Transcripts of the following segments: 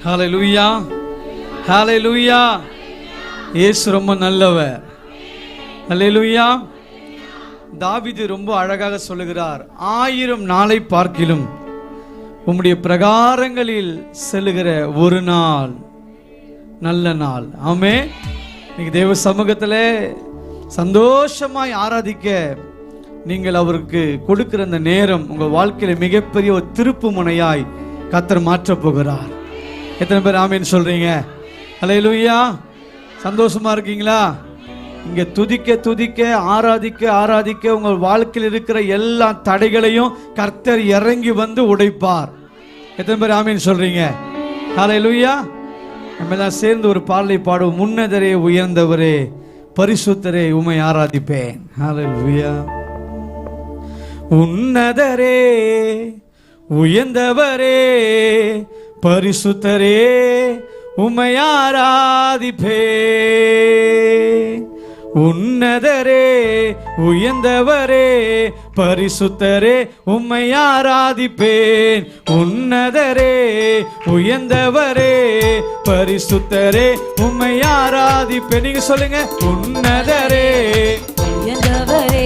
ஹல்லேலூயா, ஹல்லேலூயா. இயேசு ரொம்ப நல்லவர். ஹல்லேலூயா. தாவீது ரொம்ப அழகாக சொல்லுகிறார், 1000 நாளை பார்க்கிலும் உம்முடைய பிரகாரங்களில் செல்லுகிற ஒரு நாள் நல்ல நாள். ஆமென். இன்னைக்கு தேவ சமூகத்தில் சந்தோஷமாய் ஆராதிக்க நீங்கள் அவருக்கு கொடுக்கிற அந்த நேரம் உங்கள் வாழ்க்கையில் மிகப்பெரிய ஒரு திருப்பு முனையாய் கர்த்தர் மாற்றப் போகிறார். எத்தனை பேர் ஆமென் சொல்றீங்க? ஹல்லேலூயா. சந்தோஷமா இருக்கீங்களா? இங்க துதிக்க துதிக்க ஆராதிக்க ஆராதிக்க உங்கள் வாழ்க்கையில் இருக்கிற எல்லா தடைகளையும் கர்த்தர் இறங்கி வந்து உடைப்பார். எத்தனை பேர் ஆமென் சொல்றீங்க? ஹல்லேலூயா. நம்ம எல்லாம் சேர்ந்து ஒரு பாடலை பாடுவோம். உன்னதரே உயர்ந்தவரே பரிசுத்தரே உம்மை ஆராதிப்பேன். ஹல்லேலூயா. உன்னதரே உயர்ந்தவரே பரிசுத்தரே உம்மை ஆராதிப்பேன். உன்னதரே உயர்ந்தவரே பரிசுத்தரே உம்மை ஆராதிப்பேன். உன்னதரே உயர்ந்தவரே பரிசுத்தரே உம்மை ஆராதிப்பேன். நீங்க சொல்லுங்க. உன்னதரே உயர்ந்தவரே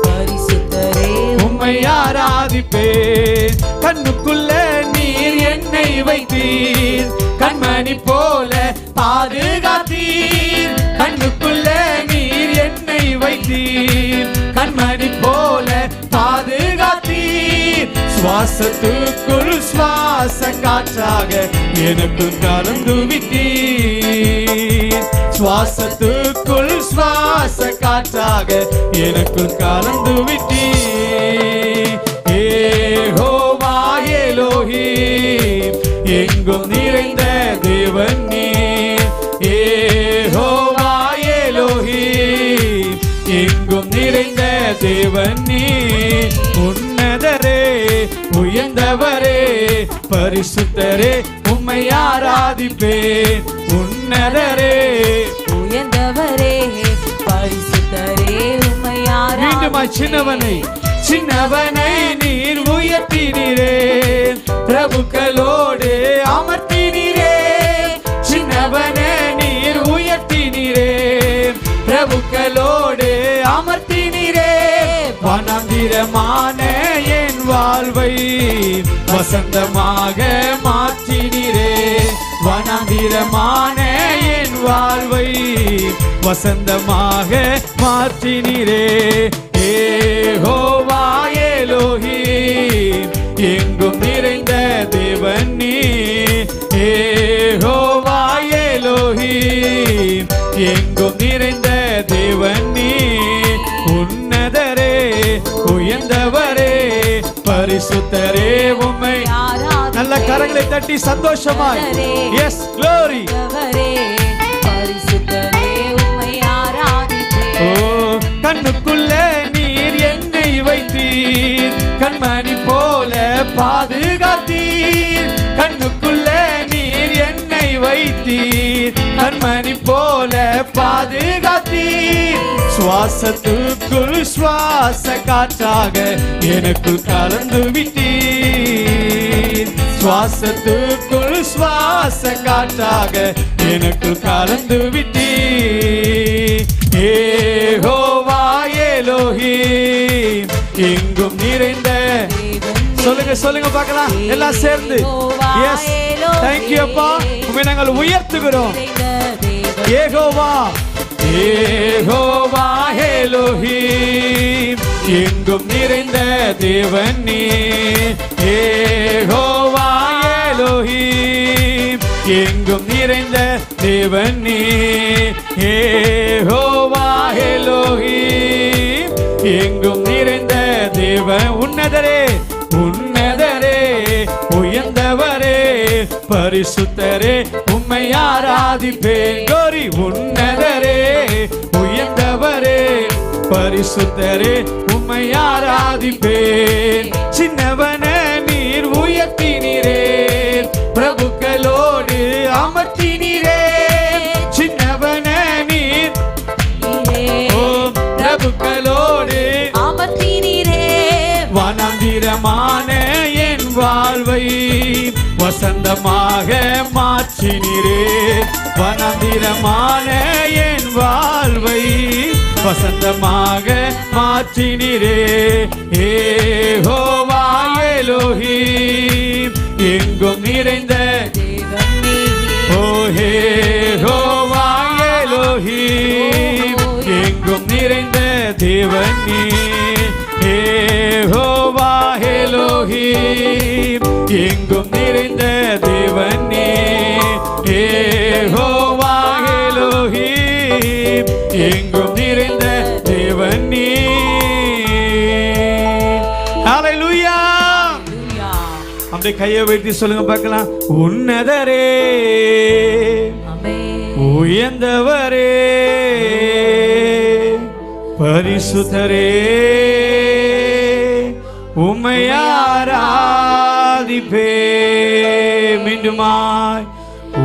பரிசுத்தரே உம்மை ஆராதிப்பேன். கண்ணுக்குள்ள நீர் என்னை வைத்தீர், கண்மணி போல பாதுகாத்தீர். கண்ணுக்குள்ள நீர் என்னை வைத்தீர், கண்மணி போல பாதுகாத்தீர். சுவாசத்துக்குள் சுவாச காற்றாக எனக்கு கலந்து விட்டீர். சுவாசத்துக்குள் சுவாச காற்றாக எனக்கு கலந்து விட்டீர். யெகோவா எலோஹிம் எங்கும் நிறைந்த தேவன் நீர். யெகோவா எலோஹிம் எங்கும் நிறைந்த தேவன் நீர். உன்னதரே உயர்ந்தவரே பரிசுத்தரே உம்மை ஆராதிப்பேன். உன்னதரே உயர்ந்தவரே பரிசுத்தரே உம்மை ஆராதிப்பேன். சின்னவனை நீர் உயர்த்தினீரே, பிரபுக்களோடு அமர்த்தினீரே. சின்னவனை நீர் உயர்த்தினீரே, பிரபுக்களோடு அமர்த்தினீரே. வனாந்திரமான என் வாழ்வை வசந்தமாக மாற்றினீரே. வனாந்திரமான என் வாழ்வை வசந்தமாக மாற்றினீரே. யெகோவா எலோஹிம் எங்கும் நிறைந்த தேவன் நீர். யெகோவா எலோஹிம் எங்கும் நிறைந்த தேவன் நீர். உன்னதரே உயர்ந்தவரே பரிசுத்தரே உம்மை. நல்ல கரங்களை தட்டி சந்தோஷமாய் எஸ் க்ளோரி. பரிசுத்தரே உம்மை ஆராதிப்பேன். ஓ கண்ணுக்குள்ள நீர் என்னை வைத்தீர், கண்மணி போல பாதுகாத்தீர். கண்ணுக்குள்ள நீர் என்னை வைத்தீர், கண்மணி போல பாதுகாத்தீர். சுவாசத்துக்குள் சுவாச காற்றாக எனக்குள் கலந்து விட்டீர். சுவாசத்துக்குள் சுவாச காற்றாக எனக்குள் கலந்து விட்டீர். யெகோவா எலோஹிம் எங்கும் நிறைந்த. சொல்லுங்க சொல்லுங்க பார்க்கலாம் எல்லாம் சேர்ந்து. எஸ் தேங்க் யூ அப்பா, உம்மை நாங்கள் உயர்த்துகிறோம். யெகோவா யெகோவா எலோஹிம் எங்கும் நிறைந்த தேவன் நீர். யெகோவா எலோஹிம் எங்கும் நிறைந்த தேவன் நீர். யெகோவா எலோஹிம் எங்கும் நிறைந்த தேவன். உன்னதரே உன்னதரே உயர்ந்தவரே பரிசுத்தரே உம்மை ஆராதிப்பேன். கோரி. உன்னதரே உயர்ந்தவரே பரிசுத்தரே உம்மை ஆராதிப்பேன். சின்னவன நீர் உயர்த்தினீரே, பிரபுக்களோடு அமர்த்தினீரே. சின்னவன நீர் பிரபுக்களோடு அமர்த்தினீரே. வனாந்திரமான என் வாழ்வை வசந்தமாக மாற்றினீரே வனாந்திரமான என் வாழ்வை வசந்தமாக மாற்றினீரே யெகோவா எலோஹிம் எங்கும் நிறைந்த தேவன் நீர் ஓ யெகோவா எலோஹிம் எங்கும் நிறைந்த தேவன் நீர் யெகோவா எலோஹிம் எங்கும் நிறைந்த தேவன் நீர் யெகோவா எலோஹிம் எங்கும் நிறைந்த தேவன் நீர் ஹalleluya ஹalleluya அப்படியே கையை வைத்து சொல்லுங்க பார்க்கலாம் உன்னதரே ஆமென் உயர்ந்தவரே பரிசுத்தரே உம்மை ஆராதிப்பே மீண்டுமாய்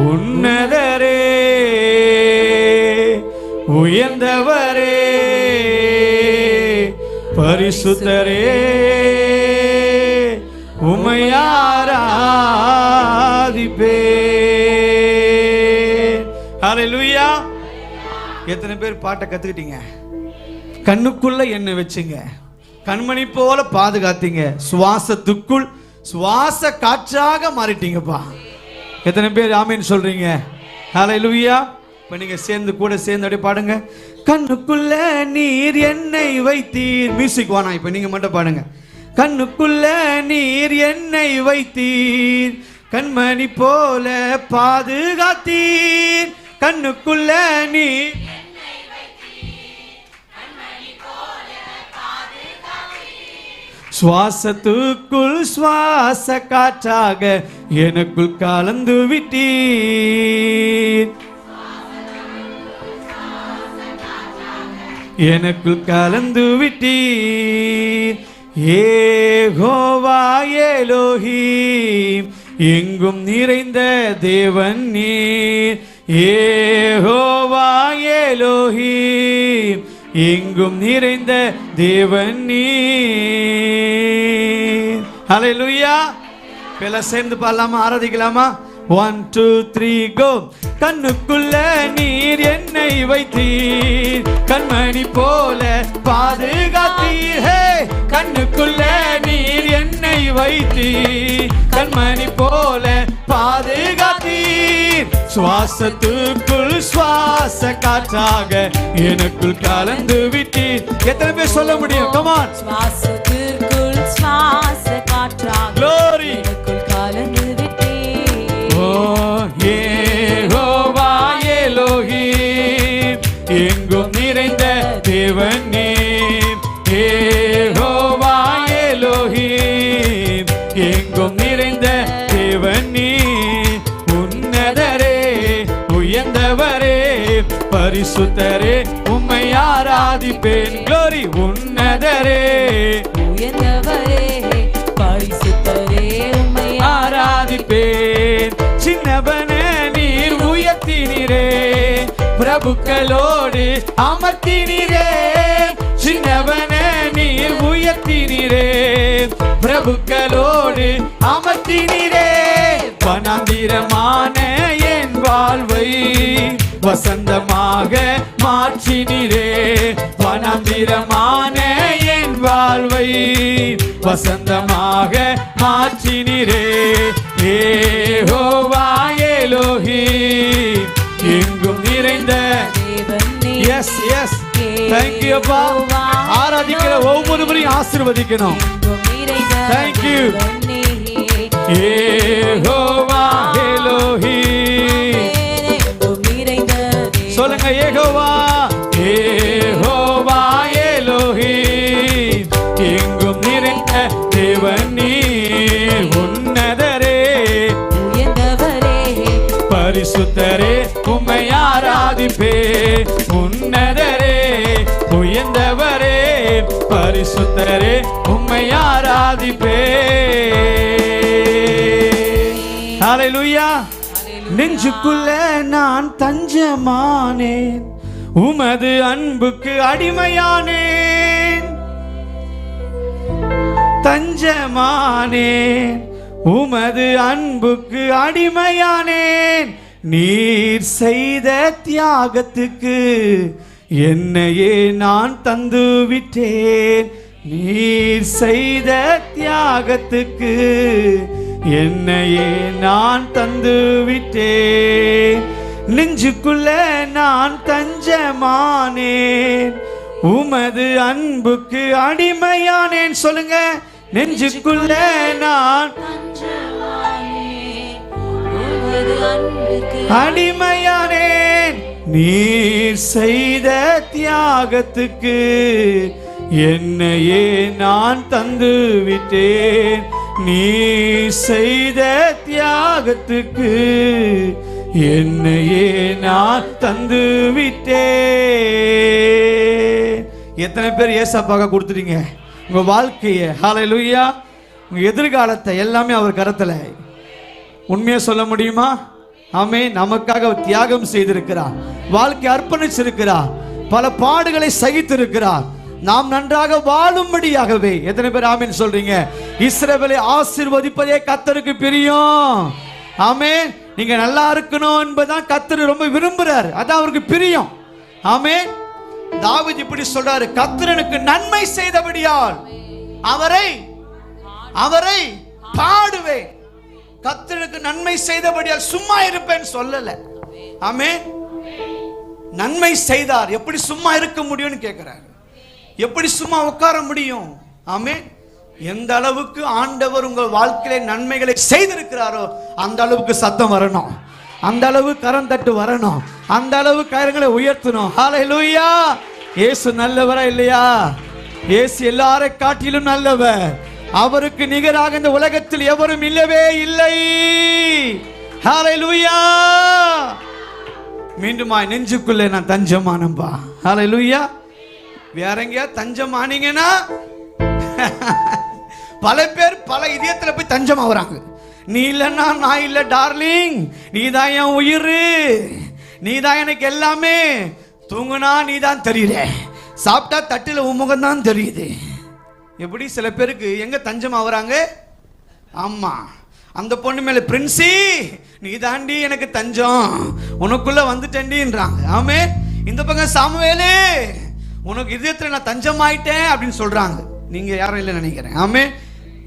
உன்னதரே உயர்ந்தவரே பரிசுத்தரே உம்மை ஆராதிப்பே ஹalleluya எத்தனை பேர் பாட்டை கத்துக்கிட்டீங்க கண்ணுக்குள்ள என்ன வச்சுங்க கண்மணி போல பாதுகாத்தீங்க சுவாசத்துக்குள் சுவாச காற்றாக மாறிட்டீங்கப்பா எத்தனை பேர் ஆமீன் சொல்றீங்க ஹalleluya இப்ப நீங்க கூட சேர்ந்து அப்படியே பாடுங்க கண்ணுக்குள்ள நீர் என்னை வைத்தீர் மியூசிக் வானா இப்ப நீங்க மட்டும் பாடுங்க கண்ணுக்குள்ள நீர் என்னை வைத்தீர் கண்மணி போல பாதுகாத்தீர் கண்ணுக்குள்ள நீர் சுவாசத்துக்குள் சுவாச காற்றாக எனக்குள் கலந்து விட்டீர் எனக்குள் கலந்து விட்டீர் யெகோவா எலோஹிம் எங்கும் நிறைந்த தேவன் நீர் யெகோவா எலோஹிம் எங்கும் நிறைந்த தேவன் நீர் ஹalleluya எல்லாம் சேர்ந்து பாடலாமா ஆராதிக்கலாமா 1 2 3 go கண்ணுக்குள்ள நீர் என்னை வைத்தீர் கண்மணி போல பாதுகாத்தீர் ஹே கண்ணுக்குள்ள நீர் என்னை வைத்தீர் கண்மணி போல பாதுகாத்தீர் சுவாசத்துக்குள் சுவாச காற்றாக எனக்குள் கலந்து விட்டீர் எத்தனை பேர் சொல்ல முடியும் கமான் சுவாசத்திற்குள் சுவாச காற்றாக Glory. எனக்குள் கலந்து விட்டீர் ஓ யெகோவா எலோஹிம் எங்கும் நிறைந்த தேவன் நீர் யெகோவா எலோஹிம் எங்கும் நிறைந்த தேவன் நீர் உன்னதரே உயர்ந்தவரே பரிசுத்தரே உம்மை ஆராதிப்பேன் Glory உன்னதரே உயர்ந்தவரே பரிசுத்தரே உம்மை ஆராதிப்பேன் சின்னவன நீர் உயர்த்தினீரே பிரபுக்களோடு அமர்த்தினீரே சின்னவன நீர் உயர்த்தினீரே பிரபுக்களோடு அமர்த்தினீரே வனாந்திரமான என் வாழ்வை வசந்தமாக மாற்றினீரே வனாந்திரமான என் வாழ்வை வசந்தமாக மாற்றினீரே யெகோவா எலோஹிம் எங்கும் நிறைந்த தேவன் நீர் எஸ் எஸ் thank you அப்பா ஆராதிக்கிற ஒவ்வொருவரையும் ஆசீர்வதிக்கணும் எங்கும் நிறைந்த Thank you. தேவன் நீர் யெகோவா எலோஹிம் எங்கும் நிறைந்த தேவன் சொல்லுங்க யெகோவா யெகோவா எலோஹிம் எங்கும் நிறைந்த தேவன் நீர் உன்னதரே உயர்ந்தவரே பரிசுத்தரே உம்மை ஆராதிப்பே உன்னதரே உயர்ந்தவரே பரிசுத்தரே உம்மை ஆராதிப்பே ஹalleluya நெஞ்சுக்குள்ள நான் தஞ்சமானேன் உமது அன்புக்கு அடிமையானேன் தஞ்சமானேன் உமது அன்புக்கு அடிமையானேன். நீர் செய்த தியாகத்துக்கு என்னையே நான் தந்து விட்டேன். நீர் செய்த தியாகத்துக்கு என்னையே நான் தந்து விட்டேன். நெஞ்சுக்குள்ள நான் தஞ்சமானேன். உமது அன்புக்கு அடிமையானேன். சொல்லுங்க, நெஞ்சுக்குள்ள நான் அடிமையானேன். நீர் செய்த தியாகத்துக்கு என்னையே நான் தந்து விட்டேன். நீர் செய்த தியாகத்துக்கு என்னையே நான் தந்து விட்டேன். எத்தனை பேர் ஏசப்பாக கொடுத்துட்டீங்க உங்க வாழ்க்கையை? ஹல்லேலூயா. உங்க எதிர்காலத்தை எல்லாமே அவர் கரத்துல. உண்மையை சொல்ல முடியுமா? ஆமென். நமக்காக தியாகம் செய்திருக்கிறார், வாழ்க்கை அர்ப்பணிச்சிருக்கிறார், பல பாடுகளை சகித்திருக்கிறார், நாம் நன்றாக வாழும்படியாகவே. எத்தனை பேர் ஆமென் சொல்றீங்க? இஸ்ரவேலை ஆசீர்வதிப்பதே கர்த்தருக்கு பிரியம். ஆமென். நீங்க நல்லா இருக்கணும் என்பதுதான் கர்த்தர் ரொம்ப விரும்புறார், அதான் அவருக்கு பிரியம். ஆமென். தாவீது இப்படி சொல்றாரு, கர்த்தர் எனக்கு நன்மை செய்தபடியால் அவரை பாடுவேன். கர்த்தருக்கு நன்மை செய்தபடியால் சும்மா இருப்பேன் சொல்லல. ஆமென். நன்மை செய்தார், எப்படி சும்மா இருக்க முடியும்னு கேட்கிறார். எப்படி சும்மா உட்கார முடியும்? ஆமென். எந்த அளவுக்கு ஆண்டவர் உங்கள் வாழ்க்கையில நன்மைகளை செய்திருக்கிறாரோ அந்த அளவுக்கு சத்தம் வரணும், அந்த அளவு கரம் தட்டு வரணும், அந்த அளவு கரங்களை உயர்த்தணும். ஹல்லேலூயா. இயேசு நல்லவரா இல்லையா? இயேசு எல்லாரை காட்டிலும் நல்லவர். அவருக்கு நிகராக இந்த உலகத்தில் எவரும் இல்லவே இல்லை. ஹல்லேலூயா. மீண்டுமா நெஞ்சுக்குள்ளே நான் தஞ்சமானம்பா. ஹல்லேலூயா. வேற எங்கேயா தஞ்சமானீங்கன்னா பல பேர் பல இதயத்துல போய் தஞ்சம் ஆகுறாங்க. நீ இல்லைன்னா நான் இல்லை டார்லிங், நீதான் என் உயிர், நீதான் எனக்கு எல்லாமே. தூங்குனா நீதான் தெரியல, சாப்பிட்டா தட்டில் உன் முகம் தான் தெரியுது. எப்படி சில பேருக்கு எங்க தஞ்சம் ஆகுறாங்க? ஆமா, அந்த பொண்ணு மேல பிரின்சி நீ தாண்டி எனக்கு தஞ்சம், உனக்குள்ள வந்துட்டேன்டின்றாங்க. ஆமே. இந்த பக்கம் சாமுவேலே உனக்கு இதயத்துல நான் தஞ்சம் ஆயிட்டேன் அப்படின்னு சொல்றாங்க. நீங்க யாரும் இல்லை நினைக்கிறேன். ஆமே.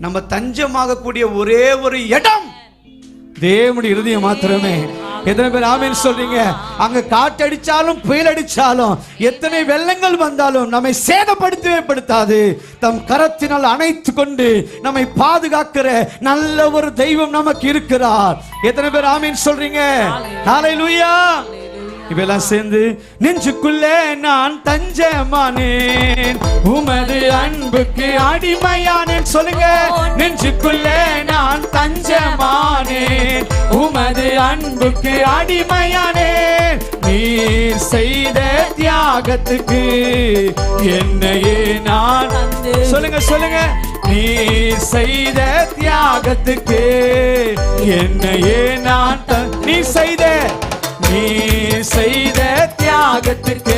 நம்ம தஞ்சமாக கூடிய ஒரே ஒரு இடம் தேவனுடைய இருதயம் மாத்திரமே. எத்தனை பேர் ஆமென் சொல்றீங்க? அங்க காற்றடிச்சாலும் புயல் அடிச்சாலும் எத்தனை வெள்ளங்கள் வந்தாலும் நம்மை சேதப்படுத்தவே படுத்தாது. தம் கரத்தினால் அணைத்து கொண்டு நம்மை பாதுகாக்கிற நல்ல ஒரு தெய்வம் நமக்கு இருக்கிறார். எத்தனை பேர் ஆமென் சொல்றீங்க? ஹல்லேலூயா. இவெல்லாம் சேர்ந்து நெஞ்சுக்குள்ளே நான் தஞ்சமானேன், உமது அன்புக்கு அடிமையானேன். சொல்லுங்க, நெஞ்சுக்குள்ளே நான் தஞ்சமானேன், உமது அன்புக்கு அடிமையானேன். நீர் செய்த தியாகத்துக்கு என்னையே நான் சொல்லுங்க சொல்லுங்க. நீர் செய்த தியாகத்துக்கு என்னையே நான் நீ செய்த தியாகத்துக்கு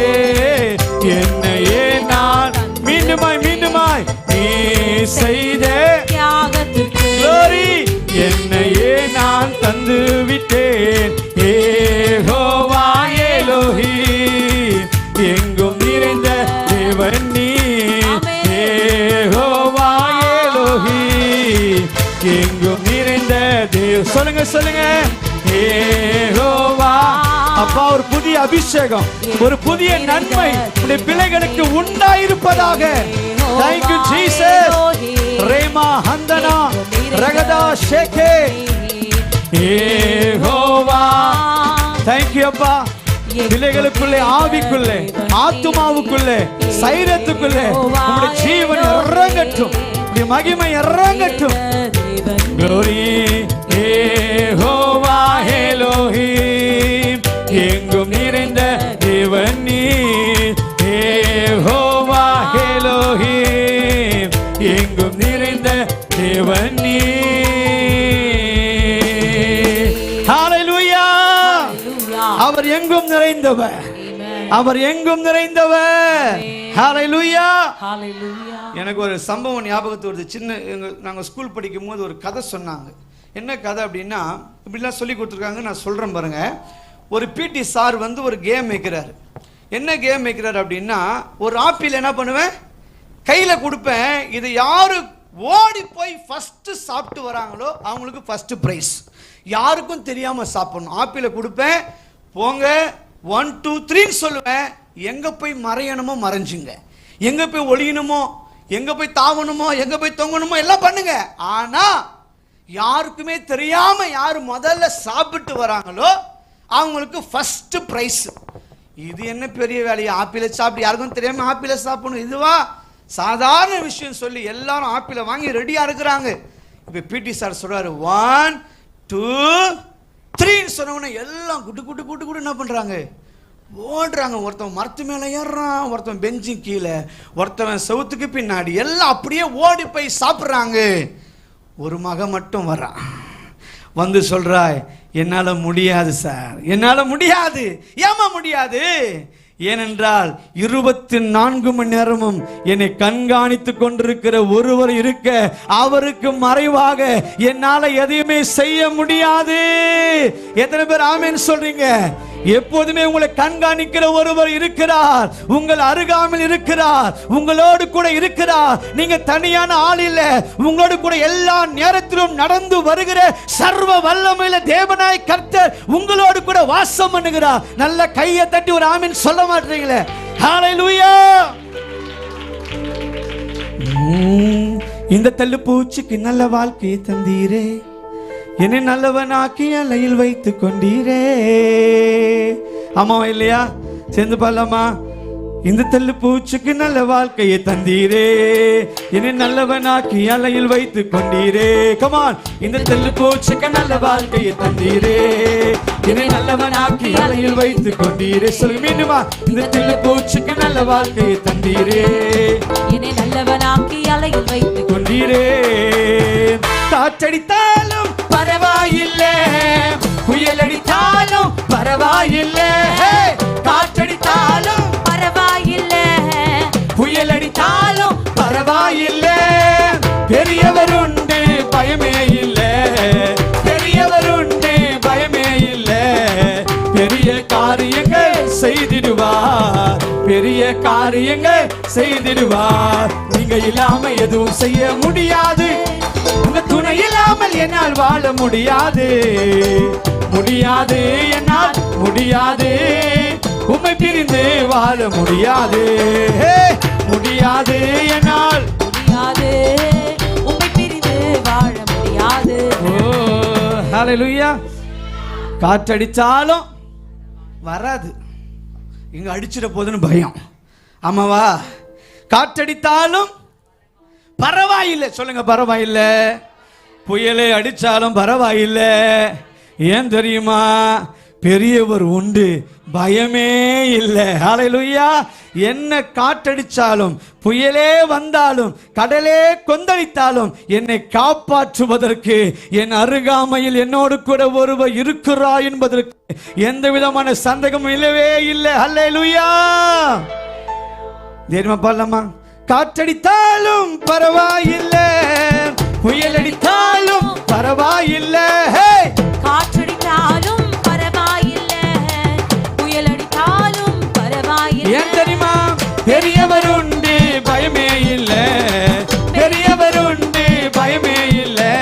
என்னையே நான் மீண்டுமாய் நீ செய்த தியாகத்துக்கு என்னையே நான் தந்து விட்டேன். யெகோவா எலோஹிம், எங்கும் நிறைந்த தேவன் நீ. யெகோவா எலோஹிம், எங்கும் நிறைந்த தேவன். சொல்லுங்க சொல்லுங்க. யெகோவா. அப்பா, ஒரு புதிய அபிஷேகம், ஒரு புதிய நன்மை உடைய பிள்ளைகளுக்கு உண்டாயிருப்பதாக. Thank you Jesus. ரேமா ஹந்தனா ரகதா ஷேகே. யெகோவா. Thank you அப்பா. பிள்ளைகளுக்குள்ளே, ஆவிக்குள்ளே, ஆத்துமாவுக்குள்ளே, சரீரத்துக்குள்ளே உங்களுடைய ஜீவன் இறங்கட்டும், உங்களுடைய மகிமை இறங்கட்டும். Glory. யெகோவா எலோஹிம், எங்கும் நிறைந்த தேவன் நீ. யெகோவா எலோஹிம், எங்கும் நிறைந்த தேவன் நீ. ஹல்லேலூயா. அவர் எங்கும் நிறைந்தவர், அவர் எங்கும் நிறைந்தவர். ஹல்லேலூயா. ஹல்லேலூயா. எனக்கு ஒரு சம்பவம் ஞாபகத்து வருது. நாங்கள் ஸ்கூல் படிக்கும் போது ஒரு கதை சொன்னாங்க. என்ன கதை அப்படின்னா, இப்படிலாம் சொல்லி கொடுத்துருக்காங்க, நான் சொல்கிறேன் பாருங்க. ஒரு பிடி சார் வந்து ஒரு கேம் வைக்கிறார். என்ன கேம் வைக்கிறார் அப்படின்னா, ஒரு ஆப்பிள் என்ன பண்ணுவேன், கையில் கொடுப்பேன். இதை யாரு ஓடி போய் ஃபஸ்ட்டு சாப்பிட்டு வராங்களோ அவங்களுக்கு ஃபஸ்ட்டு ப்ரைஸ். யாருக்கும் தெரியாமல் சாப்பிடணும். ஆப்பிளை கொடுப்பேன், போங்க 1 2 3 சொல்லுவேன். எங்கே போய் மறையணுமோ மறைஞ்சுங்க, எங்கே போய் ஒளியணுமோ, எங்கே போய் தாவணுமோ, எங்கே போய் தொங்கணுமோ எல்லாம் பண்ணுங்க. ஆனால் யாருக்குமே தெரியாமல் யார் முதல்ல சாப்பிட்டு வராங்களோ அவங்களுக்கு ஃபஸ்ட்டு ப்ரைஸ். இது என்ன பெரிய வேலையா, ஆப்பிளை சாப்பிட்டு யாருக்கும் தெரியாமல் ஆப்பிளை சாப்பிடணும், இதுவா சாதாரண விஷயம் சொல்லி எல்லாரும் ஆப்பிளை வாங்கி ரெடியாக இருக்கிறாங்க. இப்போ பிடி சார் சொல்கிறாரு 1 2 3 சொன்னவொன்னே எல்லாம் குட்டு குட்டு குட்டு குட்டு என்ன பண்ணுறாங்க, ஓடுறாங்க. ஒருத்தன் மரத்து மேலே ஏறுறான், ஒருத்தன் பெஞ்சு கீழே, ஒருத்தவன் செவுத்துக்கு பின்னாடி, எல்லாம் அப்படியே ஓடி போய் சாப்பிட்றாங்க. ஒரு மகன் மட்டும் வர்றான், வந்து சொல்கிறாய், என்னால் முடியாது சார், என்னால் முடியாது. ஏமா முடியாது? ஏனென்றால் 24 மணி நேரமும் என்னை கண்காணித்து கொண்டிருக்கிற ஒருவர் இருக்க, அவருக்கு மறைவாக என்னால் எதையுமே செய்ய முடியாது. எத்தனை பேர் ஆமென் சொல்றீங்க? எப்போதுமே உங்களை கண்காணிக்கிற ஒருவர் இருக்கிறார், உங்கள் அருகாமையில் இருக்கிறார், உங்களோடு கூட இருக்கிறார். நீங்க தனியான ஆள் இல்ல, உங்களோடு கூட எல்லா நேரத்திலும் நடந்து வருகிற சர்வ வல்லமையுள்ள தேவனாய் கர்த்தர் உங்களோடு கூட வாசம் பண்ணுகிறார். நல்ல கையை தட்டி ஒரு ஆமென் சொல்ல மாட்டீங்களே? ஹல்லேலூயா. இந்த தள்ளு பூச்சிக்கு நல்ல வாழ்க்கையை தந்தீரே, என்னை நல்லவனாக்கி அலையில் வைத்து கொண்டீரே. ஆமாவா இல்லையா? சேர்ந்து பாடலாமா? இந்த தள்ளு பூச்சிக்கு நல்ல வாழ்க்கையை தந்தீரே, என்னை நல்லவனாக்கி அலையில் வைத்து கொண்டீரே. கமான். இந்த தள்ளு பூச்சிக்கு நல்ல வாழ்க்கையை தந்தீரே, என்னை நல்லவனாக்கி அலையில் வைத்து கொண்டீரே. சொல்லுங்க மீண்டுமா. இந்த தள்ளு பூச்சிக்கு நல்ல வாழ்க்கையை தந்தீரே, என்னை நல்லவனாக்கி அலையில் வைத்து கொண்டீரே. காற்றடித்தாலும் பரவாயில்லை, புயல் அடித்தாலும் பரவாயில்லை, காற்றடித்தாலும் பரவாயில்லை, புயல் அடித்தாலும் பரவாயில்லை. பெரியவர் உண்டு பயமே இல்லை, பெரியவர் உண்டு பயமே இல்லை. பெரிய காரியங்கள் செய்திடுவார், பெரிய காரியங்கள் செய்திடுவார். நீங்க இல்லாம எதுவும் செய்ய முடியாது, உங்க துணை இல்லாமல் என்னால் வாழ முடியாது, முடியாது, என்னால் முடியாது. உம்மை பிரிந்து வாழ முடியாது, முடியாது, என்னால் முடியாது. உம்மை பிரிந்து வாழ முடியாது. ஓ ஹல்லேலூயா. காற்றடிச்சாலும் வராது, இங்க அடிச்சிட போதுன்னு பயம். ஆமாவா? காற்றடித்தாலும் பரவாயில்லை. சொல்லுங்க பரவாயில்லை. புயலே அடிச்சாலும் பரவாயில்லை. ஏன் தெரியுமா? பெரியவர் உண்டு பயமே இல்லை. ஹல்லேலூயா. என்ன காற்றடிச்சாலும், புயலே வந்தாலும், கடலே கொந்தளித்தாலும் என்னை காப்பாற்றுவதற்கு என் அருகாமையில் என்னோடு கூட ஒருவர் இருக்கிறார் என்பதற்கு எந்த விதமான சந்தேகமும் இல்லவே இல்லை. ஹல்லேலூயா. தெரியுமா பாடலாமா? காற்றடித்தாலும் பரவாயில்லை, புயல் அடித்தாலும் பரவாயில்லை, காற்றடித்தாலும் பரவாயில்லை, புயல் அடித்தாலும் பரவாயில்லை. ஏன் தெரியுமா? பெரியவர் உண்டு பயமே இல்லை, பெரியவர் உண்டு பயமே இல்லை.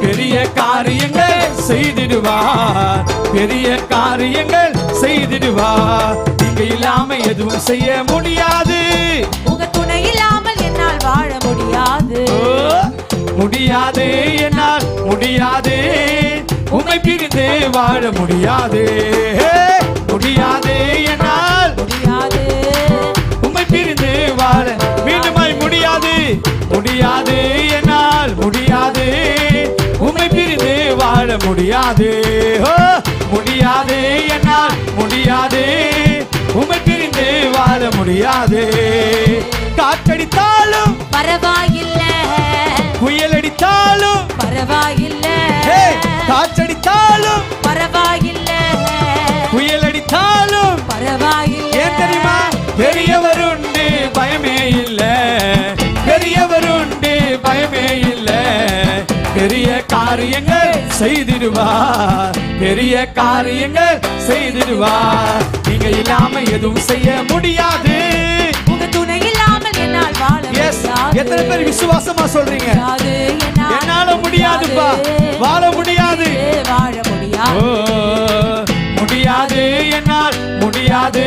பெரிய காரியங்கள் செய்திடுவார், பெரிய காரியங்கள் செய்திடுவார். நீங்க இல்லாம எதுவும் செய்ய முடியாது, உங்க துணை இல்லாமல் என்னால் வாழ முடியாது, முடியாது, என்னால் முடியாது. உம்மை பிரிந்து வாழ முடியாது, முடியாது, என்னால் முடியாது. உம்மை பிரிந்து வாழ மீண்டுமாய் முடியாது, முடியாது, என்னால் முடியாது. உம்மை பிரிந்து வாழ முடியாது, முடியாது, என்னால் முடியாது. உம்மை பிரிந்து வாழ முடியாது. காற்றடித்தாலும் பரவாயில்லை, புயல் அடித்தாலும் பரவாயில்லை, காற்றடித்தாலும் பரவாயில்லை, புயல் அடித்தாலும் பரவாயில்லை. ஏன் தெரியுமா? பெரியவர் உண்டு பயமே இல்லை, பெரியவர் உண்டு பயமே இல்லை. பெரிய காரியங்கள் செய்திடுவார். பெரிய காரியங்கள் செய்திடுவார். நீங்க இல்லாம எதுவும் செய்ய முடியாது. உங்க துணை இல்லாமல் என்னால் வாழ முடியாது. எத்தனை பேர் விசுவாசமா சொல்றீங்க? என்னால முடியாதுப்பா, வாழ முடியாது, வாழ முடியாது, முடியாது, என்னால் முடியாது,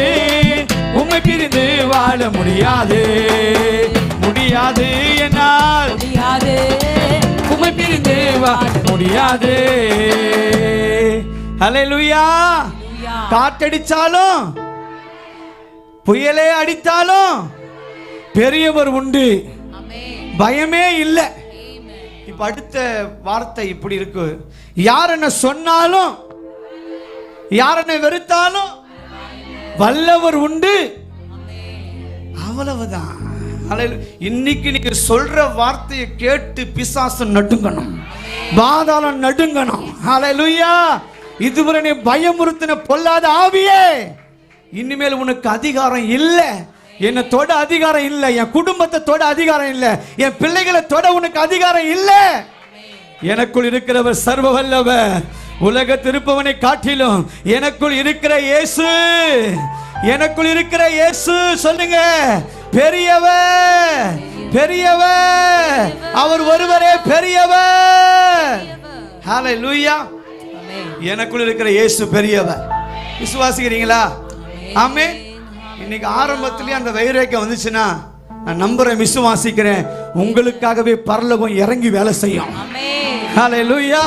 உம்மை பிரிந்து வாழ முடியாது, முடியாது, என்னால் முடியாது, உம்மை பிரிந்து வாழ முடியாது. ஹல்லேலூயா. காற்றடிச்சாலும் புயலே அடித்தாலும் பெரியவர் உண்டு, பயமே இல்லை. இப்ப அடுத்த வார்த்தை இப்படி இருக்கு, யார் என்ன சொன்னாலும் யார் என்ன வெறுத்தாலும் வல்லவர் உண்டு, அவ்வளவுதான். இன்னைக்கு நீங்க சொல்ற வார்த்தையை கேட்டு பிசாசு நடுங்கணும், பாதாளம் நடுங்கணும். ஹல்லேலூயா. இதுவரை நீ பயமுறுத்தின பொல்லாத ஆவியே, இனிமேல் உனக்கு அதிகாரம் இல்லை. என்னை தொட அதிகாரம் இல்லை, என் குடும்பத்தை தொட அதிகாரம் இல்லை, என் பிள்ளைகளை தொட உனக்கு அதிகாரம் இல்லை. எனக்குள் இருக்கிறவர் சர்வ வல்லவர், உலக திருப்பவனை காட்டிலும் எனக்குள் இருக்கிற இயேசு, எனக்குள் இருக்கிற இயேசு சொல்லுங்க, பெரியவர், பெரியவர், அவர் ஒருவரே பெரியவர். ஹல்லேலூயா. எனக்குள் இருக்கிற இயேசு பெரியவர். விசுவாசிக்கிறீங்களா? ஆமென். இன்னைக்கு ஆரம்பத்திலேயே அந்த வைராக்கியம் வந்துச்சுன்னா நான் நம்புறேன், விசுவாசிக்கிறேன், உங்களுக்காகவே பரலோகம் இறங்கி வேலை செய்யும். ஹல்லேலூயா.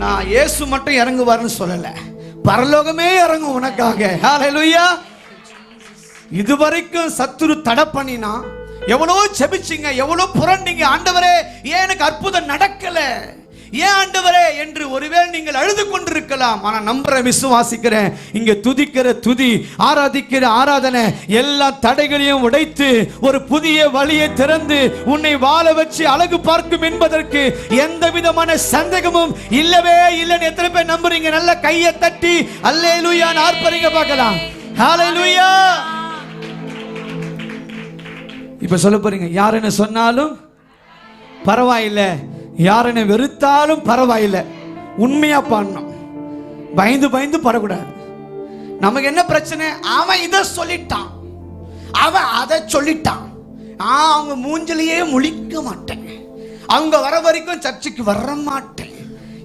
நான் இயேசு மட்டும் இறங்குவார்னு சொல்லல, பரலோகமே இறங்கும் உனக்காக. ஹல்லேலூயா. இதுவரைக்கும் சத்துரு தடை பண்ணினா, எவ்வளோ ஜெபிச்சிங்க, எவ்வளோ புரண்டிங்க, ஆண்டவரே ஏன் எனக்கு அற்புதம் நடக்கல, ஏன் ஆண்டவரே என்று ஒருவேளை நீங்கள் அழுது கொண்டிருக்கலாம். ஆனா நம்புறேன், விசுவாசிக்கிறேன், இங்க துதிக்கிற துதி, ஆராதிக்கிற ஆராதனை எல்லா தடைகளையும் உடைத்து ஒரு புதிய வழியை திறந்து உன்னை வாழ வச்சு அழகு பார்க்கும் என்பதற்கு எந்த விதமான சந்தேகமும் இல்லவே இல்லைன்னு எத்தனை பேர் நம்புறீங்க? நல்ல கையை தட்டி அல்லேலூயா ஆர்ப்பரிங்க பார்க்கலாம். ஹல்லேலூயா. இப்ப சொல்ல போறீங்க, யார் என்ன சொன்னாலும் பரவாயில்லை, யார் என்னை வெறுத்தாலும் பரவாயில்லை. உண்மையா பாடணும், பயந்து பயந்து பாடக்கூடாது. நமக்கு என்ன பிரச்சனை? அவன் இதை சொல்லிட்டான், அவன் அதை சொல்லிட்டான், அவங்க மூஞ்சிலேயே முழிக்க மாட்டேன், அவங்க வர வரைக்கும் சர்ச்சுக்கு வர மாட்டேன்.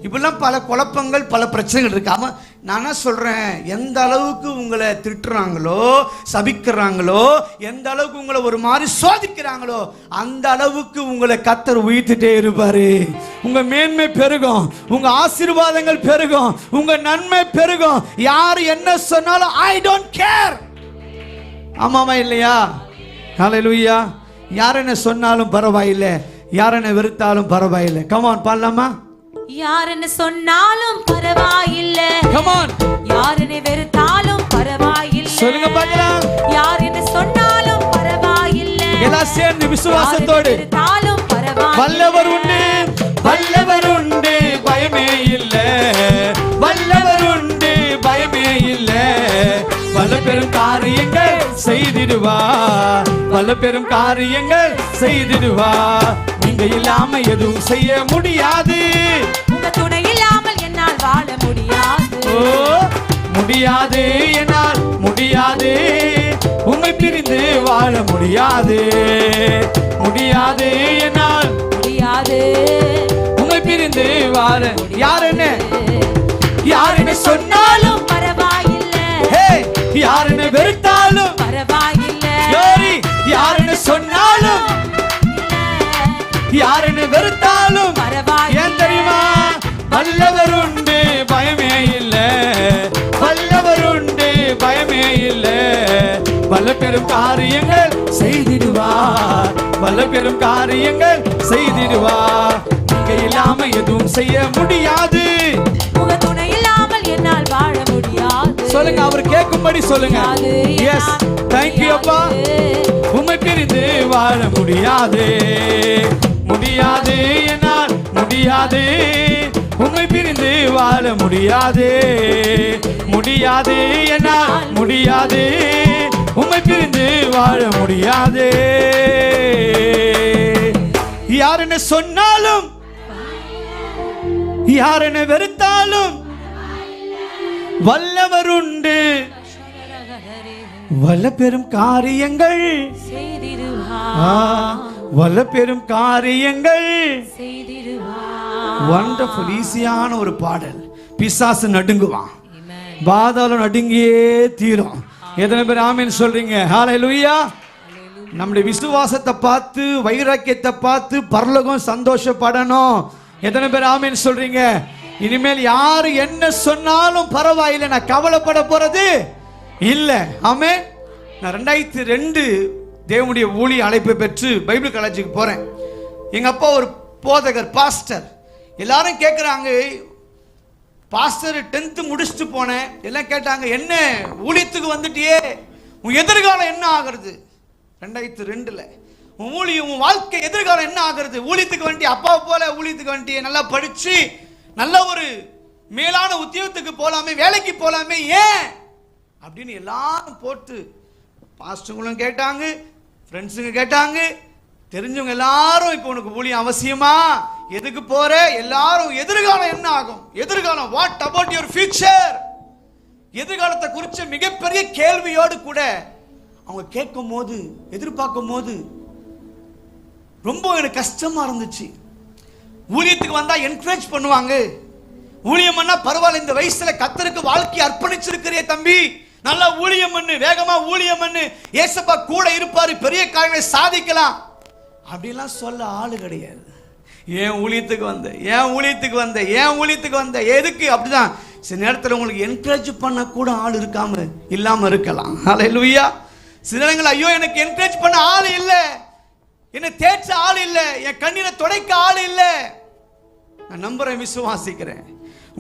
இப்படிலாம் பல குழப்பங்கள், பல பிரச்சனைகள் இருக்கு. அவன் நானா சொல்றேன், எந்த அளவுக்கு உங்களை திட்டுறாங்களோ, சபிக்கிறாங்களோ, எந்த அளவுக்கு உங்களை ஒரு மாதிரி சோதிக்கிறாங்களோ, அந்த அளவுக்கு உங்களை கர்த்தர் உயர்த்திட்டே இருப்பாரு. உங்க மேன்மை பெருகும், உங்க ஆசீர்வாதங்கள் பெருகும், உங்க நன்மை பெருகும். யார் என்ன சொன்னாலும் ஐ டோன்ட் கேர். ஆமாமா இல்லையா? ஹல்லேலூயா. யார் என்ன சொன்னாலும் பரவாயில்லை, யார் என்ன வெறுத்தாலும் பரவாயில்லை. கமான் பாடலாமா? யார் என்ன சொன்னாலும் பரவாயில்லை, கமான். யார் என்னை வெறுத்தாலும் பரவாயில்லை, சொல்லுங்க பார்க்கலாம். யார் என்ன சொன்னாலும் பரவாயில்லை, எல்லாம் சேர்ந்து விசுவாசத்தோடு வல்லவர் உண்டு, வல்லவர் உண்டு, பயமே இல்லை, வல்லவர் உண்டு, பயமே இல்லை, பல பெரும் காரியங்கள் செய்திடுவார், பல பெரும் காரியங்கள் செய்திடுவார். நீங்க இல்லாம எதுவும் செய்ய முடியாது, உங்க துணை இல்லாமல் என்னால் வாழ முடியாது, முடியாது, என்னால் முடியாது, உம்மை பிரிந்து வாழ முடியாது, முடியாது, என்னால் முடியாது, உம்மை பிரிந்து வாழ. யார் என்ன சொன்னாலும் பரவாயில்லை, யார் என்ன வெறுத்தாலும் பரவாயில்லை, யார் என்ன சொன்னாலும், யார் என்ன வெறுத்தாலும் பரவாயில்லை. ஏன் தெரியுமா? வல்லவர் உண்டு, பயமே இல்லை, வல்லவர் உண்டு, பயமே இல்லை, பல பெரும் காரியங்கள் செய்திடுவார், பல பெரும் காரியங்கள் செய்திடுவார். நீங்க இல்லாம எதுவும் செய்ய முடியாது, உங்க துணை இல்லாமல் என்னால் வாழ முடியாது. சொல்லுங்க, அவர் கேட்கும்படி சொல்லுங்க. எஸ், தேங்க்யூ அப்பா. உம்மை பிரிந்து வாழ முடியாது, முடியாது, என்னால் முடியாது, உம்மை பிரிந்து வாழ முடியாது, முடியாது, என்னால் முடியாது, உம்மை பிரிந்து வாழ முடியாது. யார் என்ன சொன்னாலும், யார் என்னை வெறுத்தாலும் வல்லவர் உண்டு. வல்ல பெரும் காரியங்கள் வல்ல பெரும் காரியங்கள் வண்டர்ஃபுல். ஈஸியான ஒரு பாடல். பிசாசு நடுங்குவான், பாதாளம் நடுங்கியே தீரும். எத்தனை பேர் ஆமென் சொல்றீங்க? ஹல்லேலூயா. நம்முடைய விசுவாசத்தை பார்த்து, வைராக்கியத்தை பார்த்து பரலோகம் சந்தோஷப்படணும். எத்தனை பேர் ஆமென் சொல்றீங்க? இனிமேல் யாரு என்ன சொன்னாலும் பரவாயில்லை, நான் கவலைப்பட போறது இல்லை. ஆமென். நான் 2002 தேவனுடைய ஊழிய அழைப்பை பெற்று பைபிள் காலேஜுக்கு போறேன். எங்க அப்பா ஒரு போதகர், பாஸ்டர். எல்லாரும் கேட்குறாங்க, பாஸ்டர் 10th முடிச்சுட்டு போனேன். எல்லாம் கேட்டாங்க, என்ன ஊழியத்துக்கு வந்துட்டியே, உன் எதிர்காலம் என்ன ஆகிறது? 2002 உன் ஊழியம், உன் வாழ்க்கை எதிர்காலம் என்ன ஆகிறது? ஊழியத்துக்கு வந்துட்டி, அப்பா போல ஊழியத்துக்கு வந்துட்டியே, நல்லா படிச்சு நல்ல ஒரு மேலான உத்தியோகத்துக்கு போலாமே, வேலைக்கு போலாமே, ஏன் அப்படின்னு எல்லாரும் போட்டு, பாஸ்டர்களும் கேட்டாங்க, ஃப்ரெண்ட்ஸுங்க கேட்டாங்க, தெரிஞ்சவங்க எல்லாரும், இப்போ உனக்கு ஊழியம் அவசியமா, எதுக்கு போற? எல்லாரும் எதிர்காலம் என்ன ஆகும், எதிர்காலம், வாட் அபவுட் யுவர் ஃபியூச்சர், எதிர்காலத்தை குறித்த மிகப்பெரிய கேள்வியோடு கூட அவங்க கேட்கும் போது, எதிர்பார்க்கும் போது ரொம்ப எனக்கு கஷ்டமா இருந்துச்சு. ஊழியத்துக்கு வந்தா என்கரேஜ் பண்ணுவாங்க, ஊழியம் பண்ணா பரவாயில்ல, இந்த வயசுல கர்த்தருக்கு வாழ்க்கையை அர்ப்பணிச்சிருக்கிறே தம்பி, நல்லா ஊழியம் பண்ணு, வேகமா ஊழியம் பண்ணு, ஏசப்பா கூட இருப்பாரு, பெரிய காரியங்களை சாதிக்கலாம் அப்படிலாம் சொல்ல ஆளு கிடையாது. ஏன் ஊழியத்துக்கு வந்த, ஏன் ஊழியத்துக்கு வந்த, ஏன் ஊழியத்துக்கு வந்த, எதுக்கு? அப்படிதான் சில நேரத்தில் உங்களுக்கு என்கரேஜ் பண்ண கூட ஆள் இல்லாம இருக்கலாம். ஹல்லேலூயா. சில நேரங்கள் ஐயோ எனக்கு என்கரேஜ் பண்ண ஆள் இல்லை, என்னை தேய்ச்ச ஆள் இல்லை, என் கண்ணீரை துடைக்க ஆள் இல்லை. நான் நம்புறேன், விசுவாசிக்கிறேன்,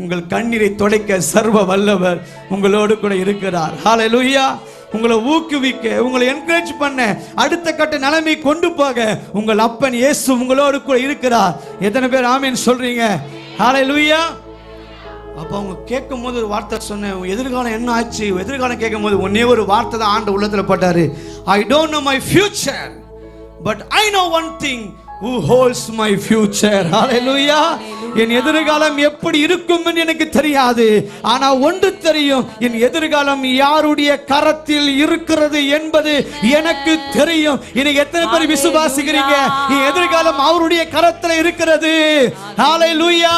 உங்கள் கண்ணீரை துடைக்க சர்வ வல்லவர் உங்களோடு கூட இருக்கிறார். ஹல்லேலூயா. உங்களை ஊக்குவிக்க, உங்களை என்கரேஜ் பண்ண, அடுத்த கட்ட நிலைமை கொண்டு போக உங்கள் அப்பன் இயேசு உங்களோடு கூட இருக்கிறார். எத்தனை பேர் ஆமென் சொல்றீங்க? ஹல்லேலூயா. அப்போ அவங்க கேட்கும் போது ஒரு வார்த்தை சொன்னேன், எதிர்காலம் என்ன ஆச்சு? எதிர்காலம் கேட்கும் போது ஒன்னே ஒரு வார்த்தை தான் ஆண்டு உள்ளத்துல பட்டாரு. I don't know my future, but I know one thing, who holds my future. Hallelujah. என் எதிர்காலம் எப்படி இருக்கும் என்று எனக்கு தெரியாது, ஆனா ஒன்று தெரியும், என் எதிர்காலம் யாருடைய கரத்தில் இருக்கிறது என்பது எனக்கு தெரியும். இன்னைக்கு எத்தனை பேர் விசுவாசிக்கிறீங்க என் எதிர்காலம் அவருடைய கரத்தில் இருக்கிறது? ஹல்லேலூயா.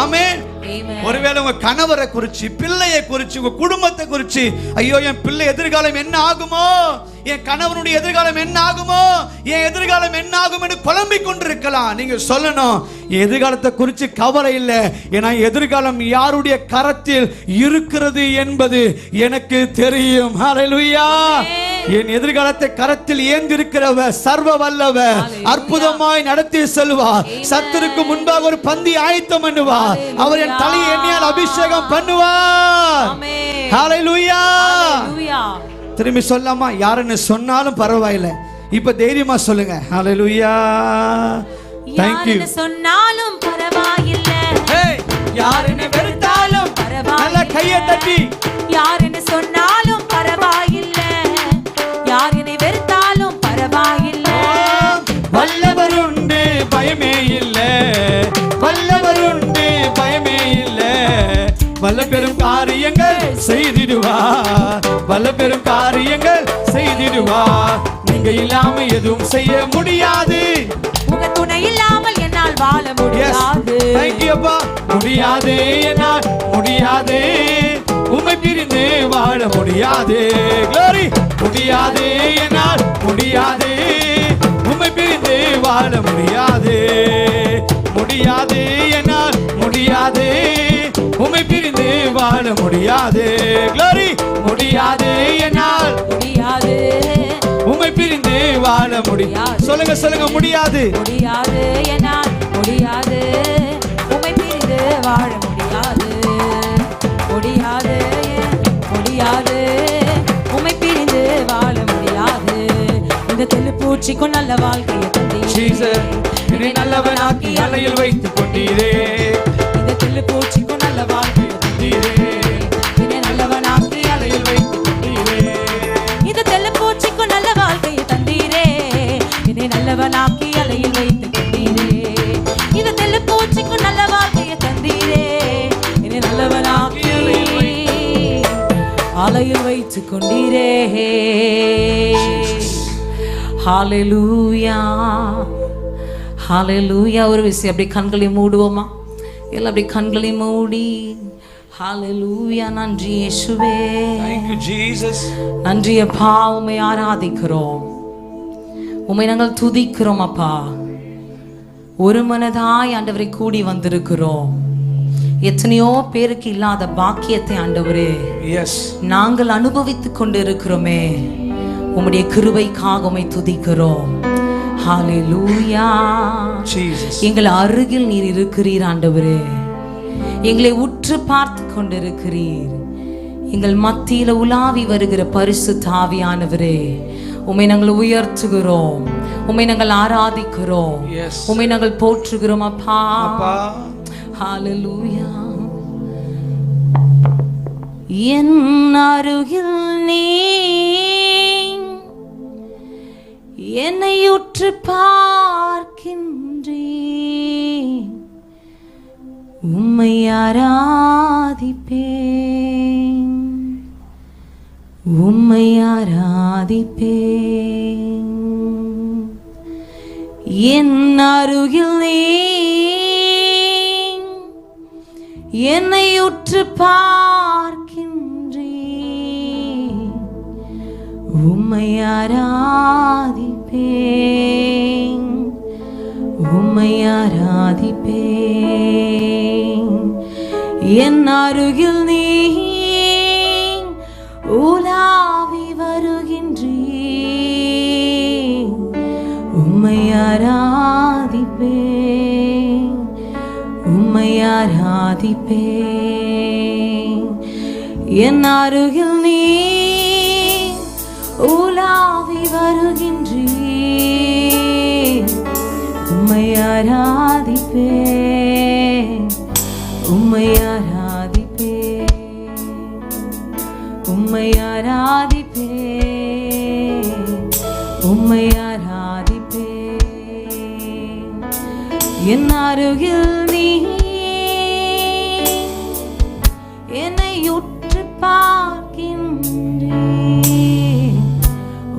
ஆமென். ஒருவேளை உங்க கணவரை குறிச்சு, பிள்ளையை குறிச்சு, உங்க குடும்பத்தை குறிச்சு, ஐயோ என் பிள்ளை எதிர்காலம் என்ன ஆகுமோ, என் கணவனுடைய எதிர்காலம் என்ன ஆகுமோ, என் எதிர்காலம் என்ன ஆகும் என்று புலம்பிக் கொண்டிருக்கலாம். நீங்க சொல்லணும், எதிர்காலத்தை குறித்து கவலை இல்லை, ஏன்னா எதிர்காலம் யாருடைய கரத்தில் இருக்கிறது என்பது எனக்கு தெரியும். ஹல்லேலூயா. என் எதிர்காலத்தை கரத்தில் ஏந்திருக்கிறவர் சர்வ வல்லவர், அற்புதமாய் நடத்தி செல்வார். சத்துருக்கு முன்பாக ஒரு பந்தி ஆயத்தம் பண்ணுவார், அவர் என் தலையை எண்ணெயால் அபிஷேகம் பண்ணுவார். ஹல்லேலூயா. திரும்பி சொல்லாமா? யாருன்னு சொன்னாலும் பரவாயில்லை, இப்ப தைரியமா சொல்லுங்க. ஹல்லேலூயா. Thank you. சொன்னாலும் பரவாயில்லை, யாருன்னு வெறுத்தாலும் பரவாயில்லை, நல்ல கையை தட்டி, யாருன்னு சொன்னாலும் பரவாயில்லை, யாருன்னு வெறுத்தாலும் பரவாயில்லை, வல்லவர் உண்டு பயமே இல்லை, வல்லவர் உண்டு பயமே இல்லை, வல்ல பெரும் காரியங்கள் செய்திடுவார், வல்ல பெரும் காரியங்கள் செய்திடுவார். நீங்க இல்லாம எதுவும் செய்ய முடியாது, உங்க துணை இல்லாமல் என்னால் வாழ முடியாது. Thank you அப்பா. முடியாது, என்னால் முடியாது, உம்மை பிரிந்து வாழ முடியாது. Glory. முடியாது, என்னால் முடியாது, உம்மை பிரிந்து வாழ முடியாது. முடியாது, என்னால் முடியாது, உம்மை பிரிந்து வாழ முடியாது. Glory. முடியாது, என்னால் முடியாது, உம்மை பிரிந்து வாழ முடியாது. சொல்லுங்க சொல்லுங்க, முடியாது, முடியாது, என்னால் முடியாது, உம்மை பிரிந்து வாழ முடியாது. முடியாது, முடியாது, உம்மை பிரிந்து வாழ முடியாது. இந்த தெளிப்பூச்சிக்கும் நல்ல வாழ்க்கையை தந்தீரே, என்னை நல்லவனாக்கி அலையில் வைத்துக் கொண்டீரே. இந்த தெளிப்பூச்சிக்கும் நல்ல வாழ்க்கையை தந்தீரே, என்னை நல்லவனாக்கி அலையில் வைத்துக் கொண்டீரே. இந்த தெளிப்பூச்சிக்கும் நல்ல வாழ்க்கையை தந்தீரே, என்னை நல்லவனாக்கி அலையில் வைத்துக் கொண்டீரே. இந்த தெளிப்பூச்சி அலையில் வைத்துக் கொண்டீரே. ஹalleluya ஹalleluya. ஒரு விஷயம் அப்படி கண்களை மூடுவோமா? எல்லாம் அப்படி கண்களை மூடி ஹalleluya. நன்றி இயேசுவே. Thank you Jesus. நன்றி அப்பா, உம்மை ஆராதிக்கிறோம், உம்மை நாங்கள் துதிக்கிறோம் அப்பா. ஒரு மனதாய் ஆண்டவரை கூடி வந்திருக்கிறோம். எத்தனையோ பேருக்கு இல்லாத பாக்கியத்தை ஆண்டவரே நாங்கள் அனுபவித்துக் கொண்டு இருக்கிறோமே. உம்முடைய கிருபைக்காக உம்மை துதிக்கிறோம். ஹalleluya. எங்கள் அருகில் நீர் இருக்கிறீர் ஆண்டவரே. எங்களை உற்று பார்த்து கொண்டிருக்கிறீர். எங்கள் மத்தியில உலாவி வருகிற பரிசுத்த ஆவியானவரே, உம்மை நாங்கள் உயர்த்துகிறோம், உம்மை நாங்கள் ஆராதிக்கிறோம், உம்மை நாங்கள் போற்றுகிறோம் அப்பா. ஹalleluya. என் அருகில் நீ என்னை உற்று பார்க்கின்றீர். உம்மை ஆராதிப்பேன், உம்மை ஆராதிப்பேன். என் அருகில் நீ என்னை உற்று பார்க்கின்றீர். உம்மை ஆராதிப்பேன், உம்மை ஆராதிப்பேன். என் அருகில் நீ உலாவி வருகின்றீர். உம்மை ஆராதிப்பேன், உம்மை ஆராதிப்பேன். என் அருகில் நீ உலாவி வருகின்றீர். உம்மை ஆராதிப்பேன், உம்மை ஆராதிப்பேன், உம்மை ஆராதிப்பேன், உம்மை ஆராதிப்பேன். என் அருகில் நீ என்னை உற்று பார்க்கின்றீர்.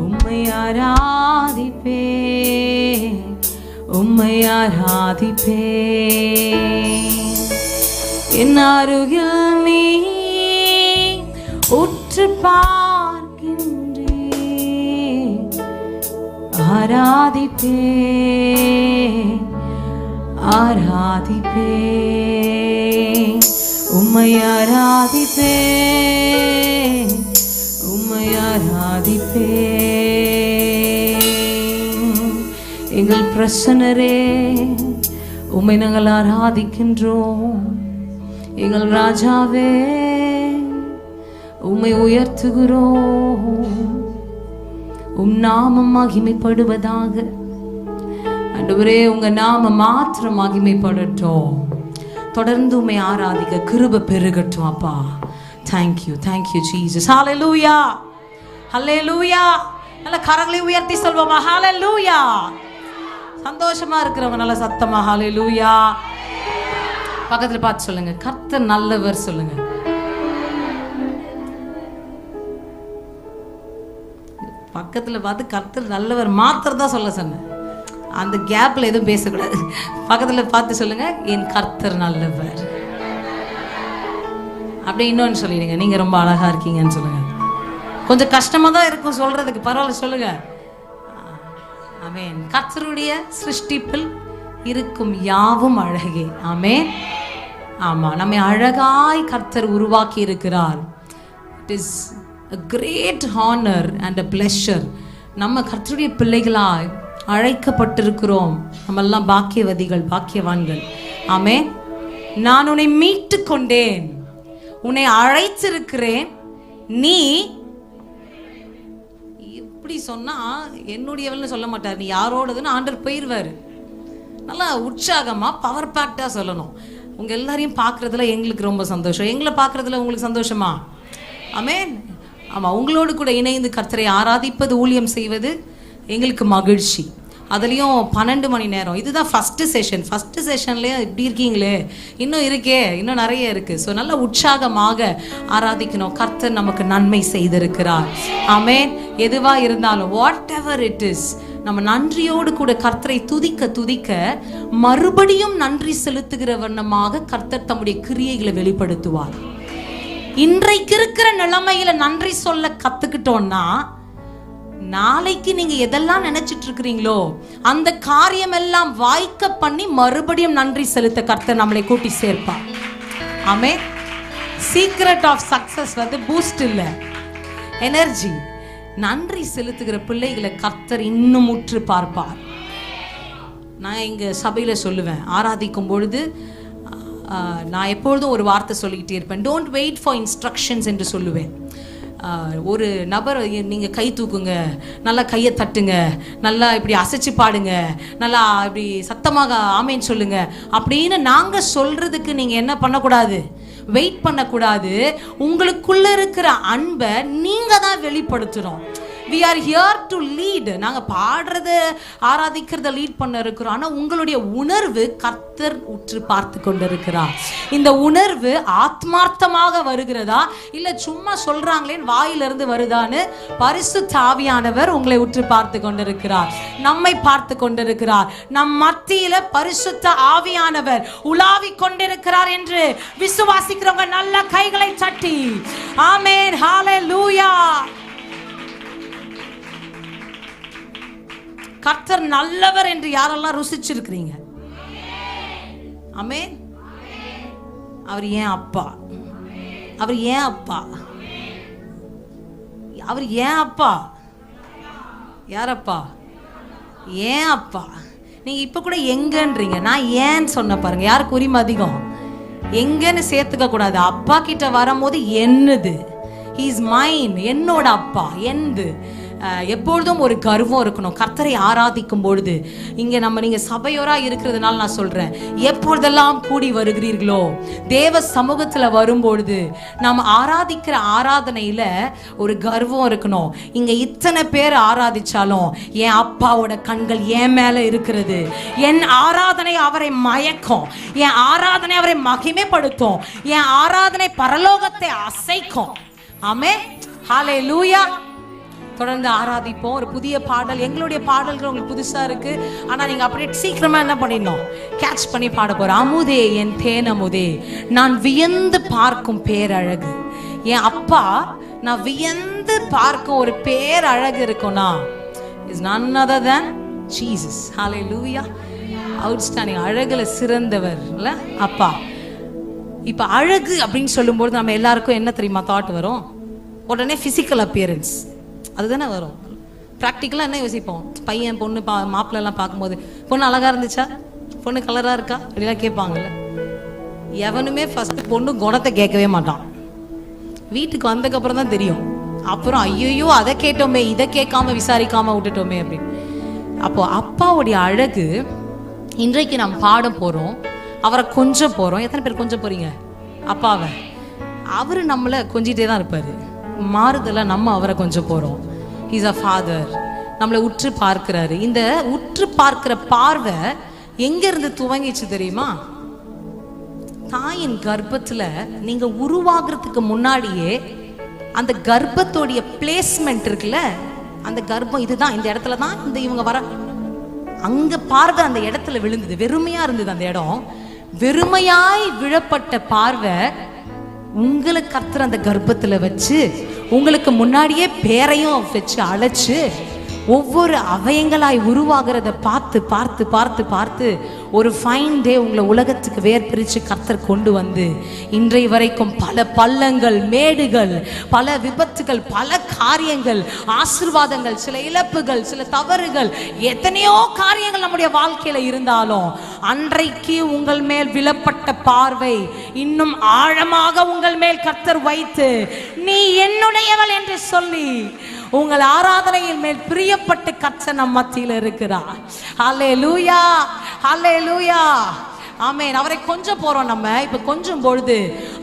உம்மை ஆராதிப்பேன், உம்மை ஆராதிப்பேன். என் அருகில் நீ உற்று பார்க்கின்றீர். ஆராதிப்பேன், ஆராதிப்பேன், உம்மை ஆராதிப்பேன், உம்மை ஆராதிப்பேன். எங்கள் பிரசன்னரே, உம்மை நாங்கள் ஆராதிக்கின்றோம். எங்கள் ராஜாவே, உம்மை உயர்த்துகிறோம். உம் நாமம் மகிமைப்படுவதாக. ஆண்டவரே, உங்க நாமம் மாத்திரம் மகிமைப்படட்டும். தொடர்ந்து உம்மை ஆராதிக்க கிருபை பெருகட்டும் அப்பா. Thank you, thank you Jesus. ஹalleluya, ஹalleluya. நல்ல கரங்களை உயர்த்தி சொல்வோமா? ஹalleluya. சந்தோஷமா இருக்கிறவங்க நல்ல சத்தமா ஹalleluya. பக்கத்துல பார்த்து சொல்லுங்க, கர்த்தர் நல்லவர் சொல்லுங்க. பக்கத்துல பார்த்து கர்த்தர் நல்லவர் மாத்திரம் தான் சொல்ல சொன்னேன். அந்த கேப்ல எதுவும் பேசக்கூடாது. பக்கத்துல பார்த்து சொல்லுங்க, என் கர்த்தர் நல்லவர். அப்படி இன்னொன்னு சொல்லிடுங்க, நீங்க ரொம்ப அழகா இருக்கீங்கன்னு சொல்லுங்க. கொஞ்சம் கஷ்டமா தான் இருக்கும் சொல்றதுக்கு, பரவாயில்ல சொல்லுங்க. ஆமென். கர்த்தருடைய சிருஷ்டிப்பில் இருக்கும் யாவும் அழகே. ஆமென். ஆமா, நம்மை அழகாய் கர்த்தர் உருவாக்கி இருக்கிறார். It is a great honor and a pleasure. நம்ம கர்த்தருடைய பிள்ளைகளாய் அழைக்கப்பட்டிருக்கிறோம். நம்ம எல்லாம் பாக்கியவதிகள், பாக்கியவான்கள். ஆமென். நான் உன்னை மீட்டு கொண்டேன், உன்னை அழைத்திருக்கிறேன். நீ இப்படி சொன்னா என்னுடையவள்னு சொல்ல மாட்டார். நீ யாரோடதுன்னு ஆண்டவர் போயிடுவார். நல்லா உற்சாகமா பவர் பேக்டா சொல்லணும். உங்க எல்லாரையும் பார்க்கறதுல எங்களுக்கு ரொம்ப சந்தோஷம். எங்களை பார்க்கறதுல உங்களுக்கு சந்தோஷமா? ஆமென். ஆமா, உங்களோடு கூட இணைந்து கர்த்தரை ஆராதிப்பது, ஊழியம் செய்வது எங்களுக்கு மகிழ்ச்சி. அதுலேயும் 12 மணி நேரம். இதுதான் ஃபஸ்ட்டு செஷன். ஃபஸ்ட்டு செஷன்லேயே இப்படி இருக்கீங்களே, இன்னும் இருக்கே, இன்னும் நிறைய இருக்குது. ஸோ நல்ல உற்சாகமாக ஆராதிக்கணும். கர்த்தர் நமக்கு நன்மை செய்திருக்கிறார். ஆமென். எதுவாக இருந்தாலும் வாட் எவர் இட் இஸ், நம்ம நன்றியோடு கூட கர்த்தரை துதிக்க துதிக்க மறுபடியும் நன்றி செலுத்துகிற வண்ணமாக கர்த்தர் தம்முடைய கிரியைகளை வெளிப்படுத்துவார். இன்றைக்கு இருக்கிற நிலைமையில நன்றி சொல்ல கத்துக்கிட்டோம்னா, நாளைக்கு நீங்க எதெல்லாம் நினைச்சிட்டு இருக்கிறீங்களோ அந்த காரியம் எல்லாம் வாய்க்க பண்ணி மறுபடியும் நன்றி செலுத்த கர்த்தர் நம்மளை கூட்டி சேர்ப்பார். ஆமே. சீக்ரெட் ஆஃப் சக்சஸ் வந்து பூஸ்ட் இல்ல, எனர்ஜி. நன்றி செலுத்துகிற பிள்ளைகளை கர்த்தர் இன்னும் உற்று பார்ப்பார். நான் எங்க சபையில சொல்லுவேன், ஆராதிக்கும் பொழுது நான் எப்பொழுதும் ஒரு வார்த்தை சொல்லிக்கிட்டே இருப்பேன், டோன்ட் வெயிட் ஃபார் இன்ஸ்ட்ரக்ஷன்ஸ் என்று சொல்லுவேன். ஒரு நபர் நீங்கள் கை தூக்குங்க, நல்லா கையை தட்டுங்க, நல்லா இப்படி அசைச்சு பாடுங்க, நல்லா இப்படி சத்தமாக ஆமேன்னு சொல்லுங்க அப்படின்னு நாங்கள் சொல்கிறதுக்கு நீங்கள் என்ன பண்ணக்கூடாது, வெயிட் பண்ணக்கூடாது. உங்களுக்குள்ள இருக்கிற அன்பை நீங்கள் தான் வெளிப்படுத்தணும். we are here to lead. நாங்கள் பாடுறது ஆராதிக்கிறத லீட் பண்ண இருக்கிறோம். ஆனால் உங்களுடைய உணர்வு கர்த்தர் உற்று பார்த்து கொண்டிருக்கிறார். இந்த உணர்வு ஆத்மார்த்தமாக வருகிறதா இல்லை சும்மா சொல்றாங்களேன்னு வாயிலிருந்து வருதான்னு பரிசுத்த ஆவியானவர் உங்களை உற்று பார்த்து கொண்டிருக்கிறார், நம்மை பார்த்து கொண்டிருக்கிறார். நம் மத்தியில பரிசுத்த ஆவியானவர் உலாவிக் கொண்டிருக்கிறார் என்று விசுவாசிக்கிறவங்க நல்ல கைகளை தட்டி ஆமென், ஹalleluya. கர்த்தர் நல்லவர் என்று யாரெல்லாம் ருசிச்சிருக்கிறீங்க? ஆமென். அவர் ஏன் அப்பா, அவர் ஏன் அப்பா, அவர் ஏன் அப்பா, யாரப்பா, ஏன் அப்பா. நீங்க இப்ப கூட எங்கன்றீங்க, நான் ஏன்னு சொன்ன பாருங்க. யாருக்கு உரிமை அதிகம்? எங்கன்னு சேர்த்துக்க கூடாது. அப்பா கிட்ட வரும்போது என்னது, he is mine, என்னோட அப்பா, என்னது. எப்பொழுதும் ஒரு கர்வம் இருக்கணும் கர்த்தரை ஆராதிக்கும் பொழுது. இங்கே நீங்கள் சபையோரா இருக்கிறதுனால நான் சொல்கிறேன், எப்பொழுதெல்லாம் கூடி வருகிறீர்களோ தேவ சமூகத்தில் வரும்பொழுது நம்ம ஆராதிக்கிற ஆராதனையில் ஒரு கர்வம் இருக்கணும். இங்கே இத்தனை பேர் ஆராதிச்சாலும் என் அப்பாவோட கண்கள் என் மேலே இருக்கிறது. என் ஆராதனை அவரை மயக்கும், என் ஆராதனை அவரை மகிமைப்படுத்தும், என் ஆராதனை பரலோகத்தை அசைக்கும். ஆமென், ஹல்லேலூயா. தொடர்ந்து ஆராதிப்போம். ஒரு புதிய பாடல், எங்களுடைய பாடல்கள் உங்களுக்கு புதுசா இருக்கு, ஆனா நீங்க அப்படியே சீக்கிரமா என்ன பண்ணிடணும், கேட்ச் பண்ணி பாட போறோம். அமுதே என் தேனமுதே நான் வியந்து பார்க்கும் பேரழகு. என் அப்பா நான் வியந்து பார்க்கும் ஒரு பேரழகு இருக்கும்னா is none other than Jesus. Hallelujah. Outstanding, அழகுல சிறந்தவர் இல்ல அப்பா. இப்ப அழகு அப்படின்னு சொல்லும்போது நம்ம எல்லாருக்கும் என்ன தெரியுமா தாட் வரும்? உடனே பிசிக்கல் அப்பியரன்ஸ் அதுதானே வரும். ப்ராக்டிக்கலாக என்ன யோசிப்போம்? பையன் பொண்ணு மாப்பிள்ளெல்லாம் பார்க்கும்போது பொண்ணு அழகாக இருந்துச்சா, பொண்ணு கலராக இருக்கா அப்படிலாம் கேட்பாங்கல்ல. எவனுமே ஃபஸ்ட்டு பொண்ணு குணத்தை கேட்கவே மாட்டான். வீட்டுக்கு வந்ததுக்கப்புறம் தான் தெரியும். அப்புறம் ஐயோ அதை கேட்டோமே, இதை கேட்காம விசாரிக்காம விட்டுட்டோமே அப்படின்னு. அப்போ அப்பாவுடைய அழகு இன்றைக்கு நம்ம பாட போகிறோம், அவரை கொஞ்சம் போகிறோம். எத்தனை பேர் கொஞ்சம் போகிறீங்க அப்பாவை? அவர் நம்மளை கொஞ்சிட்டே தான் இருப்பார். மாறுதல நம்ம அவரை கொஞ்சம் போறோம். இஸ் அ ஃபாதர், நம்மளை உற்று பார்க்கிறாரு. இந்த உற்று பார்க்கிற பார்வை எங்க இருந்து துவங்கிச்சு தெரியுமா? தாயின் கர்ப்பத்துல நீங்க உருவாகிறதுக்கு முன்னாடியே அந்த கர்ப்பத்தோடைய பிளேஸ்மெண்ட் இருக்குல்ல, அந்த கர்ப்பம் இதுதான், இந்த இடத்துல தான் இந்த இவங்க வர, அங்க பார்வை அந்த இடத்துல விழுந்தது. வெறுமையா இருந்தது அந்த இடம். வெறுமையாய் விழப்பட்ட பார்வை உங்களை கர்த்தர் அந்த கர்ப்பத்துல வச்சு உங்களுக்கு முன்னாடியே பேரையும் வச்சு அழைச்சு ஒவ்வொரு அவயங்களாய் உருவாகிறத பார்த்து பார்த்து பார்த்து பார்த்து ஒரு ஃபைன் டே உங்களை உலகத்துக்கு வேர் பிரித்து கர்த்தர் கொண்டு வந்து இன்றைய வரைக்கும் பல பள்ளங்கள், மேடுகள், பல விபத்துகள், பல காரியங்கள், ஆசீர்வாதங்கள், சில இழப்புகள், சில தவறுகள், எத்தனையோ காரியங்கள் நம்முடைய வாழ்க்கையில இருந்தாலும் அன்றைக்கு உங்கள் மேல் விழப்பட்ட பார்வை இன்னும் ஆழமாக உங்கள் மேல் கர்த்தர் வைத்து நீ என்னுடையவள் என்று சொல்லி உங்கள் ஆராதனையின் மேல் பிரியப்பட்டு கர்த்தர் நம் மத்தியில் இருக்கிறார். ஹல்லேலூயா, ஹல்லேலூயா. ஆமென். அவரை கொஞ்சம் போறோம் நம்ம. இப்ப கொஞ்சம் பொழுது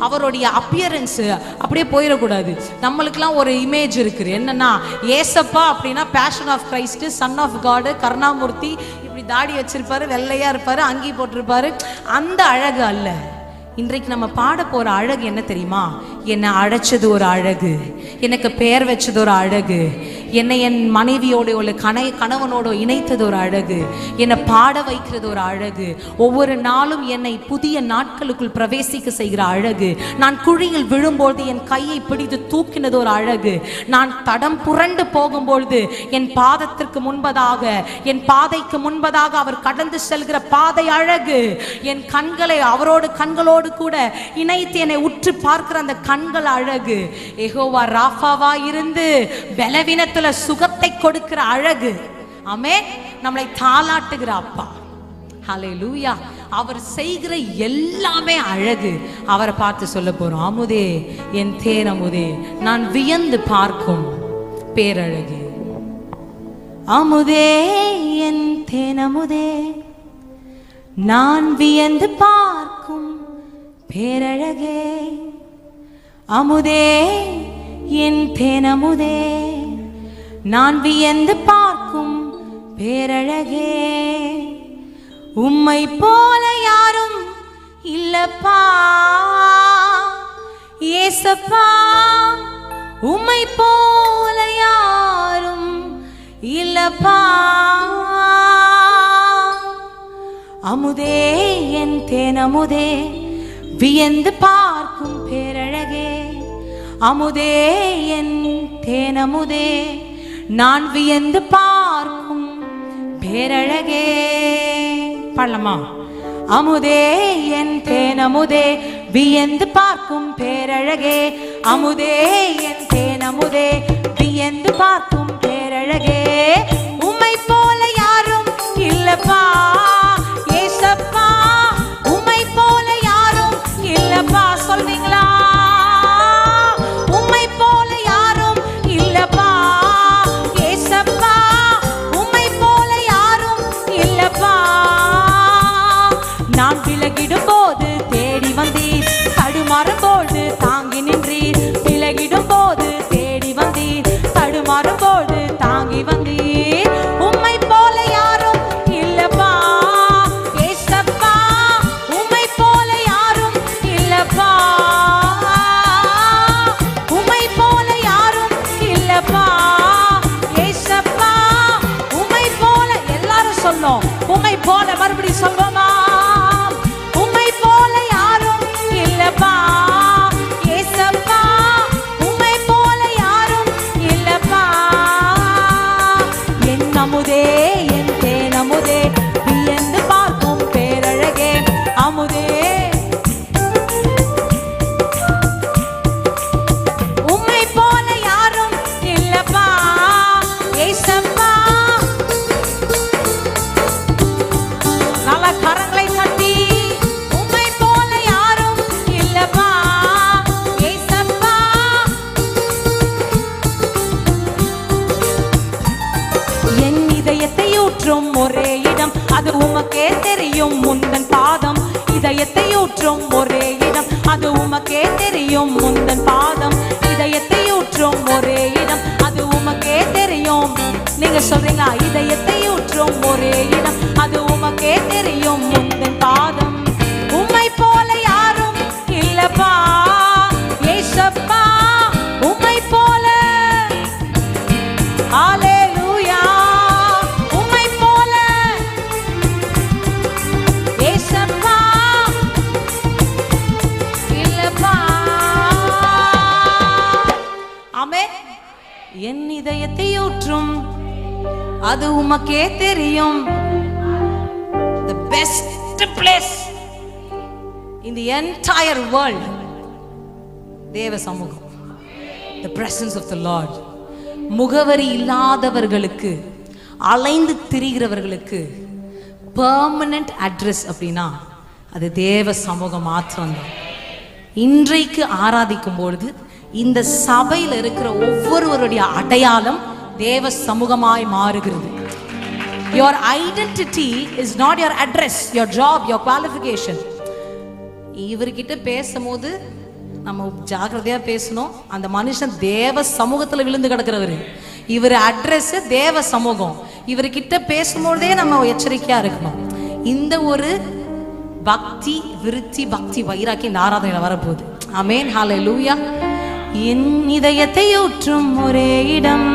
அவருடைய அப்பியரன்ஸ் அப்படியே போயிடக்கூடாது. நம்மளுக்குலாம் ஒரு இமேஜ் இருக்குது. என்னன்னா, ஏசப்பா அப்படின்னா passion of Christ, son of God, கருணாமூர்த்தி, இப்படி தாடி வச்சிருப்பாரு, வெள்ளையா இருப்பாரு, அங்கி போட்டிருப்பாரு. அந்த அழகு அல்ல. இன்றைக்கு நம்ம பாட போற அழகு என்ன தெரியுமா? என்னை அழைச்சது ஒரு அழகு, எனக்கு பெயர் வச்சது ஒரு அழகு, என்னை என் மனைவியோட உள்ள கணவனோட இணைத்தது ஒரு அழகு, என்னை பாட வைக்கிறது ஒரு அழகு, ஒவ்வொரு நாளும் என்னை புதிய நாட்களுக்குள் பிரவேசிக்க செய்கிற அழகு, நான் குழியில் விழும்போது என் கையை பிடித்து தூக்கினது ஒரு அழகு, நான் தடம் புரண்டு போகும்பொழுது என் பாதத்திற்கு முன்பதாக, என் பாதைக்கு முன்பதாக அவர் கடந்து செல்கிற பாதை அழகு, என் கண்களை அவரோடு கண்களோடு கூட இணைத்து என்னை உற்று பார்க்கிற அந்த கண்கள் அழகு, யெகோவா ராஃபாவா இருந்து பலவீனத்துல சுகத்தை கொடுக்கிற அழகு. ஆமென். நம்மளை தாளாட்டுகிற அப்பா. ஹல்லேலூயா. அவர் செய்கிற எல்லாமே அழகு. அவரை பார்த்து சொல்ல போறோம், அமுதே என் தேனமுதே, நான் வியந்து பார்க்கும் பேரழகு. அமுதே என் தேனமுதே, நான் வியந்து பார்க்கும் பேரழகே. அமுதே என் தேனமுதே, நான் வியந்து பார்க்கும் பேரழகே. உம்மை போல யாரும் இல்லப்பா ஏசப்பா, உம்மை போல யாரும் இல்லப்பா. அமுதே என் தேனமுதே, வியந்து பார்க்கும் பேரழகே. அமுதே என் தேனமுதே, நான் வியந்து பார்க்கும் பேரழகே. பாடலாமா? அமுதே என் தேனமுதே, வியந்து பார்க்கும் பேரழகே. அமுதே என் தேனமுதே, வியந்து பார்க்கும் பேரழகே. உம்மை போல யாரும் இல்லப்பா ஏசப்பா, உம்மை போல யாரும் இல்லப்பா. சொல்வீங்களா? உம்மை போல யாரும் இல்லப்பா ஏசப்பா, உம்மை போல யாரும் இல்லப்பா. நான் விலகிடும் போது தேடி வந்தீர், தடுமாறும் போது தாங்கி நின்றீர். விலகிடும் போது தேடி வந்தீர், தடுமாறும் போது தாங்கி வந்தீர். உம்மை போல யாரும் இல்லப்பா ஏசப்பா, உம்மை போல யாரும் இல்லப்பா. உம்மை போல யாரும் இல்லப்பா ஏசப்பா, உம்மை போல. எல்லாரும் சொன்னோம் உம்மை போல. மறுபடியும் சொல்வோமா? உம்மை போல யாரும் இல்லப்பா ஏசப்பா, உம்மை போல யாரும் இல்லப்பா. என் அமுதே என் தேனமுதே, வியந்து பார்க்கும் பேரழகே. அமுதே உம்மை போல யாரும் இல்லப்பா ஏசப்பா. நல்ல கரங்களை தட்டி, உம்மை போல யாரும் இல்லப்பா ஏசப்பா. என் இதயத்தை ஊற்றும் ஒரே இடம், அது உமக்கே தெரியும் முந்தன் பாதம். இதயத்தை ஊற்றும் ஒரே இடம், அது உமக்கே தெரியும் முந்தன் பாதம். இதயத்தை ஊற்றும் ஒரே இடம், அது உமக்கே தெரியும். நீங்க சொல்றீங்களா? இதயத்தை ஊற்றும் ஒரே இடம், அது உமக்கே தெரியும் முந்தன் பாதம். உம்மை போல யாரும் இல்லப்பா ஏசப்பா, உம்மை போல. ஹல்லேலூயா. உம்மை போல ஏசப்பா இல்லப்பா. ஆமென். என் இதயத்தை ஊற்றும், அது உமக்கே தெரியும். The best place in the entire world, தேவ சமூகம், the presence of the Lord. முகவரி இல்லாதவர்களுக்கு, அலைந்து திரிகிறவர்களுக்கு பெர்மனன்ட் அட்ரஸ் அப்படின்னா அது தேவ சமூகம் மாத்திரம்தான். இன்றைக்கு ஆராதிக்கும் பொழுது இந்த சபையில் இருக்கிற ஒவ்வொருவருடைய அடையாளம் தேவ சமூகமாய் மாறுகிறது. Your identity is not your address, your job, your qualification. இவர்கிட்ட பேசும்போது நம்ம ஜாக்கிரதையா பேசணும். அந்த மனுஷன் தேவ சமூகத்துல விழுந்து கிடக்கிறவர். இவர் அட்ரஸ் தேவ சமூகம். இவர்கிட்ட பேசும்போதே நம்ம எச்சரிக்கையா இருக்கணும். இந்த ஒரு பக்தி விருத்தி, பக்தி வைராக்கி ஆராதனையில வரப்போகுது. ஆமென், ஹல்லேலூயா. என் இதயத்தை ஊற்றும் ஒரே இடம்.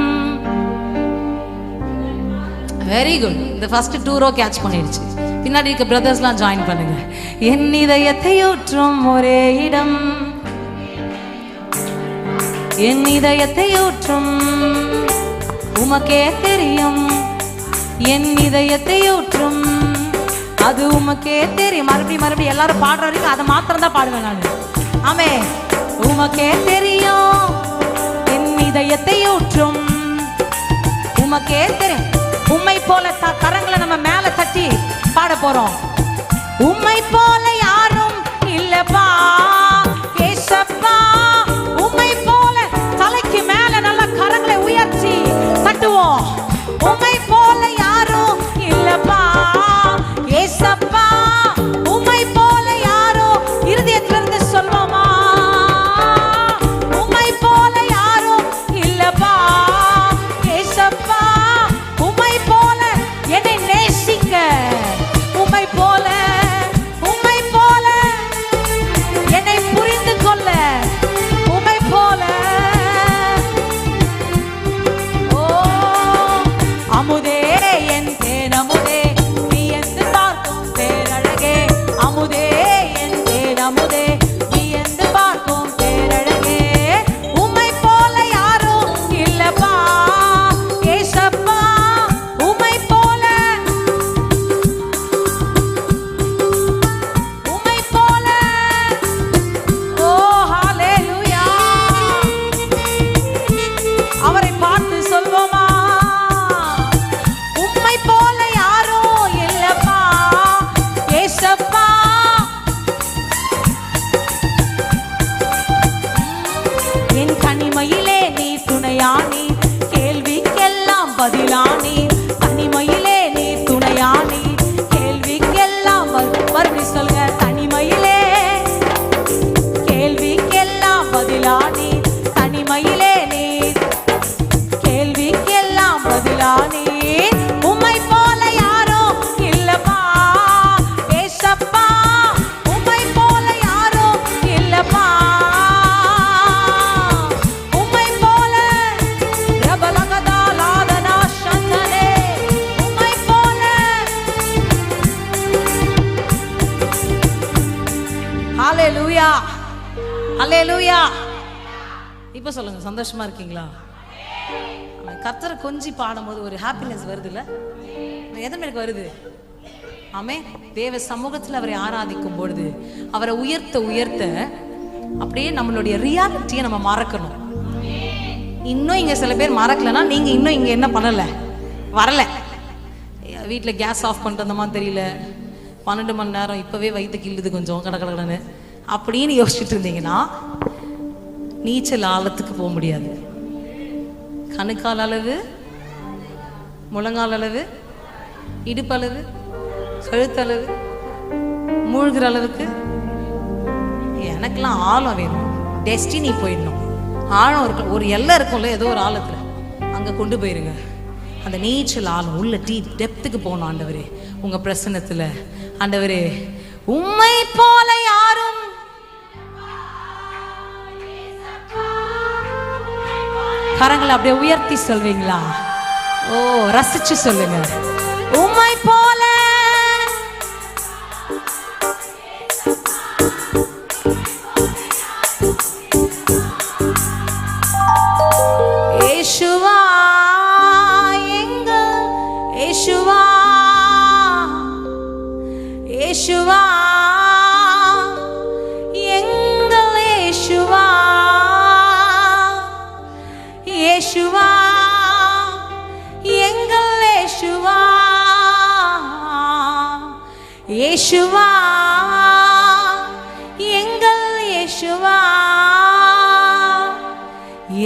Very good. இந்த ஃபர்ஸ்ட் 2 ரோ கேட்ச் பண்ணிடுச்சு. பின்னாடி இருக்க பிரதர்ஸ்லாம் ஜாயின் பண்ணுங்க. என் இதயத்தை ஊற்றும் ஒரே இடம், என் இதயத்தை ஊற்றும் உமக்கே தெரியும், என் இதயத்தை ஊற்றும் அது உமக்கே தெரியும். மறுபடியும் எல்லாரும் பாடுற வரைக்கும் அதை மாத்திரம் தான் பாடுவேன் நான். ஆமே, உமக்கே தெரியும், என் இதயத்தை ஊற்றும் உமக்கே தெரியும். உம்மை போல கரங்களை நம்ம மேல தட்டி பாட போறோம். உம்மை போல யாரும் இல்லப்பா ஏசப்பா, உம்மை போல தலைக்கு மேல நல்ல கரங்களை உயர்த்தி தட்டுவோம். உம்மை போல யாரும் இல்லப்பா ஏசப்பா, உம்மை போல யாரும் இருதயத்திலிருந்து சொல்வோமா, உம்மை போல யாரும் இல்லப்பா ஏசப்பா, உம்மை போல என்னை நேசிக்க, உம்மை போல என்னை புரிந்து கொள்ள, உம்மை போல ஓ அமுதே என் தேனமுதே நீ என்று பார்க்கும் பேரழகே, அமுதே என் தேனமுதே நீ என்று பார்க்கும் பேரழகே, உம்மை போல யாரும் இல்லப்பா ஏசப்பா, உம்மை போல உம்மை போல ஓ ஹல்லேலூயா. அவரை பார்த்து சொல்வோமா, உம்மை போல யாரும் இல்லப்பா ஏசப்பா, என் கனிமையிலே நீ துணையானி, கேள்விக்கெல்லாம் பதிலானி, தனிமையிலே நீ துணையானி, கேள்விக்கெல்லாம் மறுபடி சொல்க, தனிமையிலே கேள்விக்கெல்லாம் பதிலானி, தனிமையிலே நீ கேள்விக்கெல்லாம் பதிலானி, உம்மை போல யாரும் இல்லப்பா ஏசப்பா, உம்மை போல யாரும் இல்லப்பா, உம்மை போல ரபலகதா லாதனா சந்தனே, உம்மை போல ஹல்லேலூயா, ஹல்லேலூயா. இப்போ சொல்லுங்க, சந்தோஷமா இருக்கீங்களா? கர்த்தரை கொஞ்சி பாடும்போது ஒரு ஹாப்பினஸ் வருது இல்ல? எதன் எனக்கு வருது? ஆமே, தேவ சமூகத்தில் அவரை ஆராதிக்கும் பொழுது அவரை உயர்த்த உயர்த்த அப்படியே நம்மளுடைய ரியாலிட்டியை நம்ம மறக்கணும். இன்னும் இங்க சில பேர் மறக்கலன்னா நீங்க இன்னும் இங்க என்ன பண்ணல, வரல. வீட்டில் கேஸ் ஆஃப் பண்ணுறதுமா தெரியல, 12 மணி நேரம் இப்பவே வயிற்று கிள்ளுது கொஞ்சம் கடகடன்னு அப்படின்னு யோசிச்சுட்டு இருந்தீங்கன்னா நீச்சல் ஆழத்துக்கு போக முடியாது. கணுக்கால் அளவு, முழங்கால் அளவு, இடுப்பளவு, கழுத்தளவு, மூழ்கிற அளவுக்கு எனக்கெல்லாம் ஆழம் வேணும். டெஸ்டினி போயிடணும். ஆழம் இருக்கு, ஒரு எல்லை இருக்கும்ல, ஏதோ ஒரு ஆழத்துல அங்க கொண்டு போயிருங்க. அந்த நீச்சல் ஆழம் உள்ள டெப்த்துக்கு போகணும். ஆண்டவரே, உங்க பிரசன்னத்துல ஆண்டவரே, உம்மை போல யாரும் கரங்களை அப்படியே உயர்த்தி சொல்வீங்களா? ஓ, ரசிச்சு சொல்லுங்க. உம்மை போல இயேசுவா எங்கள் இயேசுவா, இயேசுவா எங்கள் இயேசுவா, இயேசுவா எங்கள் இயேசுவா, இயேசுவா எங்கள் இயேசுவா,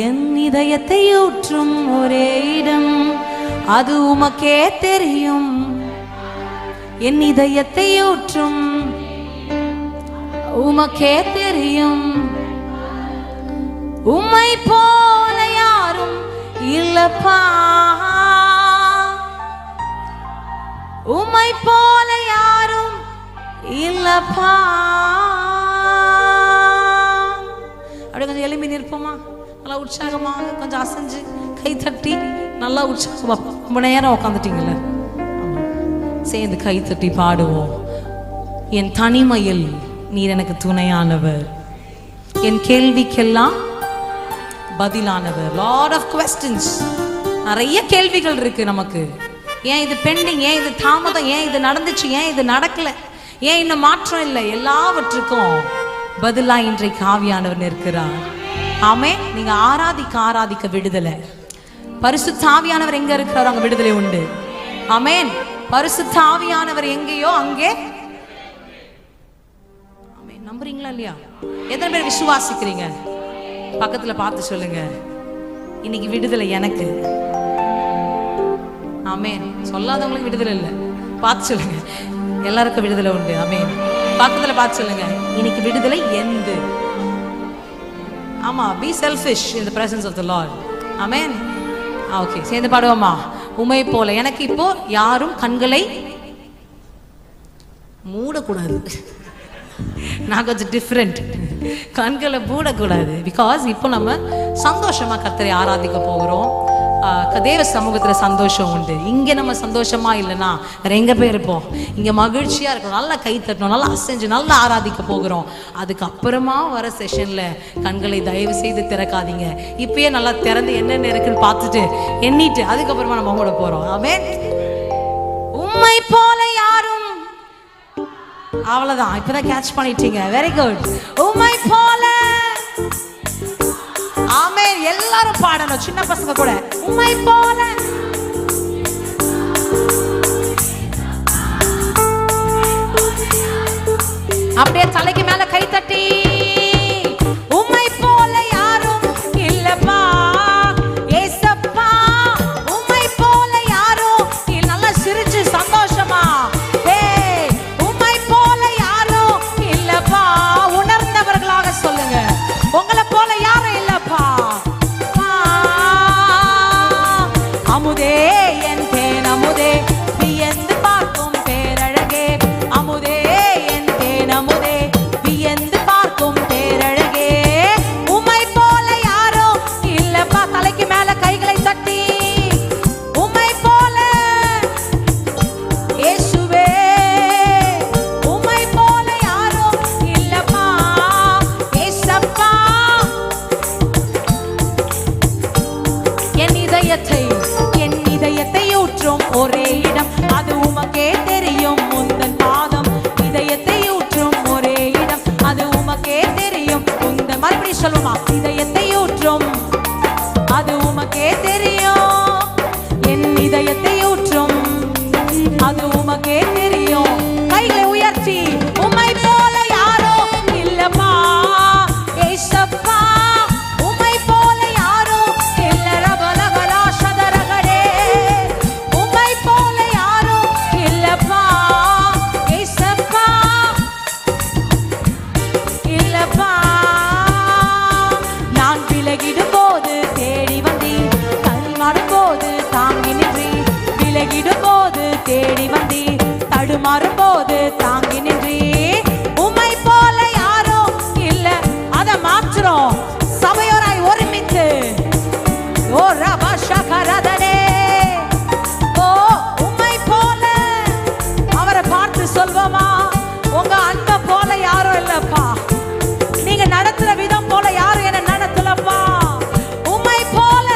என் இதயத்தை ஊற்றும் ஒரே இடம், அது உமக்கே தெரியும். என் இதயத்தை ஊற்றும் உமக்கே தெரியும். உம்மை போல யாரும் இல்லப்பா, உம்மை போல யாரும் இல்லப்பா. அப்படி கொஞ்சம் எலும்பி நிற்போமா, நல்லா உற்சாகமாக கொஞ்சம் அசைஞ்சு கை தட்டி நல்லா உற்சாகமா. ரொம்ப நேரம் உட்காந்துட்டீங்கல்ல, சேர்ந்து கை தட்டி பாடுவோம். என் தனிமையில் நீர் எனக்கு துணையானவர், என் கேள்விக்கெல்லாம் பதிலானவர். லாட் ஆஃப் குவெஸ்டன்ஸ், நிறைய கேள்விகள் இருக்கு நமக்கு. ஏன் இது பெண்டிங், ஏன் இது தாமதம், ஏன் இது நடந்துச்சு, ஏன் இது நடக்கல, ஏன் இன்னும் மாற்றம் இல்லை, எல்லாவற்றுக்கும் பதிலா இன்றைக்கு ஆவியானவர் நிற்கிறார். ஆமே. நீங்க ஆராதிக்க ஆராதிக்க விடுதலை. பரிசுத்த ஆவியானவர் எங்க இருக்கிறார் அங்க விடுதலை உண்டு. ஆமென். பரிசுத்த ஆவியானவர் எங்கேயோ அங்கே. ஆமென். நம்புறீங்களா இல்லையா? எத்தனை பேர் விசுவாசிக்கிறீங்க? பக்கத்துல பார்த்து சொல்லுங்க, இன்னைக்கு விடுதலை எனக்கு. ஆமென். சொல்லாதவங்களுக்கு விடுதலை இல்லை. பார்த்து சொல்லுங்க, எல்லாருக்கும் விடுதலை உண்டு. ஆமென். பக்கத்துல பார்த்து சொல்லுங்க, இன்னைக்கு விடுதலை எந்து. ஆமா, be selfish in the presence of the Lord. Amen. Okay, சேர்ந்து பாடுவோமா? உம்மை போல எனக்கு இப்போ யாரும் கண்களை மூடக்கூடாது. நான் கொஞ்சம் டிஃப்ரெண்ட், கண்களை மூடக்கூடாது. பிகாஸ் இப்போ நம்ம சந்தோஷமா கர்த்தரை ஆராதிக்க போகிறோம். தேவ சமூகத்துல சந்தோஷம் உண்டு. இங்க நம்ம சந்தோஷமா இல்லைன்னா வேற எங்க போய் இருப்போம்? இங்க மகிழ்ச்சியா இருக்கணும், நல்லா கை தட்டணும், நல்லா அசைஞ்சு நல்லா ஆராதிக்க போகிறோம். அதுக்கப்புறமா வர செஷன்ல கண்களை தயவு செய்து திறக்காதீங்க. இப்பயே நல்லா திறந்து என்னென்ன இருக்குன்னு பார்த்துட்டு எண்ணிட்டு அதுக்கப்புறமா நம்ம கூட போறோம். ஆமென். உம்மை போல யாரும், அவ்வளவுதான். இப்பதான் கேட்ச் பண்ணிட்டீங்க. Very good. உம்மை போல. ஆமென். எல்லாரும் பாடணும், சின்ன பசங்க கூட. உம்மை போல. அப்படியே தலைக்கு மேல கை தட்டி, உம்மை போல யாரும் இல்லப்பா ஏசப்பா, உம்மை போல யாரும் இல்ல. நல்லா சிரிச்சு சந்தோஷமா, ஏய் உம்மை போல யாரும் இல்லப்பா. உணர்ந்தவர்களாக சொல்லுங்க, உங்களை போல யாரும் இல்லப்பா. அமுதே என் தேன் அமுதே, வியந்து பார்க்கும் பேரழகே. அமுதே என் தேன் அமுதே, வியந்து பார்க்கும் பேரழகே. உம்மை போல யாரும் இல்லப்பா. தலைக்கு மேல கைகளை தட்டி, உம்மை போல இயேசுவே, உம்மை போல யாரும் இல்லப்பா ஏசப்பா. என் இதயத்தை ஊற்றும் ஒரே இடம், அது உமக்கே தெரியும். முந்தன் பாதம் இதயத்தை ஊற்றும் ஒரே இடம், அது உமக்கே தெரியும். முந்தன் மறுபடி சொல்லுமா, இதயத்தை ஊற்றும் அது உமக்கே தெரியும். என் இதயத்தை ஊற்றும் அது உமக்கே தெரியும். கைகளை உயர்த்தி, உம்மை போல யாரோ இல்லப்பா ஏசப்பா. உம்மை போல யாரோ இல்ல. ரபலகலா சதரகடே, உம்மை போல யாரோ இல்லப்பா ஏசப்பா, இல்லப்பா. நான் விலகிடும் போது தேடி வந்தீர், தள்ளாடும் போது தாங்கி நின்றீர். விலகிடும் போது தேடி வந்தீர், தடுமாறும் போது தாங்கி நின்றீர். உம்மை போல யாரோ இல்ல. அத மாற்றுறோம் சபையோராய் ஒருமித்து. ஓ ரபா ஷகரதனே, ஓ உம்மை போல. அவரை பார்த்து சொல்வோமா, உங்க அன்பை போல யாரும் இல்லப்பா. நீங்க நடத்துற விதம் போல யாரும் என்ன நடத்தலப்பா. உம்மை போல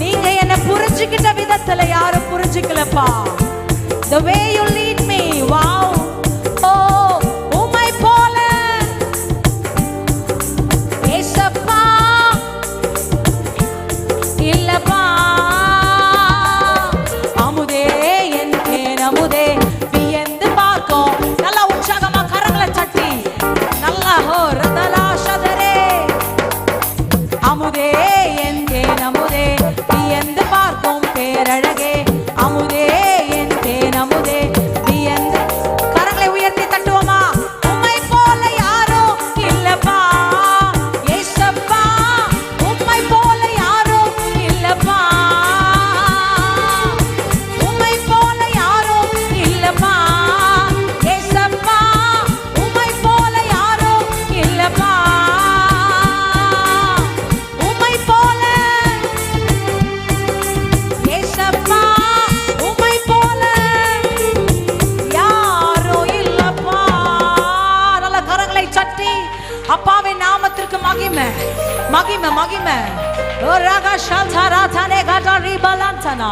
நீங்க என்ன புரிஞ்சுக்கிட்ட விதத்துல யாரும் புரிஞ்சுக்கலப்பா. The way you lead me, wow. Oh, உம்மை போல ஏசப்பா இல்லப்பா. அமுதே என் தேன் அமுதே, வியந்து பார்க்கும். நல்லா உற்சாகமா கரங்களை தட்டி, நல்லா ஹோ ரதலா சதரே. அமுதே என் தேன் அமுதே, வியந்து பார்க்கும் தட்டி அப்பாவின் நாமத்திற்கு மகிமை மகிமை மகிமை. ஓ ராகா ஷால்தாரா தானே காடா ரிபலந்தனா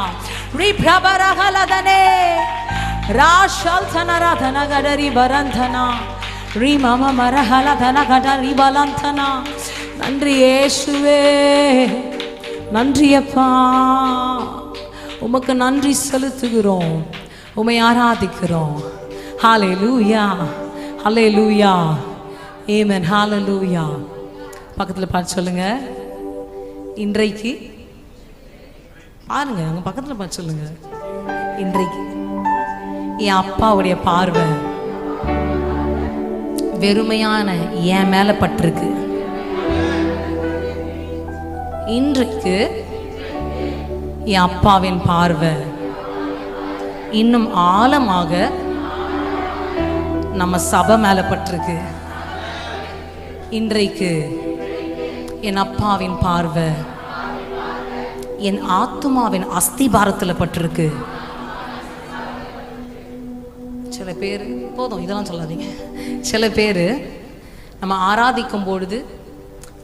ரிப்ரபரஹலதனே ராஷால்தனா ராதனா கடரி பரந்தனா ரி மம மரஹலதனா கடா ரிபலந்தனா. நன்றி இயேசுவே, நன்றி அப்பா. உமக்கு நன்றி செலுத்துகிறோம், உம்மை ஆராதிக்கிறோம். ஹல்லேலூயா ஹல்லேலூயா ஆமென் ஹல்லேலூயா. பக்கத்தில் பார்த்து சொல்லுங்க, இன்றைக்கு பாருங்க, அங்க பக்கத்தில் பார்த்து சொல்லுங்க, இன்றைக்கு என் அப்பாவுடைய பார்வை வெறுமையான என் மேல பட்டிருக்கு. இன்றைக்கு என் அப்பாவின் பார்வை இன்னும் ஆழமாக நம்ம சபை மேல பட்டிருக்கு. இன்றைக்கு என் அப்பாவின் பார்வை என் ஆத்துமாவின் அஸ்திபாரத்தில் பட்டிருக்கு. சில பேர், போதும் இதெல்லாம் சொல்லாதீங்க, சில பேர் நம்ம ஆராதிக்கும் பொழுது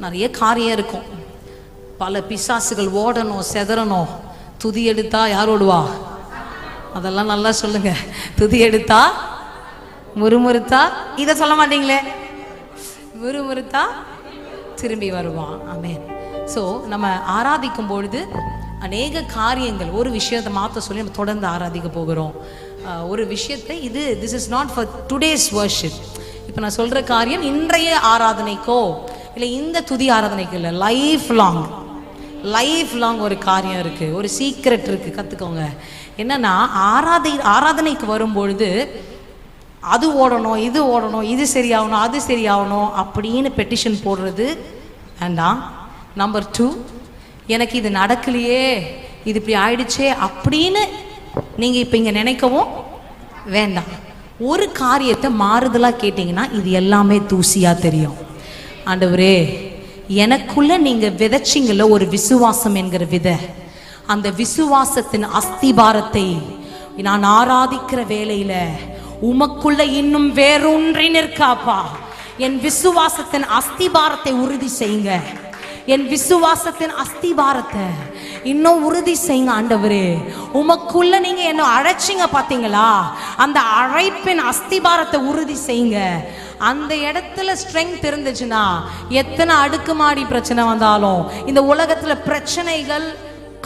நிறைய காரியம் இருக்கும். பல பிசாசுகள் ஓடணும் செதறணும். துதி எடுத்தா யார் ஓடுவா? அதெல்லாம் நல்லா சொல்லுங்க. துதி எடுத்தா முறுமுறுத்தா, இதை சொல்ல மாட்டீங்களே, முறுமுறுத்தா திரும்பி வருவான். ஆமென். ஸோ நம்ம ஆராதிக்கும் பொழுது அநேக காரியங்கள், ஒரு விஷயத்தை மாற்ற சொல்லி நம்ம தொடர்ந்து ஆராதிக்க போகிறோம். ஒரு விஷயத்தை this is not for today's worship. இப்போ நான் சொல்கிற காரியம் இன்றைய ஆராதனைக்கோ இல்லை இந்த துதி ஆராதனைக்கு இல்லை, லைஃப் லாங் ஒரு காரியம் இருக்குது, ஒரு சீக்ரெட் இருக்குது, கற்றுக்கோங்க. என்னன்னா ஆராதனைக்கு வரும்பொழுது அது ஓடணும், இது ஓடணும், இது சரியாகணும், அது சரியாகணும் அப்படின்னு பெட்டிஷன் போடுறது வேண்டாம். நம்பர் 2, எனக்கு இது நடக்கலையே, இது இப்படி ஆயிடுச்சே அப்படின்னு நீங்கள் இப்போ இங்கே நினைக்கவும் வேண்டாம். ஒரு காரியத்தை மாறுதலாக கேட்டிங்கன்னா இது எல்லாமே தூசியாக தெரியும். ஆண்டவரே, எனக்குள்ள நீங்கள் விதைச்சிங்கல்ல ஒரு விசுவாசம் என்கிற விதை, அந்த விசுவாசத்தின் அஸ்திபாரத்தை நான் ஆராதிக்கிற வேளையில் உமக்குள்ள இன்னும் வேறொன்றி நிற்காப்பா. என் விசுவாசத்தின் அஸ்திபாரத்தை உறுதி செய்யுங்க. என் விசுவாசத்தின் அஸ்திபாரத்தை இன்னும் உறுதி செய்யுங்க ஆண்டவரே. உமக்குள்ள நீங்க என்ன அழைச்சிங்க பாத்தீங்களா, அந்த அழைப்பின் அஸ்திபாரத்தை உறுதி செய்யுங்க. அந்த இடத்துல ஸ்ட்ரெங்க் இருந்துச்சுன்னா எத்தனை அடுக்குமாடி பிரச்சனை வந்தாலும், இந்த உலகத்துல பிரச்சனைகள்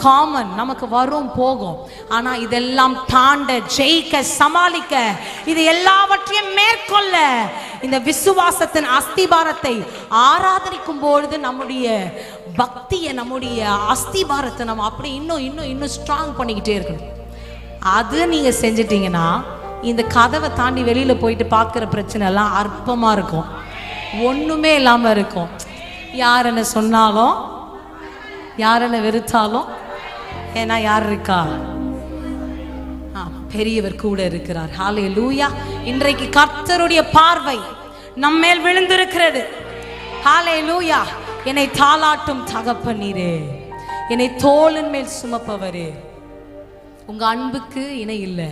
காமன், நமக்கு வரும் போகும். ஆனா இதெல்லாம் தாண்ட, ஜெயிக்க, சமாளிக்க, இது எல்லாவற்றையும் மேற்கொள்ள இந்த விசுவாசத்தின் அஸ்திபாரத்தை ஆராதனிக்கும் பொழுது நம்முடைய பக்தியை, நம்முடைய அஸ்திபாரத்தை நம்ம அப்படி இன்னும் ஸ்ட்ராங் பண்ணிக்கிட்டே இருக்கணும். அது நீங்க செஞ்சிட்டீங்கன்னா இந்த கதவை தாண்டி வெளியில போயிட்டு பார்க்குற பிரச்சனை எல்லாம் அற்பமா இருக்கும், ஒண்ணுமே இல்லாம இருக்கும். யார் என்ன சொன்னாலும், யார் என்ன வெறுத்தாலும், ஏன்னா யார் இருக்கா? பெரியவர் கூட இருக்கிறார். ஹல்லேலூயா. இன்றைக்கு கர்த்தருடைய பார்வை நம்மேல் விழுந்திருக்கிறது. ஹல்லேலூயா. என்னை தாளாட்டும் தகப்பனீரே, என்னை தோளின் மேல் சுமப்பவரே, உங்க அன்புக்கு இணை இல்லை.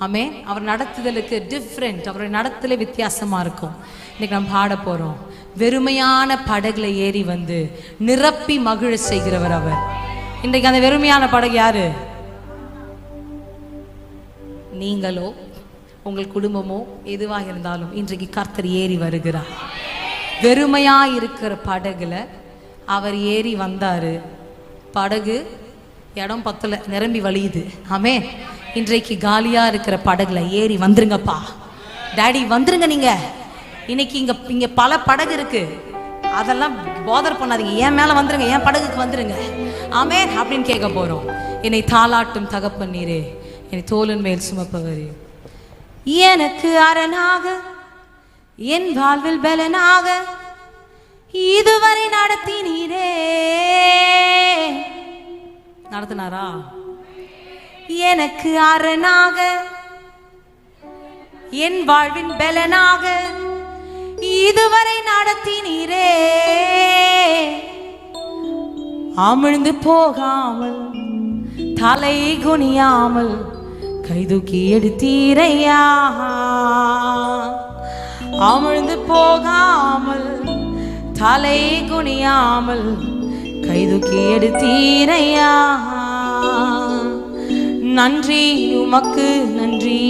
ஆமென். அவர் நடத்துதலுக்கு டிஃப்ரெண்ட், அவருடைய நடத்துல வித்தியாசமா இருக்கும். இன்னைக்கு நம்ம பாட போறோம். வெறுமையான படகுல ஏறி வந்து நிரப்பி மகிழ செய்கிறவர் அவர். இன்றைக்கு அந்த வெறுமையான படகு யாரு? நீங்களோ உங்கள் குடும்பமோ எதுவாக இருந்தாலும் இன்றைக்கு கர்த்தர் ஏறி வருகிறார். வெறுமையா இருக்கிற படகுல அவர் ஏறி வந்தாரு. படகு இடம் பத்தல, நிரம்பி வழியுது. ஆமென். இன்றைக்கு காலியா இருக்கிற படகுல ஏறி வந்துருங்கப்பா. டாடி வந்துருங்க. நீங்க இன்னைக்கு இங்க பல படகு இருக்கு, அதெல்லாம் போதர் பண்ணாதீங்க. என் மேல வந்துருங்க, என் படகுக்கு வந்துருங்க. ஆமென் அப்படின்னு கேட்க போறோம். என்னை தாளாட்டும் தகப்பனீரே, என்னை தோளின் மேல் சுமப்பவரே, எனக்கு அரணாக, என் வாழ்வில் பலனாக இதுவரை நடத்தினீரே. நடத்தினாரா? எனக்கு அரணாக, என் வாழ்வின் பலனாக இதுவரை நடத்தினீரே. அமிழ்ந்து போகாமல், தலை குனியாமல் கைதூக்கி எடுத்தீரையா. அமிழ்ந்து போகாமல் தலை குனியாமல் கைதுக்கி எடுத்தீரையா. நன்றி உமக்கு நன்றி,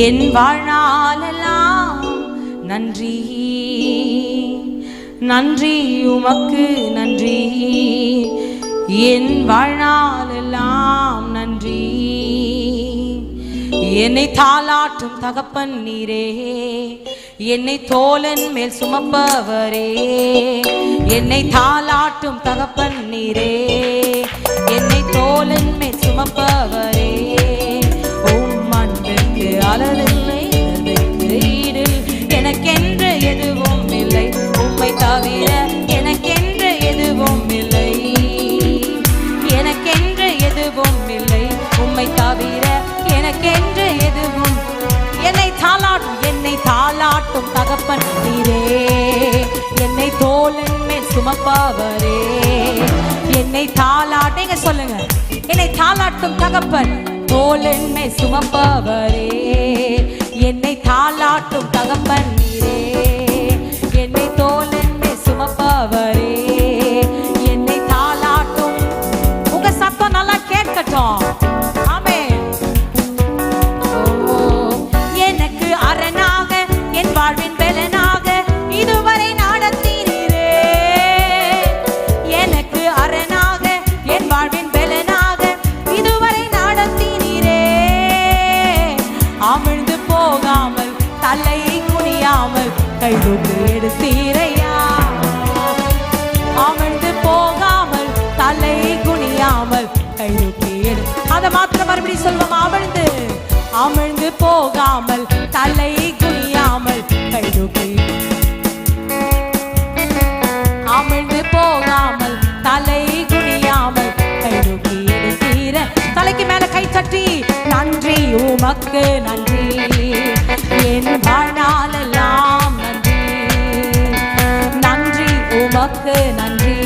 என் வாழ்நாளெல்லாம் நன்றி. நன்றி உமக்கு நன்றி, என் வாழ்நாளெல்லாம் நன்றி. என்னை தாளாட்டும் தகப்பன் நீரே, என்னை தோளன் மேல் சுமப்பவரே. என்னை தாளாட்டும் தகப்பன் நீரே, என்னை தோளன் மேல் சுமப்பவரே. உம் அன்புக்கு அளவில்லை, ஈடு எனக்கென்று எதுவும் இல்லை. உம்மை தவிர எனக்கென்று எதுவும் இல்லை, எனக்கென்று எதுவும் இல்லை. உம்மை தவிர எனக்கென்று எதுவும். என்னை தாளாட்டும் தகப்பன் நீரே, என்னை தோளின் மேல் சுமப்பவரே. என்னை தாளாட்டுங்க சொல்லுங்க, என்னை தாளாட்டும் தகப்பன் தோளின் மேல் சுமப்பவரே. என்னை தாளாட்டும் தகப்பன் நீரே, என்னை தோளின் மேல் சுமப்பவரே. என்னை தாளாட்டும். உங்க சத்தம் நல்லா கேட்கட்டும். வாழ்வின் பலனாக இதுவரை நடத்தினீரே, எனக்கு அரணாக என் வாழ்வின் பலனாக இதுவரை நடத்தினீரே. அமிழ்ந்து போகாமல் தலை குனியாமல் கைதூக்கி எடுத்தீரையா. அமிழ்ந்து போகாமல் தலை குனியாமல் கைதூக்கி எடு. அதை மாத்திரம் மறுபடியும் சொல்வோம். அமிழ்ந்து போகாமல் தலை குனியாமல் கைதூக்கி. அமிழ்ந்து போகாமல் தலை குனியாமல் கைதூக்கி எடுத்தீர. தலைக்கு மேல கை தட்டி நன்றி உமக்கு நன்றி, என் வாழ்நாளெல்லாம் நன்றி. நன்றி உமக்கு நன்றி,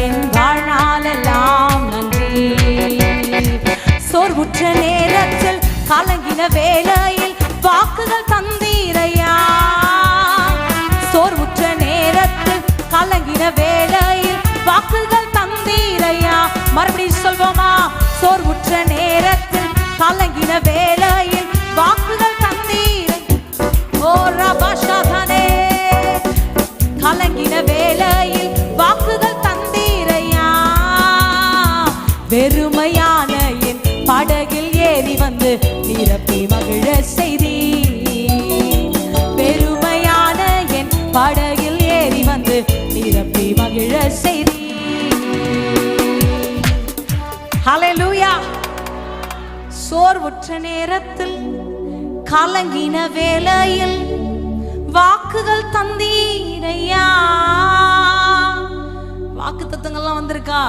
என் வாழ்நாளெல்லாம் நன்றி. சோர்வுற்ற நேரத்தில் கலங்கின வேளையில் வாக்குகள் தந்தீரையா. சோர்வுற்ற நேரத்தில் கலங்கின வேளையில் வாக்குகள் தந்தீரையா. மறுபடியும் சொல்வோமா? சோர்வுற்ற நேரத்தில் கலங்கின வேளையில் வாக்குகள் தந்தீரை. ஓ ரபாஷாதனே, கலங்கின வேளையில் வாக்குகள் தந்தீரையா. வெறுமையான என் படகில் ஏறி வந்து நிரப்பி மகிழ செய்தி. பெருமையான என் படகில் ஏறி வந்து நிரப்பி மகிழ செய்தி. ஹல்லேலூயா. சோர்வுற்ற நேரத்தில் கலங்கின வேளையில் வாக்குகள் தந்தீரையா. வாக்கு தத்தங்கள்லாம் வந்திருக்கா?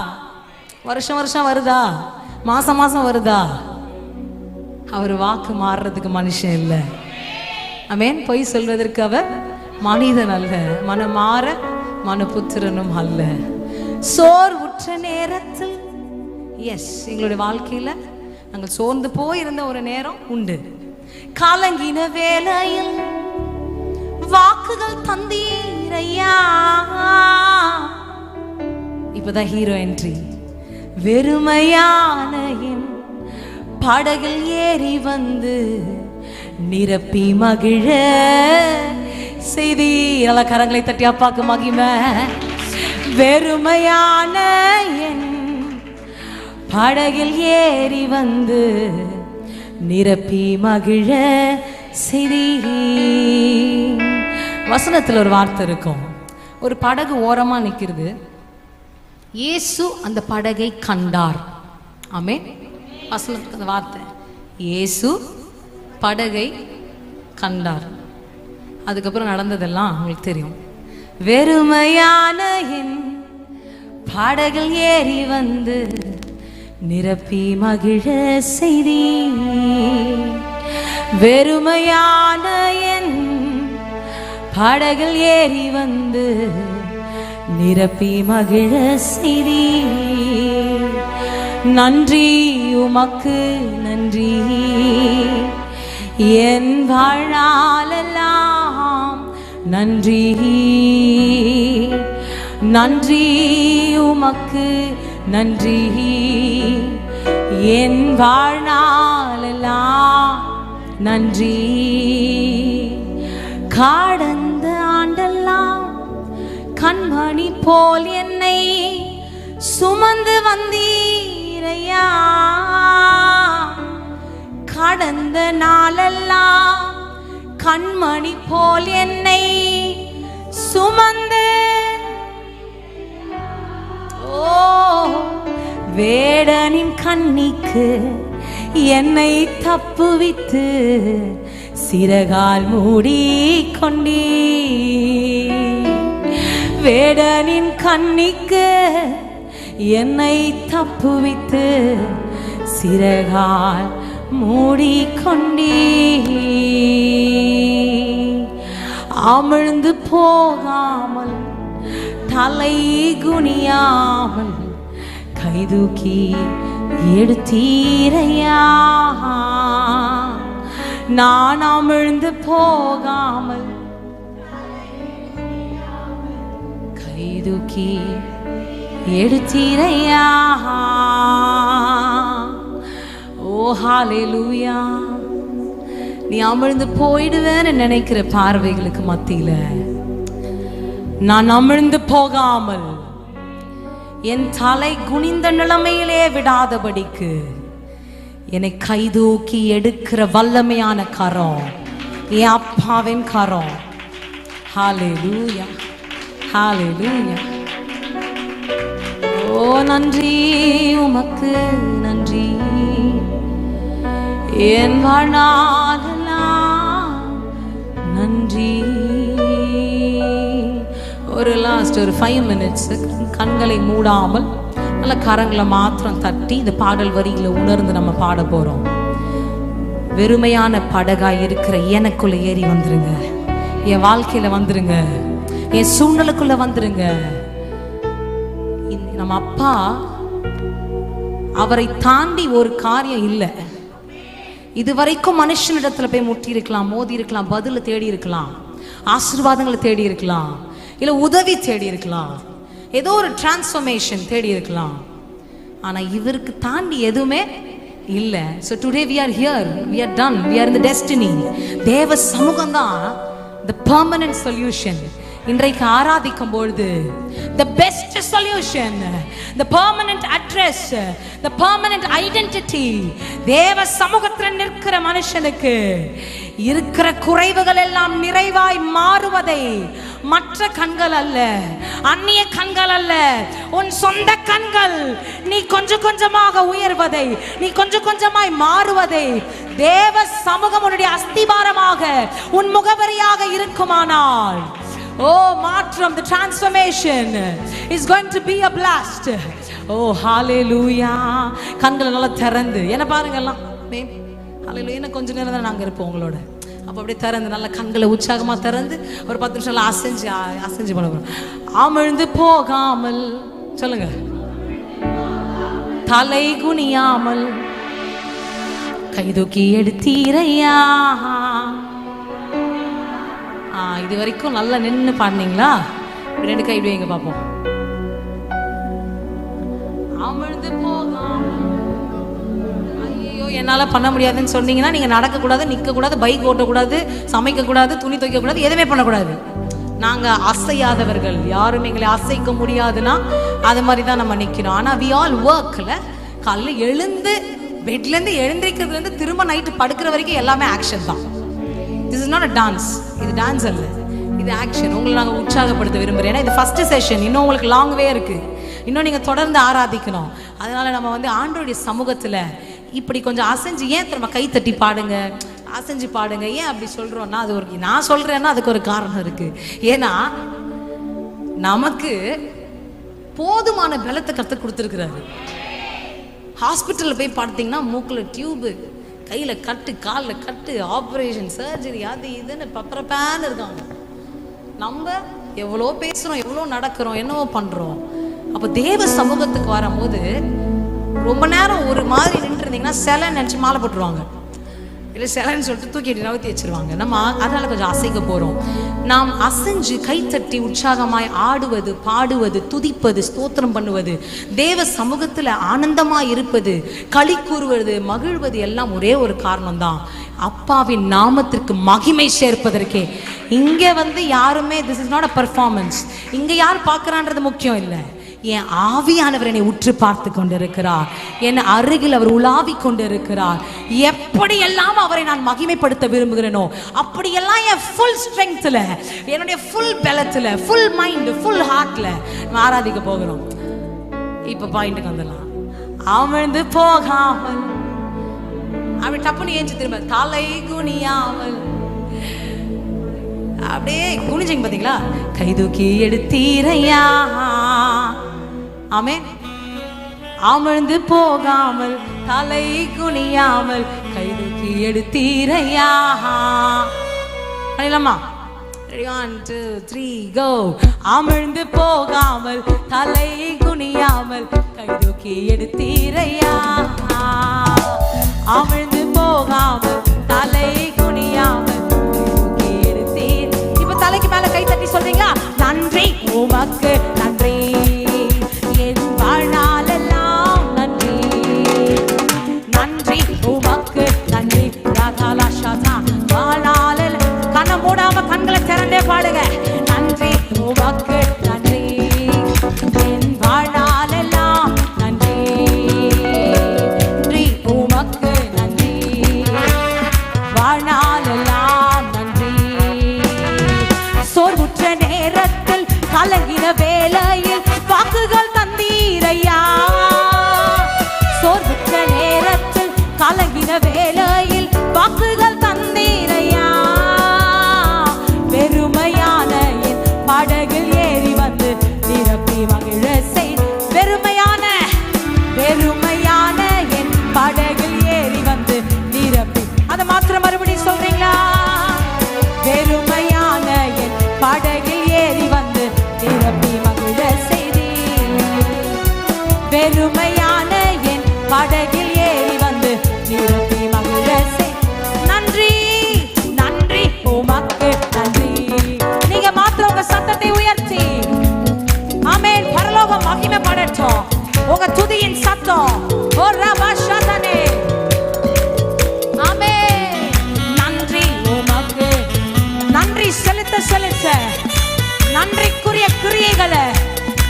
வருஷம் வருஷம் வருதா? மாசம் மாசம் வருதா? அவர் வாக்கு மாறுறதுக்கு மனுஷன் இல்லை. ஆமென். பொய் சொல்வதற்கு அவர் மனிதன் அல்ல, மனம் மாற மனுபுத்திரனும் அல்ல. சோர்வுற்ற நேரத்தில் எங்களுடைய வாழ்க்கையில நாங்கள் சோர்ந்து போயிருந்த ஒரு நேரம் உண்டு. கலங்கின வேளையில் வாக்குகள் தந்தீரையா. இப்பதான் ஹீரோ என்ட்ரி. வெறுமையான என் படகில் ஏறி வந்து நிரப்பி மகிழ செய்தி. நல்ல கரங்களை தட்டி அப்பாக்கு மகிமை. வெறுமையான என் படகில் ஏறி வந்து நிரப்பி மகிழ செய்தி. வசனத்தில் ஒரு வார்த்தை இருக்கும். ஒரு படகு ஓரமா நிற்கிறது. இயேசு அந்த படகை கண்டார். ஆமென். வசனத்துக்கு அந்த வார்த்தை, இயேசு படகை கண்டார். அதுக்கப்புறம் நடந்ததெல்லாம் உங்களுக்கு தெரியும். வெறுமையான என் படகில் ஏறி வந்து நிரப்பி மகிழ செய்தி. வெறுமையான என் படகில் ஏறி வந்து நிரப்பி மகிழ செய்தி. நன்றி உமக்கு நன்றி, என் வாழ்நாளெல்லாம் நன்றி நன்றி உமக்கு நன்றி. என் வாழ்நாளெல்லாம் நன்றி. கடந்த ஆண்டெல்லாம் கண்மணி போல் என்னை சுமந்து வந்தீரையா. கடந்த நாளெல்லாம் கண்மணி போல் என்னை சுமந்து வேடனின் கண்ணிக்கு என்னை தப்புவித்து சிறகால் மூடி கொண்டீ. வேடனின் கண்ணிக்கு என்னை தப்புவித்து சிறகால் மூடிக்கொண்டீ. அமிழ்ந்து போகாமல் தலை குனியாமல் கைதூக்கி எடுத்தீரையா. நான் அமிழ்ந்து போகாமல் கைதூக்கி எடுத்தீரையா. ஓ ஹல்லேலூயா. நீ அமிழ்ந்து போயிடுவேன்னு நினைக்கிற பார்வைகளுக்கு மத்தியில நான் அமிழ்ந்து போகாமல் என் தலை குனிந்த நிலைமையிலே விடாதபடிக்கு என்னை கைதூக்கி எடுக்கிற வல்லமையான கரம் என் அப்பாவின் கரம். ஹல்லேலூயா ஹல்லேலூயா. ஓ நன்றி உமக்கு நன்றி. என் வாழ்நாளெல்லாம் நன்றி. ஒரு லாஸ்ட் ஒரு 5 minutes கண்களை மூடாமல் நல்ல கரங்களை மாத்திரம் தட்டி இந்த பாடல் வரிகளை உணர்ந்து நம்ம பாட போறோம். வெறுமையான படகாய் இருக்கிற எனக்குள்ள ஏறி வந்துருங்க. என் வாழ்க்கையில வந்துருங்க. என் சூழ்நிலைக்குள்ள வந்துருங்க. நம்ம அப்பா அவரை தாண்டி ஒரு காரியம் இல்லை. இதுவரைக்கும் மனுஷனிடத்துல போய் முட்டி இருக்கலாம், மோதி இருக்கலாம், பதில தேடி இருக்கலாம், ஆசீர்வாதங்களை தேடி இருக்கலாம், இல்ல உதவி தேடி இருக்கலாம், ஏதோ ஒரு டிரான்ஸ்ஃபர்மேஷன் தேடி இருக்கலாம். ஆனா இவருக்கு தாண்டி எதுவுமே இல்லை. So today we are here, we are done, we are in the destiny. தேவ சமூகம் தான் the permanent solution. இன்றைக்கு ஆராதிக்கும் பொழுது the best solution, the permanent address, the permanent identity. தேவ சமூகத்தில் நிற்கிற மனுஷனுக்கு இருக்கிற குறைவுகள் எல்லாம் நிறைவாய் மாறுவதை மற்ற கண்கள் அல்ல, அந்நிய கண்கள் அல்ல, உன் சொந்த கண்கள் நீ கொஞ்சம் கொஞ்சமாக உயர்வதை, நீ கொஞ்சம் கொஞ்சமாய் மாறுவதை தேவ சமூகம் உன்னுடைய அஸ்திபாரமாக உன் முகவரியாக இருக்குமானால், oh மாற்றம், the transformation is going to be a blast. oh hallelujah. கண்களை நல்லா திறந்து என்ன பாருங்க எல்லாம். ஹalleluya. என்ன கொஞ்ச நேரம் தான் நாங்க இருப்போம் உங்களோட. அப்ப அப்படியே திறந்து நல்ல கண்களை உற்சாகமா திறந்து ஒரு 10 நிமிஷம் அசைஞ்சு பண்ண போறோம். அமிழ்ந்து போகாமல் சொல்லுங்க. தலை குனியாமல் கைதூக்கி எடுத்தீரையா. இது வரைக்கும் நல்லா நின்று பாடினீங்களா? 2 கை வைங்க பார்ப்போம். அமிழ்ந்து போகாமல். ஐயோ என்னால பண்ண முடியாதுன்னு சொன்னீங்கன்னா நீங்க நடக்க கூடாது, நிக்க கூடாது, பைக் ஓட்ட கூடாது, சமைக்க கூடாது, துணி துவைக்க கூடாது, எதுவுமே பண்ணக்கூடாது. நாங்க அசையாதவர்கள், யாரும் எங்களை அசைக்க முடியாதுன்னா அது மாதிரி தான் நம்ம நிக்கணும். ஆனா we all workல காலைல எழுந்து பெட்ல இருந்து எழுந்திருக்கிறதுல இருந்து திரும்ப நைட்டு படுக்கிற வரைக்கும் எல்லாமே ஆக்ஷன் தான். This is not a dance. இது டான்ஸ் அல்ல, இது ஆக்ஷன். உங்களை நாங்கள் உற்சாகப்படுத்த விரும்புகிறேன். ஏன்னா இது ஃபர்ஸ்ட் செஷன், இன்னும் உங்களுக்கு லாங் வே இருக்கு, இன்னும் நீங்கள் தொடர்ந்து ஆராதிக்கணும். அதனால நம்ம ஆண்டவருடைய சமூகத்தில் இப்படி கொஞ்சம் அசைஞ்சு, ஏன் திரும்ப கை தட்டி பாடுங்க, அசைஞ்சு பாடுங்க. ஏன் அப்படி சொல்கிறோன்னா அது ஒரு, நான் சொல்கிறேன்னா அதுக்கு ஒரு காரணம் இருக்கு. ஏன்னா நமக்கு போதுமான பலத்தை கற்றுக் கொடுத்துருக்குறாரு. ஹாஸ்பிட்டலில் போய் பார்த்தீங்கன்னா மூக்கில் டியூபு, கையில் கட்டு, காலில் கட்டு, ஆப்ரேஷன், சர்ஜரி, அது இதுன்னு பப்பரப்பேன்னு இருக்காங்க. நம்ம எவ்வளோ பேசுகிறோம், எவ்வளோ நடக்கிறோம், என்னவோ பண்ணுறோம். அப்போ தேவ சமூகத்துக்கு வரும்போது ரொம்ப நேரம் ஒரு மாதிரி நின்றுருந்தீங்கன்னா சிலை நினச்சி மாலை போட்டுருவாங்க. இல்லை சிலன்னு சொல்லிட்டு தூக்கிட்டு நவுத்தி வச்சிருவாங்க. நம்ம அதனால கொஞ்சம் அசைக்க போகிறோம். நாம் அசைஞ்சு கைத்தட்டி உற்சாகமாய் ஆடுவது, பாடுவது, துதிப்பது, ஸ்தோத்திரம் பண்ணுவது, தேவ சமூகத்தில் ஆனந்தமாக இருப்பது, களி கூறுவது, மகிழ்வது எல்லாம் ஒரே ஒரு காரணம்தான், அப்பாவின் நாமத்திற்கு மகிமை சேர்ப்பதற்கே. இங்கே யாருமே this is not a performance. இங்கே யார் பார்க்குறான்றது முக்கியம் இல்லை. என் ஆவியானவர் என்னை உற்று பார்த்து கொண்டிருக்கிறார், என் அருகில் அவர் உலாவி கொண்டிருக்கிறார். எப்படியெல்லாம் அவரை நான் மகிமைப்படுத்த விரும்புகிறேனோ அப்படியெல்லாம் என் ஃபுல் ஸ்ட்ரெங்க்ல, என்னுடைய ஃபுல் பலத்துல, ஃபுல் மைண்ட், ஃபுல் ஹார்ட்ல ஆராதிக்க போகிறோம். இப்ப பாயிண்ட்டுக்கு வந்துடலாம். அமிழ்ந்து போகாமல் அப்படி டப்புன்னு ஏஞ்சி திரும்ப தலை குனியாமல் அப்படியே குனிஞ்சிங்க பாத்தீங்களா? கைதூக்கி எடுத்தீரையா. ஆமென். அமிழ்ந்து போகாமல் தலை குனியாமல் கைதூக்கி எடுத்தீரையா. பண்ணிடலாமா? 1 2 3 go. அமிழ்ந்து போகாமல் தலை குனியாமல் கைதூக்கி எடுத்தீரையா. அமிழ்ந்து போகாமல் தலை குனியாமல் கைதூக்கி எடுத்தீர். இப்ப தலைக்கு மேல கை தட்டி சொல்றீங்களா? நன்றி உமக்கு நன்றி, என் வாழ்நாளெல்லாம் நன்றி. நன்றி உமக்கு நன்றி. வாழ்நாளில் கண்ணை மூடாம கண்களை திறந்தே பாடுங்க. நன்றி உமக்கு நன்றி, என் வாழ்நாளெல்லாம் நன்றி. நன்றி உமக்கு நன்றி, வாழ்நாளெல்லாம் நன்றி. சோர்வுற்ற நேரத்தில் கலங்கின வேளையில் வாக்குகள் தந்தீரையா. சோர்வுற்ற நேரத்தில் கலங்கின வேளையில் வாக்குகள் தந்தீரையா. வெறுமையான என் படகில் ஏறி வந்து நிரப்பி மகிழ செய். வெறுமையான என் படகில் ஏறி வந்து நிரப்பி. அதை மாத்திரம் மறுபடியும் சொல்றீங்களா? வெறுமையான என் படகில் ஏறி வந்து நிரப்பி மகிழ செய்தி. வெறுமையான என் படகில் ஏறி வந்து நிரப்பி மகிழ செய். நன்றி நன்றி உமக்கு நன்றி. நீங்க மாத்திரம் உங்க சத்தத்தை உயர்த்தி ஆமென். பரலோகம் மகிமைப்படட்டும் உங்க துதியின் சத்தம். ஓ ரபா ஷதனே. ஆமென். நன்றி உமக்கு நன்றி செலுத்த செலுத்த நன்றிக்குரிய கிரியைகளை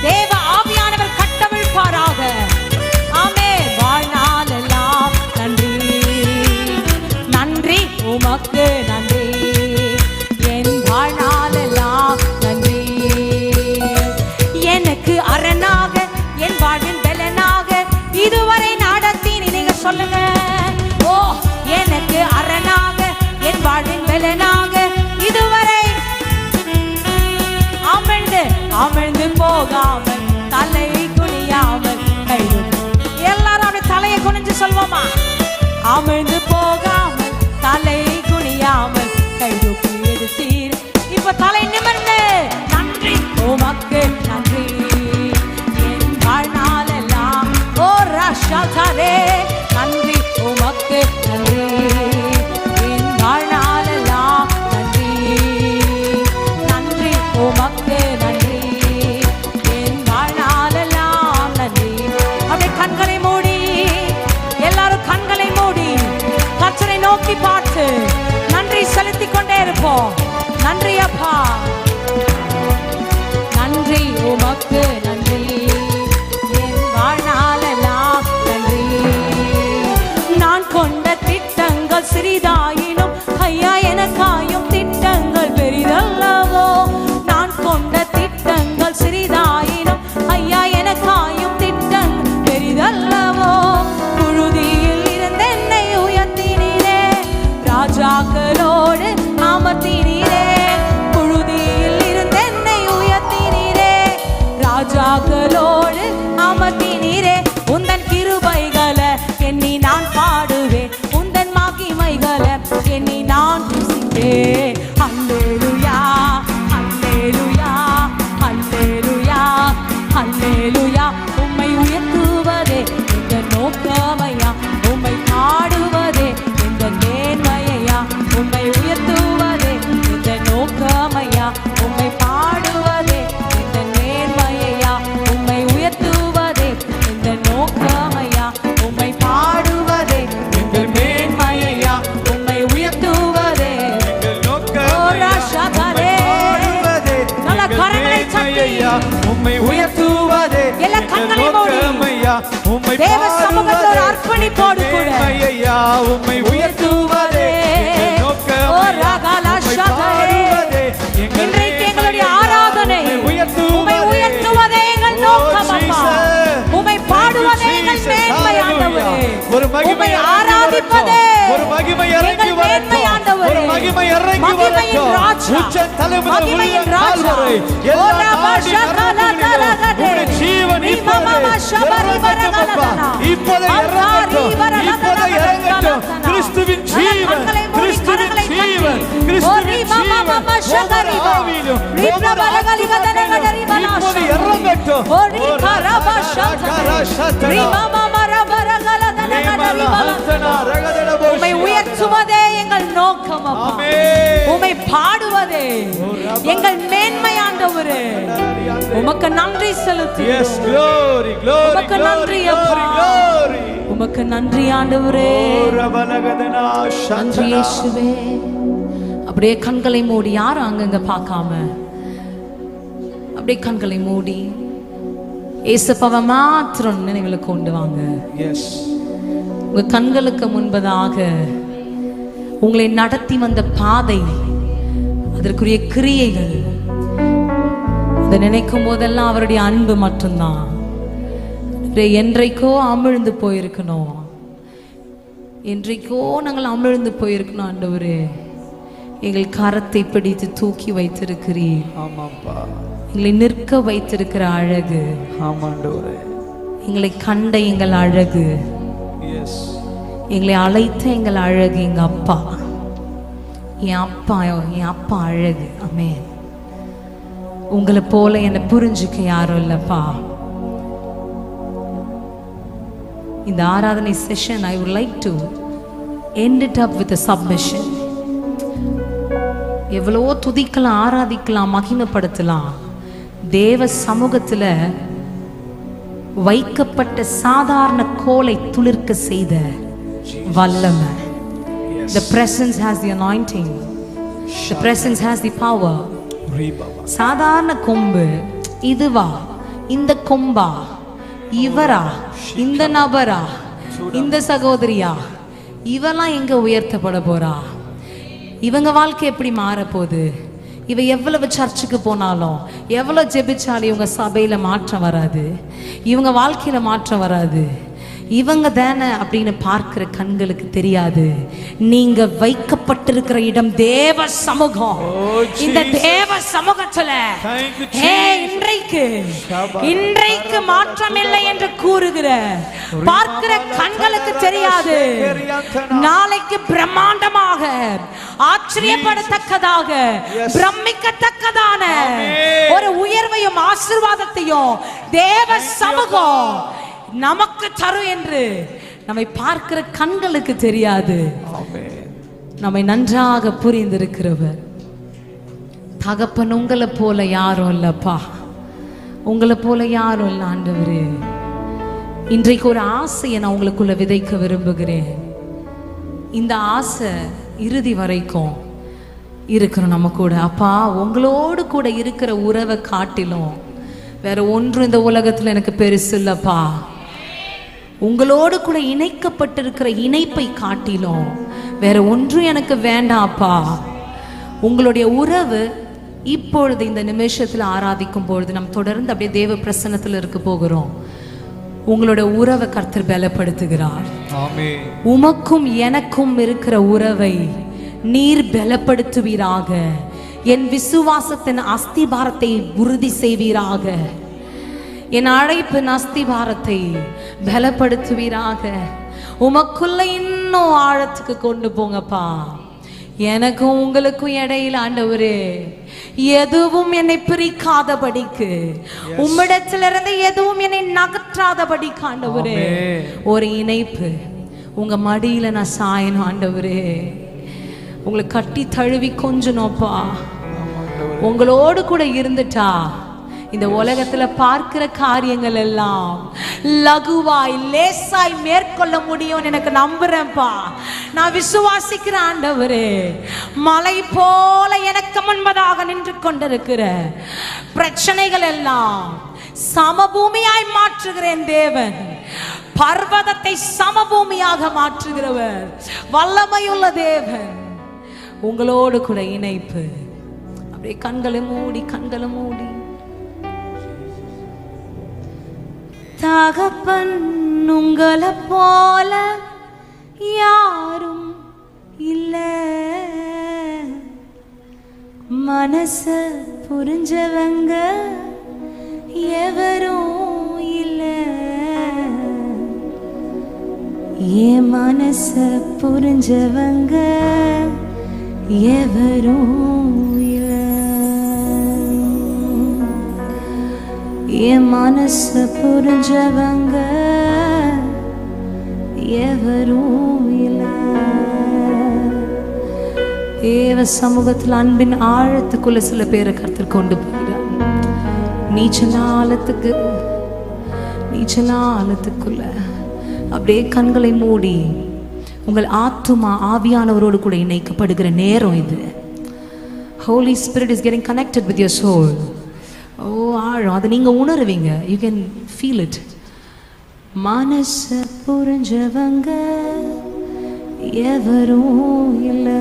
தேவ ஆவியானவர் கட்டவிழ்ப்பாராக. ஆமென். வாழ்நாளெல்லாம் நன்றி. நன்றி உமக்கு நன்றி, என் வாழ்நாளெல்லாம் நன்றி. எனக்கு அரணாக என் வாழ்வின் பலனாக இதுவரை நடத்தி. நீங்க சொல்லுங்க. ஓ எனக்கு அரணாக என் வாழ்வின் பலனாக இதுவரை. அமிழ்ந்து போகாமல் தலை குனியாமல் கைதூக்கி. எல்லாரும் அப்படி தலையை குனிஞ்சு சொல்வோமா? அமிழ்ந்து போகாமல் தலை குனியாமல் கைதூக்கி எடுத்தீர். இப்ப தலை நிமிர்ந்து நன்றி உமக்கு நன்றி, என் வாழ்நாளெல்லாம். ஓ ரஷாதரே. நன்றி உமக்கு நன்றி, என் வாழ்நாளெல்லாம் நன்றி. நன்றி உமக்கு நன்றி, என் வாழ்நாளெல்லாம் நன்றி. அப்படியே கண்களை மூடி, எல்லாரும் கண்களை மூடி கர்த்தரை நோக்கி பார்த்து நன்றி செலுத்திக் கொண்டே இருப்போம். நன்றி அப்பா, நன்றி உமக்கு நன்றி, என் வாழ்நாளெல்லாம் நன்றி. நான் கொண்ட திட்டங்கள் சிறிதாயினும் ஐயா எனக்காயும் திட்டங்கள் பெரிதல்லவோ. நான் கொண்ட திட்டங்கள் சிறிதாயினும் ஐயா எனக்காயும் திட்டங்கள் பெரிதல்லவோ. புழுதியில் இருந்து என்னை உயர்த்தினீரே, ராஜாக்களோடு அமர்த்தினீரே. புழுதியில் இருந்து என்னை உயர்த்தினீரே, ராஜா தேவ சமூகத்துல ஒரு அர்ப்பணிப்போடு கூட மேன்மையா உம்மை உயர்த்துவதே நோக்கம். இன்றைக்கு எங்களுடைய ஆராதனை உம்மை உயர்த்துவதே எங்கள் நோக்கம் அப்பா. உம்மை பாடுவதே எங்கள் மேன்மை ஆண்டவரே. உம்மை ஆராதிப்பதே ஒரு மகிமை இறங்கி மேன்மை ஆண்டவரே. ஒரு மகிமை இறங்கி மகிமையின் ராஜா, உச்ச தலைமுறை மகிமையின் ராஜா. எல்லா நாடி நரம்புகளிலும் ஜீவன் இப்போதை இறங்கட்டும். கிறிஸ்துவின் ஜீவன், கிறிஸ்துவின் ஜீவன், கிறிஸ்துவின் ஜீவன் ஆவியிலும் இப்போது இறங்கட்டும். உம்மை உயர்த்துவதே எங்கள் நோக்கம் அப்பா. உம்மை பாடுவதே எங்கள் மேன்மை ஆண்டவரே. உமக்கு நன்றி செலுத்துகிறோம். உமக்கு நன்றி அப்பா. உமக்கு நன்றி ஆண்டவரே. நன்றி இயேசுவே. அப்படியே கண்களை மூடி, யாரும் அங்கங்க பார்க்காம அப்படியே கண்களை மூடி ஏசப்பாவை மாத்திரம் நினைவுல கொண்டு வாங்க. உங்க கண்களுக்கு முன்பதாக உங்களை நடத்தி வந்த பாதை, அதற்குரிய கிரியைகள், அதை நினைக்கும் போதெல்லாம் அவருடைய அன்பு மட்டும்தான். என்றைக்கோ அமிழ்ந்து போயிருக்கணும், என்றைக்கோ நாங்கள் அமிழ்ந்து போயிருக்கணும் ஆண்டவரே. எங்கள் கரத்தை பிடித்து தூக்கி வைத்திருக்கிறீர். எங்களை நிற்க வைத்திருக்கிற அழகு, எங்களை கண்ட எங்கள் அழகு, எங்களை அழைத்த எங்கள் அழகு, எங்க அப்பா, என் அப்பா அழகு. ஆமென். உங்களை போல என்னை புரிஞ்சுக்க யாரும் இல்லப்பா. இந்த ஆராதனை session I would like to end it up with a submission. எவ்வளவோ துதிக்கலாம், ஆராதிக்கலாம், மகிமைப்படுத்தலாம். தேவ சமூகத்துல வைக்கப்பட்ட சாதாரண கோலை துளிர்க்க செய்த வல்லமை. The presence has the anointing. The presence has the power. சாதாரண கொம்பு இதுவா, இந்த கொம்பா, இவரா, இந்த நபரா, இந்த சகோதரியா, இவெல்லாம் எங்க உயர்த்தப்பட போறா? இவங்க வாழ்க்கை எப்படி மாறப்போகுது? இவ எவ்வளவு சர்ச்சுக்கு போனாலும், எவ்வளவு ஜெபிச்சாலும் இவங்க சபையில மாற்றம் வராது, இவங்க வாழ்க்கையில மாற்றம் வராது. இவங்க தானே அப்படின்னு பார்க்கிற கண்களுக்கு தெரியாது. நீங்க வைக்கப்பட்டிருக்கிற இடம் தேவ சமூகம். இந்த தேவ சமூகத்துல இன்றைக்கு மாற்றம் இல்லை என்று கூறுகிற பார்க்கிற கண்களுக்கு தெரியாது. நாளைக்கு பிரம்மாண்டமாக, ஆச்சரியப்படத்தக்கதாக, பிரமிக்கத்தக்கதான ஒரு உயர்வையும் ஆசீர்வாதத்தையும் தேவ சமூகம் நமக்கு தரும் என்று நம்மை பார்க்கிற கண்களுக்கு தெரியாது. நம்மை நன்றாக புரிந்திருக்கிறவர் தகப்பன். உங்களை போல யாரும் இல்லப்பா, உங்களை போல யாரும் இல்லை ஆண்டவரே. இன்றைக்கு ஒரு ஆசையை நான் உங்களுக்குள்ள விதைக்க விரும்புகிறேன். இந்த ஆசை இறுதி வரைக்கும் இருக்கிறோம் நம்ம கூட. அப்பா, உங்களோடு கூட இருக்கிற உறவை காட்டிலும் வேற ஒன்றும் இந்த உலகத்துல எனக்கு பெருசு இல்லப்பா. உங்களோடு கூட இணைக்கப்பட்டிருக்கிற இணைப்பை காட்டிலும் வேற ஒன்றும் எனக்கு வேண்டாப்பா. உங்களுடைய உறவு இப்பொழுது இந்த நிமிஷத்துல ஆராதிக்கும் பொழுது நம்ம தொடர்ந்து அப்படியே தேவ பிரசன்னத்துல இருக்க போகிறோம். உங்களோட உறவை கர்த்தர் பலப்படுத்துகிறார். உமக்கும் எனக்கும் இருக்கிற உறவை நீர் பலப்படுத்துவீராக. என் விசுவாசத்தின் அஸ்திபாரத்தை உறுதி செய்வீராக. என் அழைப்பின் அஸ்திபாரத்தை பலப்படுத்துவீராக. உமக்குள்ள இன்னும் ஆழத்துக்கு கொண்டு போங்கப்பா. எனக்கும் உங்களுக்கும் இடையில ஆண்டவரே எதுவும் என்னை பிரிக்காதபடிக்கு, உம்மிடத்திலிருந்து எதுவும் என்னை நகற்றாதபடிக்கு ஆண்டவரே ஒரு இணைப்பு. உங்க மடியில நான் சாயணும் ஆண்டவரே. உங்களை கட்டி தழுவி கொஞ்சணும்ப்பா. உங்களோடு கூட இருந்துட்டா இந்த உலகத்துல பார்க்கிற காரியங்கள் எல்லாம் லகுவாய் லேசாய் மேற்கொள்ள முடியும் எனக்கு நம்புறேன்ப்பா. நான் விசுவாசிக்கிறேன் ஆண்டவரே. மலை போல எனக்கு முன்பதாக நின்று கொண்டிருக்கிற பிரச்சனைகள் எல்லாம் சமபூமியாய் மாற்றுகிறேன் தேவன். பர்வதத்தை சமபூமியாக மாற்றுகிறவர், வல்லமையுள்ள தேவன். உங்களோடு கூட இணைப்பு. அப்படியே கண்களை மூடி தகப்பன் உங்களை போல யாரும் இல்ல, மனச புரிஞ்சவங்க எவரும் இல்ல, என் மனச புரிஞ்சவங்க எவரும் இல்ல, என் மனச புரிஞ்சவங்க எவரும் இல்ல. தேவ சமூகத்தில் அன்பின் ஆழத்துக்குள்ள சில பேரை கர்த்தர் கொண்டு போகிறார். நீச்சலாலத்துக்குள்ள அப்படியே கண்களை மூடி உங்கள் ஆத்துமா ஆவியானவரோடு கூட இணைக்கப்படுகிற நேரம் இது. Holy Spirit is getting connected with your soul. ஆழம், அதை நீங்க உணருவீங்க. You can feel it. மனச புரிஞ்சவங்க எவரும் இல்லை.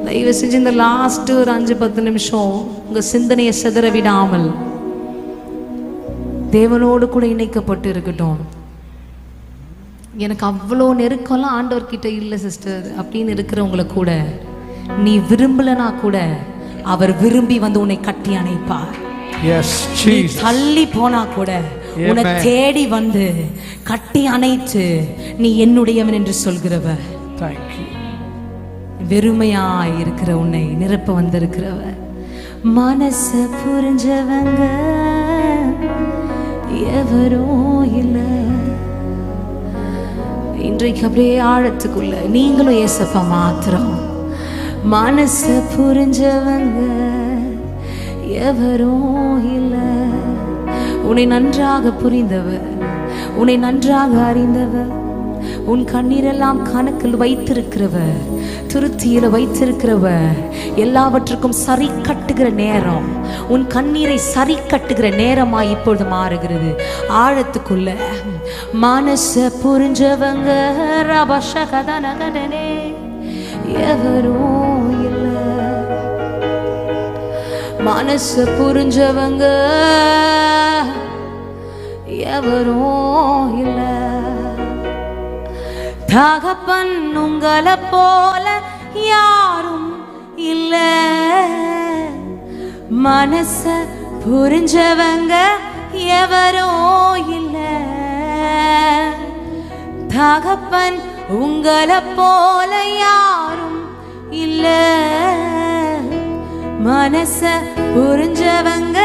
தயவு செஞ்சு இந்த லாஸ்ட் ஒரு 5-10 நிமிஷம் உங்க சிந்தனையை சிதற விடாமல் தேவனோடு கூட இணைக்கப்பட்டு இருக்கட்டும். எனக்கு அவ்வளோ நெருக்கம்லாம் ஆண்டவர்கிட்ட இல்லை சிஸ்டர் அப்படின்னு இருக்கிறவங்கள கூட நீ விரும்பலனா கூட அவர் விரும்பி வந்து உன்னை கட்டி அணைப்பார். தள்ளி போனா கூட உன்னை தேடி வந்து கட்டி அணைத்து நீ என்னுடையவன் என்று சொல்கிறவர். வெறுமையாய் இருக்கிற உன்னை நிரப்ப வந்திருக்கிறவர். மனச புரிஞ்சவங்க எவரும் இல்லை. இன்றைக்கு அப்படியே ஆழத்துக்குள்ள நீங்களும் ஏசப்பா மாத்திரம். மனச புரிஞ்சவங்க எவரும் இல்லை. உன்னை நன்றாக புரிந்தவர், உன்னை நன்றாக அறிந்தவர், உன் கண்ணீரெல்லாம் கணக்கில் வைத்திருக்கிறவர், திருப்தியில வைத்திருக்கிறவர், எல்லாவற்றுக்கும் சரி கட்டுகிற நேரம், உன் கண்ணீரை சரி கட்டுகிற நேரமாய் இப்பொழுது மாறுகிறது. ஆழத்துக்குள்ள மனச புரிஞ்சவங்க ரபஷகதனகடனே எவரும் இல்லை. மனச புரிஞ்சவங்க எவரும் இல்லை. தகப்பன் உங்களை போல யாரும் இல்லை. மனச புரிஞ்சவங்க எவரும் இல்லை. தகப்பன் உங்களை போல யாரும் இல்லை. மனச புரிஞ்சவங்க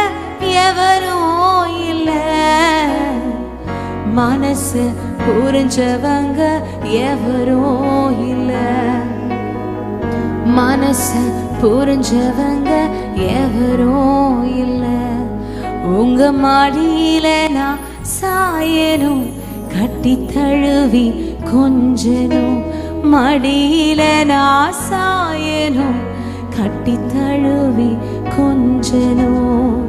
எவரும் இல்லை. மனச புரிஞ்சவங்க எவரும் இல்லை. மனச புரிஞ்சவங்க எவரும் இல்லை. உங்க மடியில நான் சாயனும், கட்டி தழுவி கொஞ்சனும். மடியில நான் சாயனும், கட்டி தழுவி கொஞ்சனும்.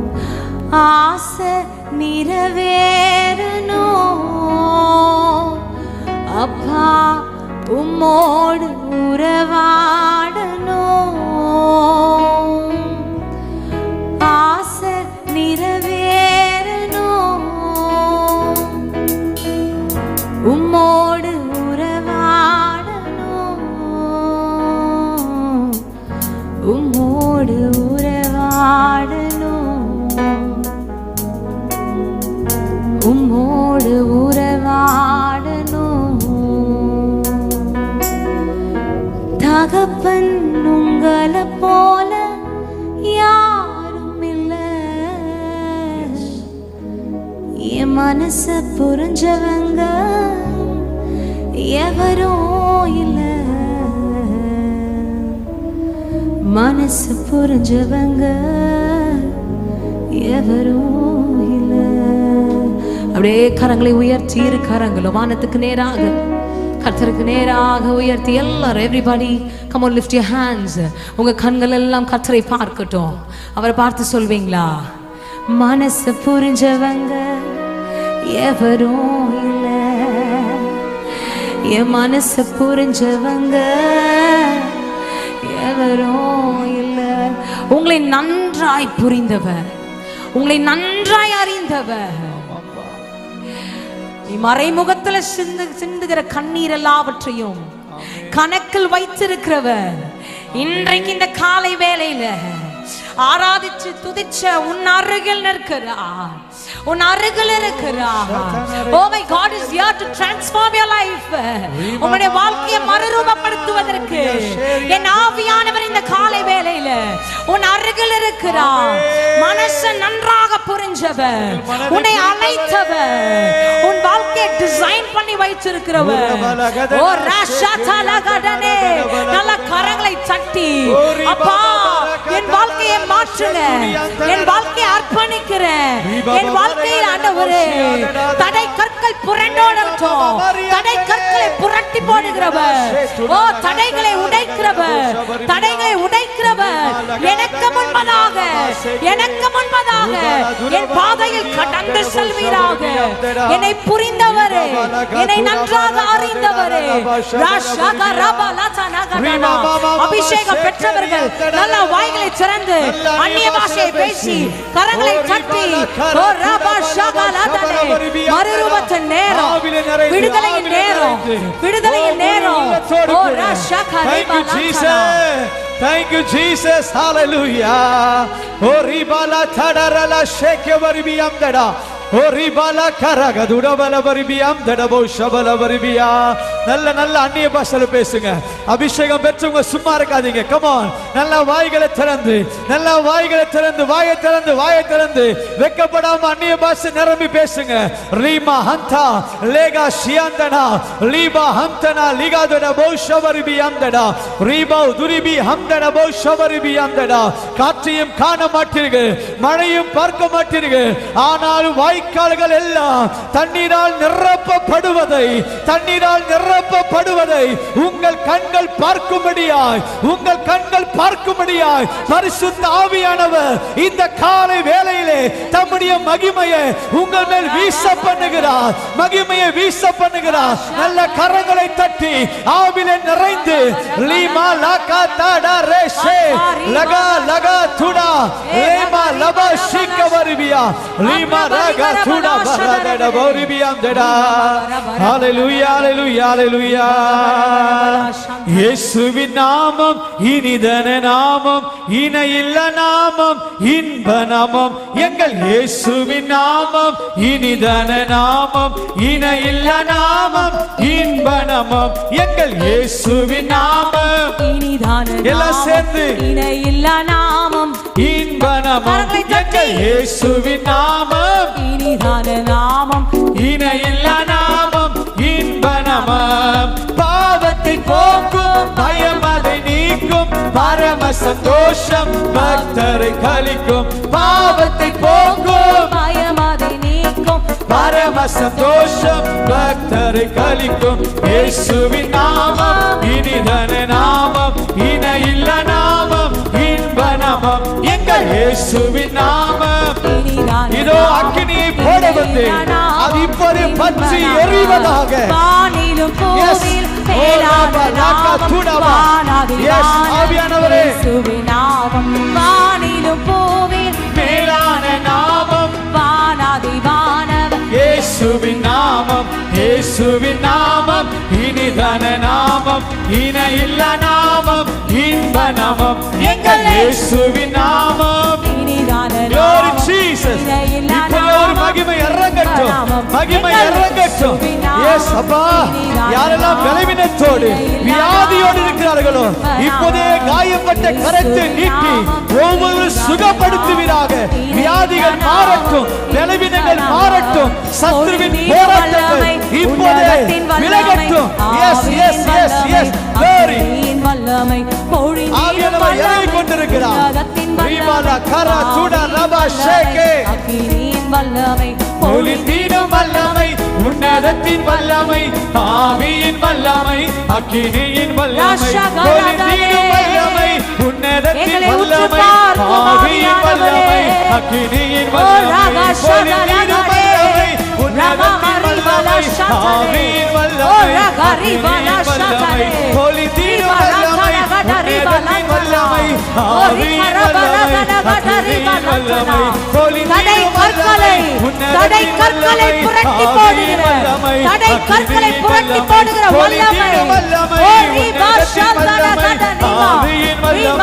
ஆசை நிறைவேறணும் அப்பா, உம்மோடு உறவாடணும். ஆசை நிறைவேறணும், உம்மோடு உறவாடணும். உம்மோடு உறவாடணும். உம்மோடு உறவாடணும். தகப்பன் உங்களை போல யாரும் இல்லை. என் மனச புரிஞ்சவங்க எவரும் இல்லை. மனசு புரிஞ்சவங்க எவரும் இல்லை. அப்படியே கரங்களை உயர்த்தி இரு கரங்களும் வானத்துக்கு நேராக கர்த்தருக்கு நேராக உயர்த்தி எல்லாரும் everybody come on lift your hands. உங்க கண்கள் எல்லாம் கர்த்தரை பார்க்கட்டும். அவரை பார்த்து சொல்வீங்களா? மனசு புரிஞ்சவங்க எவரும் இல்ல. என் மனசு புரிஞ்சவங்க எவரும் இல்ல. உங்களை நன்றாய் புரிந்தவர், உங்களை நன்றாய் அறிந்தவர், நீ மறைமுகத்துல சிந்துகிற கண்ணீர் எல்லாவற்றையும் கணக்கில் வைத்திருக்கிறவர். இன்றைக்கு இந்த காலை வேளையில ஆராதிச்சு துதிச்ச உன் அருகில் நிற்கிறார், உன் அருகில் இருக்கிறார். Oh my God is here to transform your life. உங்களுடைய வாழ்க்கையை மறுரூபப்படுத்துவதற்கு என் ஆவியானவர் இந்த காலை வேளையில உன் அருகில் இருக்கிறார். மனசை நன்றாக புரிஞ்சவர், உன்னை அழைத்தவர், உன் வாழ்க்கையை டிசைன் பண்ணி வைத்திருக்கிறவர். ஓ ராஷாதலகடனே, நல்ல கரங்களை தட்டி அப்பா என் வாழ்க்கையை மாற்றுங்க, என் வாழ்க்கையை அர்ப்பணிக்கிறேன், என் வாழ்க்கையில் ஆண்டவரே தடை கற்கள் புரண்டோடட்டும். தடை கற்களை புரட்டி போடுகிறவர், ஓ தடைகளை உடைக்கிறவர், தடைகளை உடைக்கிறவர். எனக்கு முன்பதாக, எனக்கு முன்பதாக என் பாதையில் கடந்து செல்வீராக. என்னை புரிந்தவரே, என்னை நன்றாக அறிந்தவரே. அபிஷேகம் பெற்றவர்கள் நல்ல வாய்களை திறந்து அந்நிய பாஷையை பேசி கரங்களை தட்டி மறுரூபத்தின் நேரம், விடுதலையின் நேரம், விடுதலையின் நேரம். Thank you Jesus, hallelujah. Oh ribala tadarala sheke varibiyam dada, oh ribala karaga dudabala varibiyam dada bo shabala varibiya. நல்ல நல்ல அந்நிய பாஷையில பேசுங்க. அபிஷேகம் பெற்றவங்க சும்மா இருக்காதீங்க. come on, நல்ல வாய்களை திறந்து, நல்ல வாய்களை திறந்து, வாயை திறந்து, வாயை திறந்து வெட்கப்படாம அந்நிய பாஷை நிரம்பி பேசுங்க. ரீமா ஹந்தா லேகா ஷியாந்தனா லீபா ஹம்தனா லிகாதட போ ஷவரிபியந்தடா ரீபா துரிபி ஹம்தன போ ஷவரிபியந்தடா. காற்றையும் காண மாட்டீர்கள், மழையும் பார்க்க மாட்டீர்கள், ஆனால் வாய்க்கால்கள் எல்லாம் தண்ணீரால் நிரப்பப்படுவதை, தண்ணீரால் நிரப்பப்படுவதை உங்கள் கண்கள் பார்க்கும்படியாய், உங்கள் கண்கள் பார்க்கும்படியாய் பரிசுத்த ஆவியானவர் இந்த காலை வேளையிலே தம்முடைய மகிமையை உங்கள் மேல் வீச பண்ணுகிறார், மகிமையை வீச பண்ணுகிறார். நல்ல கரங்களை தட்டி ஆவிலே நிறைந்து லீமா லாகா தாடா ரேஷே லகா லகா துடா லேமா லபா ஷிக்கவரிபியா லீமா ரகா துடா பரதட பௌரிபியாம் தடா. ஹalleluya hallelujah hallelujah. இயேசுவின் நாமம் இனிதான நாமம், இணையில்ல நாமம், இன்ப நாமம். எங்கள் இயேசுவின் நாமம் இனிதான நாமம், இணையில்ல நாமம், இன்ப நாமம். எங்கள் இயேசுவின் நாமம் இனிதான எல்லாம் சேர்ந்து இணையில்ல நாமம், இன்ப நாமம். எங்கள் இயேசுவின் நாமம் இனிதான நாமம், இணையில்ல நாமம், இன்ப நாமம். பாவத்தை போக்கும், பயம் அதை நீக்கும், பரம சந்தோஷம் பக்தரை கலிக்கும். பாவத்தை போக்கும், பயம் அதை நீக்கும், பரம சந்தோஷம் பக்தரை கலிக்கும். இயேசுவின் நாமம் இனிதான நாமம், இணையில்ல நாமம், இன்ப நாமம். எங்கள் இயேசுவின் நாமம் இதோ அக்கினியை போட வந்து அது இப்போதே பற்றி எரிவதாக. வானிலும் பூவில் மேலான நாமம், ஆவியானவரே இயேசுவின் நாமம். வானிலும் பூவில் மேலான நாமம், வானாதி வானவர் இயேசுவின் நாமம், இயேசுவின் நாமம் இனிதான நாமம், இணையில்ல நாமம், இன்ப நாமம். எங்கள் இயேசுவின் நாமம் இனிதான Glory Jesus. இப்போ ஒரு மகிமை இறங்கட்டும், மகிமை இறங்கட்டும். Yes அப்பா, யாரெல்லாம் பலவீனத்தோடு வியாதியோடு இருக்கிறார்களோ இப்போதே காயப்பட்ட கரத்தை நீட்டி ஒவ்வொரு சுகப்படுத்துவீராக. வியாதிகள் மாறட்டும், பலவீனங்கள் மாறட்டும், சத்துருவின் போராட்டங்கள் இப்போதே விலகட்டும். Yes yes yes yes glory. ஆவியானவர் இறங்கி கொண்டிருக்கிறார். ரீபாலா கரா துடா ரபா ஷேகே அக்கினியின் வல்லமை, ஒளிதீனும் வல்லமை, உன்னதத்தின் வல்லமை, ஆவியின் வல்லமை, அக்கினியின் வல்லமை. ஒளிதீனும் வல்லமை, உன்னதத்தின் வல்லமை, ஆவியின் வல்லமை, அக்கினியின் வல்லமை. ஒளிதீனும் வல்லமை, உன்னதத்தின் ஆவியின் வல்லமை பொழிந்திடும் வல்லமை உன்னதத்தின் வல்லமை ஆவியின் வல்லமை அக்கினியின் வல்லமை பொழிந்திடும் வல்லமை உன்னதத்தின் வல்லமை ஆவியின் வல்லமை அக்கினியின் வல்லமை பொழிந்திடும் வல்லமை உன்னதத்தின் வல்லமை ஆவியின் வல்லமை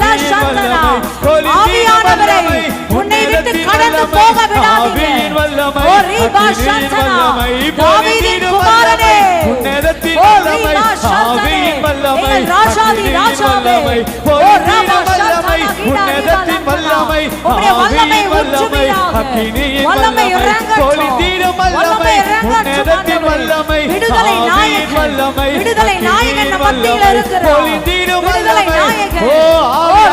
அக்கினியின் வல்லமை பொழிந்திடும் வல்லமை உன்னை விட்டு கடந்து போக விடாதீங்க. ஓ ரீபா சந்தனா தாவீதின் குமாரனே உன்னதத்தின் வல்லமை ஆவியின் வல்லமை ராஜாதி ராஜாவே ஓ ரீபா வல்லமை உன்னதத்தின் வல்லமை ஆவியின் வல்லமை அக்கினியின் வல்லமை பொழிந்திடும் வல்லமை உன்னதத்தின் வல்லமை ஆவியின் வல்லமை விடுதலை நாயகன் நம்ம மத்தியில் இருக்கிறார். பொழிந்திடும் வல்லமை ஓ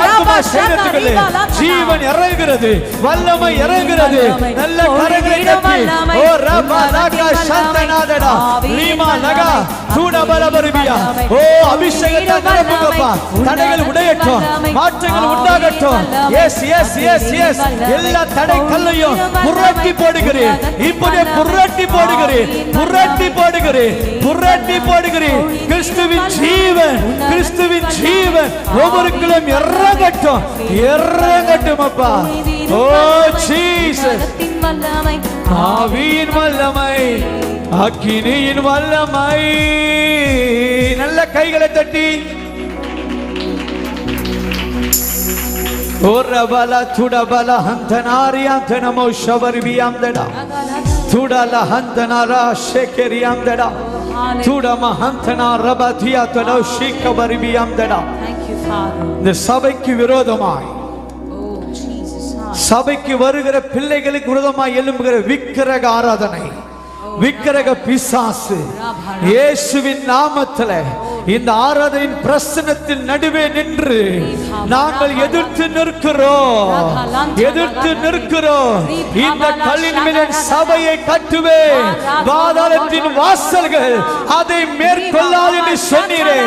ஆத்மா சேரத்துகளே ஜீவன் இறங்குகிறது வல்லமை இறங்குகிறது நல்ல கரங்களை தட்டி ஓ ரபா லகா சந்தனாதடா லீமா லகா சூடபலபரியா ஓ அபிஷேகத்தை நிரப்புங்கப்பா தடைகள் உடையட்டும் மாற்றங்கள் உண்டாகட்டும் எஸ் எஸ் எஸ் எஸ் எல்லா தடை கல்லையும் புரட்டி போடுகிறேன் இப்போதே புரட்டி போடுகிறேன் புரட்டி போடுகிறேன் புரட்டி போடுகிறேன் கிறிஸ்துவின் ஜீவன் கிறிஸ்துவின் ஜீவன் ஒவ்வொருக்குள்ளும் இறங்கட்டும் இறங்கட்டும் அப்பா ஓ ஜீசஸ் ஆவியின் வல்லமை அக்கினியின் வல்லமை நல்ல கைகளை தட்டி ஓரபல துடபல ஹந்தனாரியாந்தனமோ ஷவர்வியாந்தடா துடல ஹந்தனாரா ஷேகரியாந்தடா துடம ஹந்தனா ரபதியா தடோ ஷிகவர்வியாந்தடா. இந்த சபைக்கு விரோதமாய் சபைக்கு வருகிற பிள்ளைகளுக்கு விரோதமாய் எழும்புகிற விக்கிரக ஆராதனை விக்கிரக பிசாசு இயேசுவின் நாமத்தில இந்த ஆராதனையின் பிரசன்னத்தின் நடுவே நின்று நாங்கள் எதிர்த்து நிற்கிறோம் எதிர்த்து நிற்கிறோம். இந்த கல்லின் மேல் சபையை கட்டுவேன் பாதாளத்தின் வாசல்கள் அதை மேற்கொள்ளாது என்று சொன்னீரே.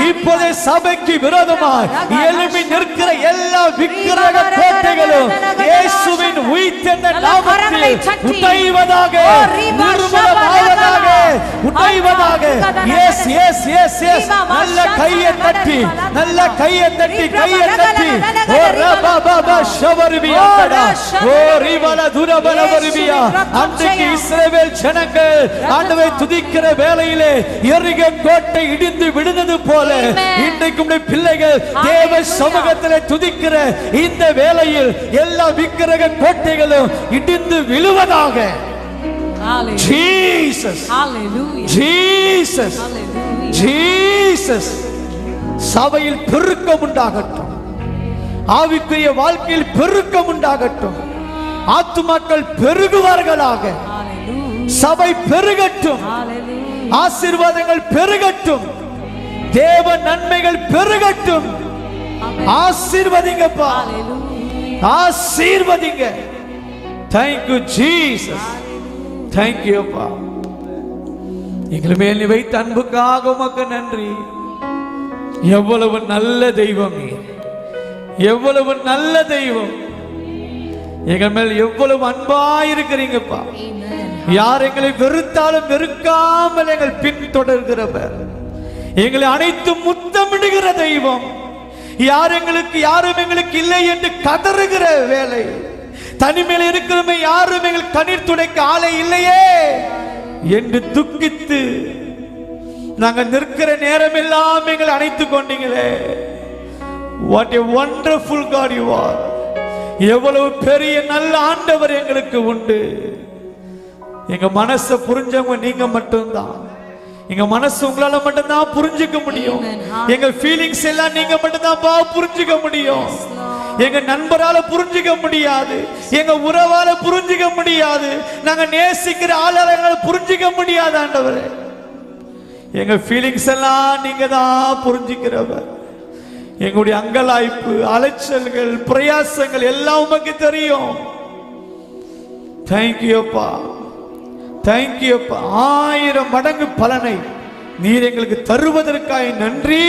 இப்போதே சபைக்கு விரோதமாய் எழும்பி நிற்கிற எல்லா விக்கிரக கோட்டைகளும் இயேசுவின் உயிர்த்தெழுந்த நாமத்தில் உடைவதாக நிர்மூலமாவதாக உடைவதாக. எஸ் எஸ் எஸ் எஸ் நல்ல கையை தட்டி நல்ல கையை தட்டி கையை தட்டி ஓ ரபபப ஷவர்வியாடா ஓ ரிவல துரபல வர்வியா. அன்றைக்கு இஸ்ரவேல் ஜனங்கள் ஆண்டவரை துதிக்கிற வேளையிலே எரிகோ கோட்டை இடிந்து விழுந்தது போல இன்றைக்கு உம்முடைய பிள்ளைகள் தேவ சமூகத்திலே துதிக்கிற இந்த வேளையில் எல்லா விக்கிரக கோட்டைகளும் இடிந்து விழுவதாக. Jesus, Jesus, Jesus. சபையில் பெருக்கம் உண்டாகட்டும் ஆவிக்குரிய வாழ்க்கையில் பெருக்கம் உண்டாகட்டும் ஆத்துமாக்கள் பெருகுவார்களாக சபை பெருகட்டும் ஆசீர்வாதங்கள் பெருகட்டும் தேவ நன்மைகள் பெருகட்டும். ஆசீர்வதிங்கப்பா ஆசீர்வதிங்க. Thank you Jesus. Thank you அப்பா. எங்கள் மேல் நீ வைத்த அன்புக்காக உமக்கு நன்றி. எவ்வளவு நல்ல தெய்வம் நீ எவ்வளவு நல்ல தெய்வம் எங்கள் மேல் எவ்வளவு அன்பாயிருக்கிறீங்கப்பா. யார் எங்களை வெறுத்தாலும் வெறுக்காமல் எங்கள் பின்தொடர்கிறவர் எங்களை அனைத்து முத்தமிடுகிற தெய்வம் யாரும் எங்களுக்கு இல்லை என்று கதறுகிற வேலை தனிமையில் இருக்கிறோமே யாரும் எங்கள் கண்ணீர் துடைக்க ஆளே இல்லையே என்று துக்கித்து நாங்கள் நிற்கிற நேரம் எல்லாம் எங்களை அணைத்துக் கொண்டீங்களே. What a wonderful God you are. எவ்வளவு பெரிய நல்ல ஆண்டவர் எங்களுக்கு உண்டு. எங்க மனசை புரிஞ்சவங்க நீங்க மட்டும்தான். எங்க மனசு உங்களால மட்டும்தான் புரிஞ்சுக்க முடியும். எங்க ஃபீலிங்ஸ் எல்லாம் நீங்க மட்டும்தான் புரிஞ்சுக்க முடியும். எங்க நண்பரால புரிஞ்சுக்க முடியாது, எங்க உறவால புரிஞ்சுக்க முடியாது, நாங்க நேசிக்கிற ஆளால புரிஞ்சுக்க முடியாது. ஆண்டவரே எங்க ஃபீலிங்ஸ் எல்லாம் நீங்க தான் புரிஞ்சுக்கிறவர். எங்களுடைய அங்கலாய்ப்பு அலைச்சல்கள் பிரயாசங்கள் எல்லாம் உமக்கு தெரியும். தேங்க்யூ அப்பா, தேங்க்யூ அப்பா. 1000 மடங்கு பலனை நீர் எங்களுக்கு தருவதற்காக நன்றி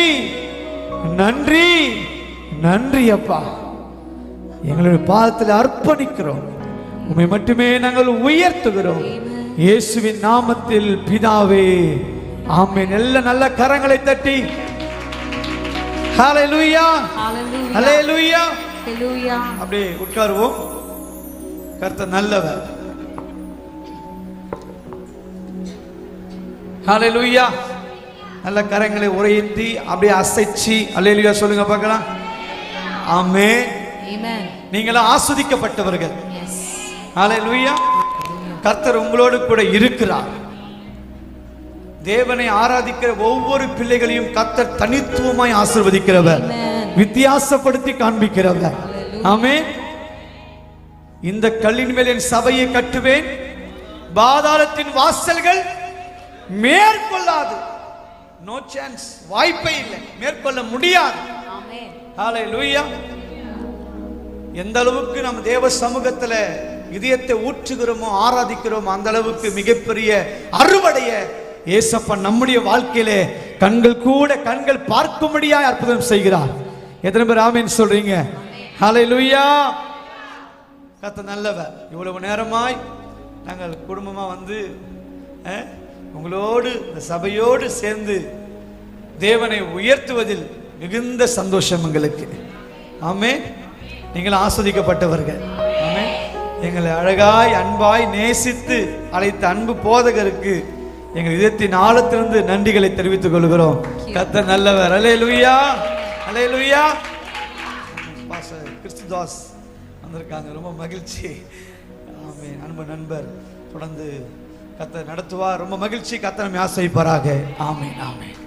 நன்றி நன்றி அப்பா. எங்களுடைய பாதத்தில் அர்ப்பணிக்கிறோம். உம்மை மட்டுமே நாங்கள் உயர்த்துகிறோம். இயேசுவின் நாமத்தில் பிதாவே, ஆமென். நல்ல கரங்களை தட்டி ஹalleluya, ஹalleluya, ஹalleluya. அப்படியே உட்காருவோம். கர்த்தர் நல்லவர். ஹalleluya. நல்ல கரங்களை உயர்த்தி அப்படியே அசைச்சி ஹalleluya சொல்லுங்க பார்க்கலாம். ஆமென். ஆமென். நீங்களாம் ஆஸ்வதிக்கப்பட்டவர்கள். எஸ். ஹalleluya. கர்த்தர் உங்களோடு கூட இருக்கிறார். தேவனை ஆராதிக்கிற ஒவ்வொரு பிள்ளைகளையும் கர்த்தர் தனித்துவமாய் ஆசீர்வதிக்கிறவர், வித்தியாசப்படுத்தி காண்பிக்கிறவர். ஆமென். இந்த கல்லின் மேல் என் சபையை கட்டுவேன், பாதாளத்தின் வாசல்கள் மேற்கொள்ளாது. நோ சான்ஸ், வாய்ப்பே இல்லை, மேற்கொள்ள முடியாது. ஆமென். ஹalleluya. எந்த அளவுக்கு நம்ம தேவ சமூகத்துல இதயத்தை ஊற்றுகிறோமோ, ஆராதிக்கிறோமோ, அந்த அளவுக்கு மிகப்பெரிய அறுவடைய ஏசப்பா நம்முடைய வாழ்க்கையிலே கண்கள் பார்க்கும்படியா அற்புதம் செய்கிறார். எத்தனை பேர் ஆமென் சொல்றீங்க? ஹalleluya. கர்த்தர் நல்லவர். இவ்வளவு நேரமாய் நாங்கள் குடும்பமா வந்து உங்களோடு இந்த சபையோடு சேர்ந்து தேவனை உயர்த்துவதில் மிகுந்த சந்தோஷம் எங்களுக்கு. ஆமென். நீங்கள் ஆஸ்வதிக்கப்பட்டவர்கள். ஆமென். எங்களை அழகாய் அன்பாய் நேசித்து அழைத்த அன்பு போதகருக்கு எங்கள் இதயத்தின் ஆழத்திலிருந்து நன்றிகளை தெரிவித்துக் கொள்கிறோம். கர்த்தர் நல்லவர். ஹல்லேலூயா, ஹல்லேலூயா. பாஸ்டர் கிறிஸ்துதாஸ் வந்திருக்காங்க, ரொம்ப மகிழ்ச்சி. ஆமென். அன்பு நண்பர் தொடர்ந்து கர்த்தர் நடத்துவார். ரொம்ப மகிழ்ச்சி. கர்த்தர் நம்மை ஆசீர்வதிப்பாராக. ஆமென், ஆமென்.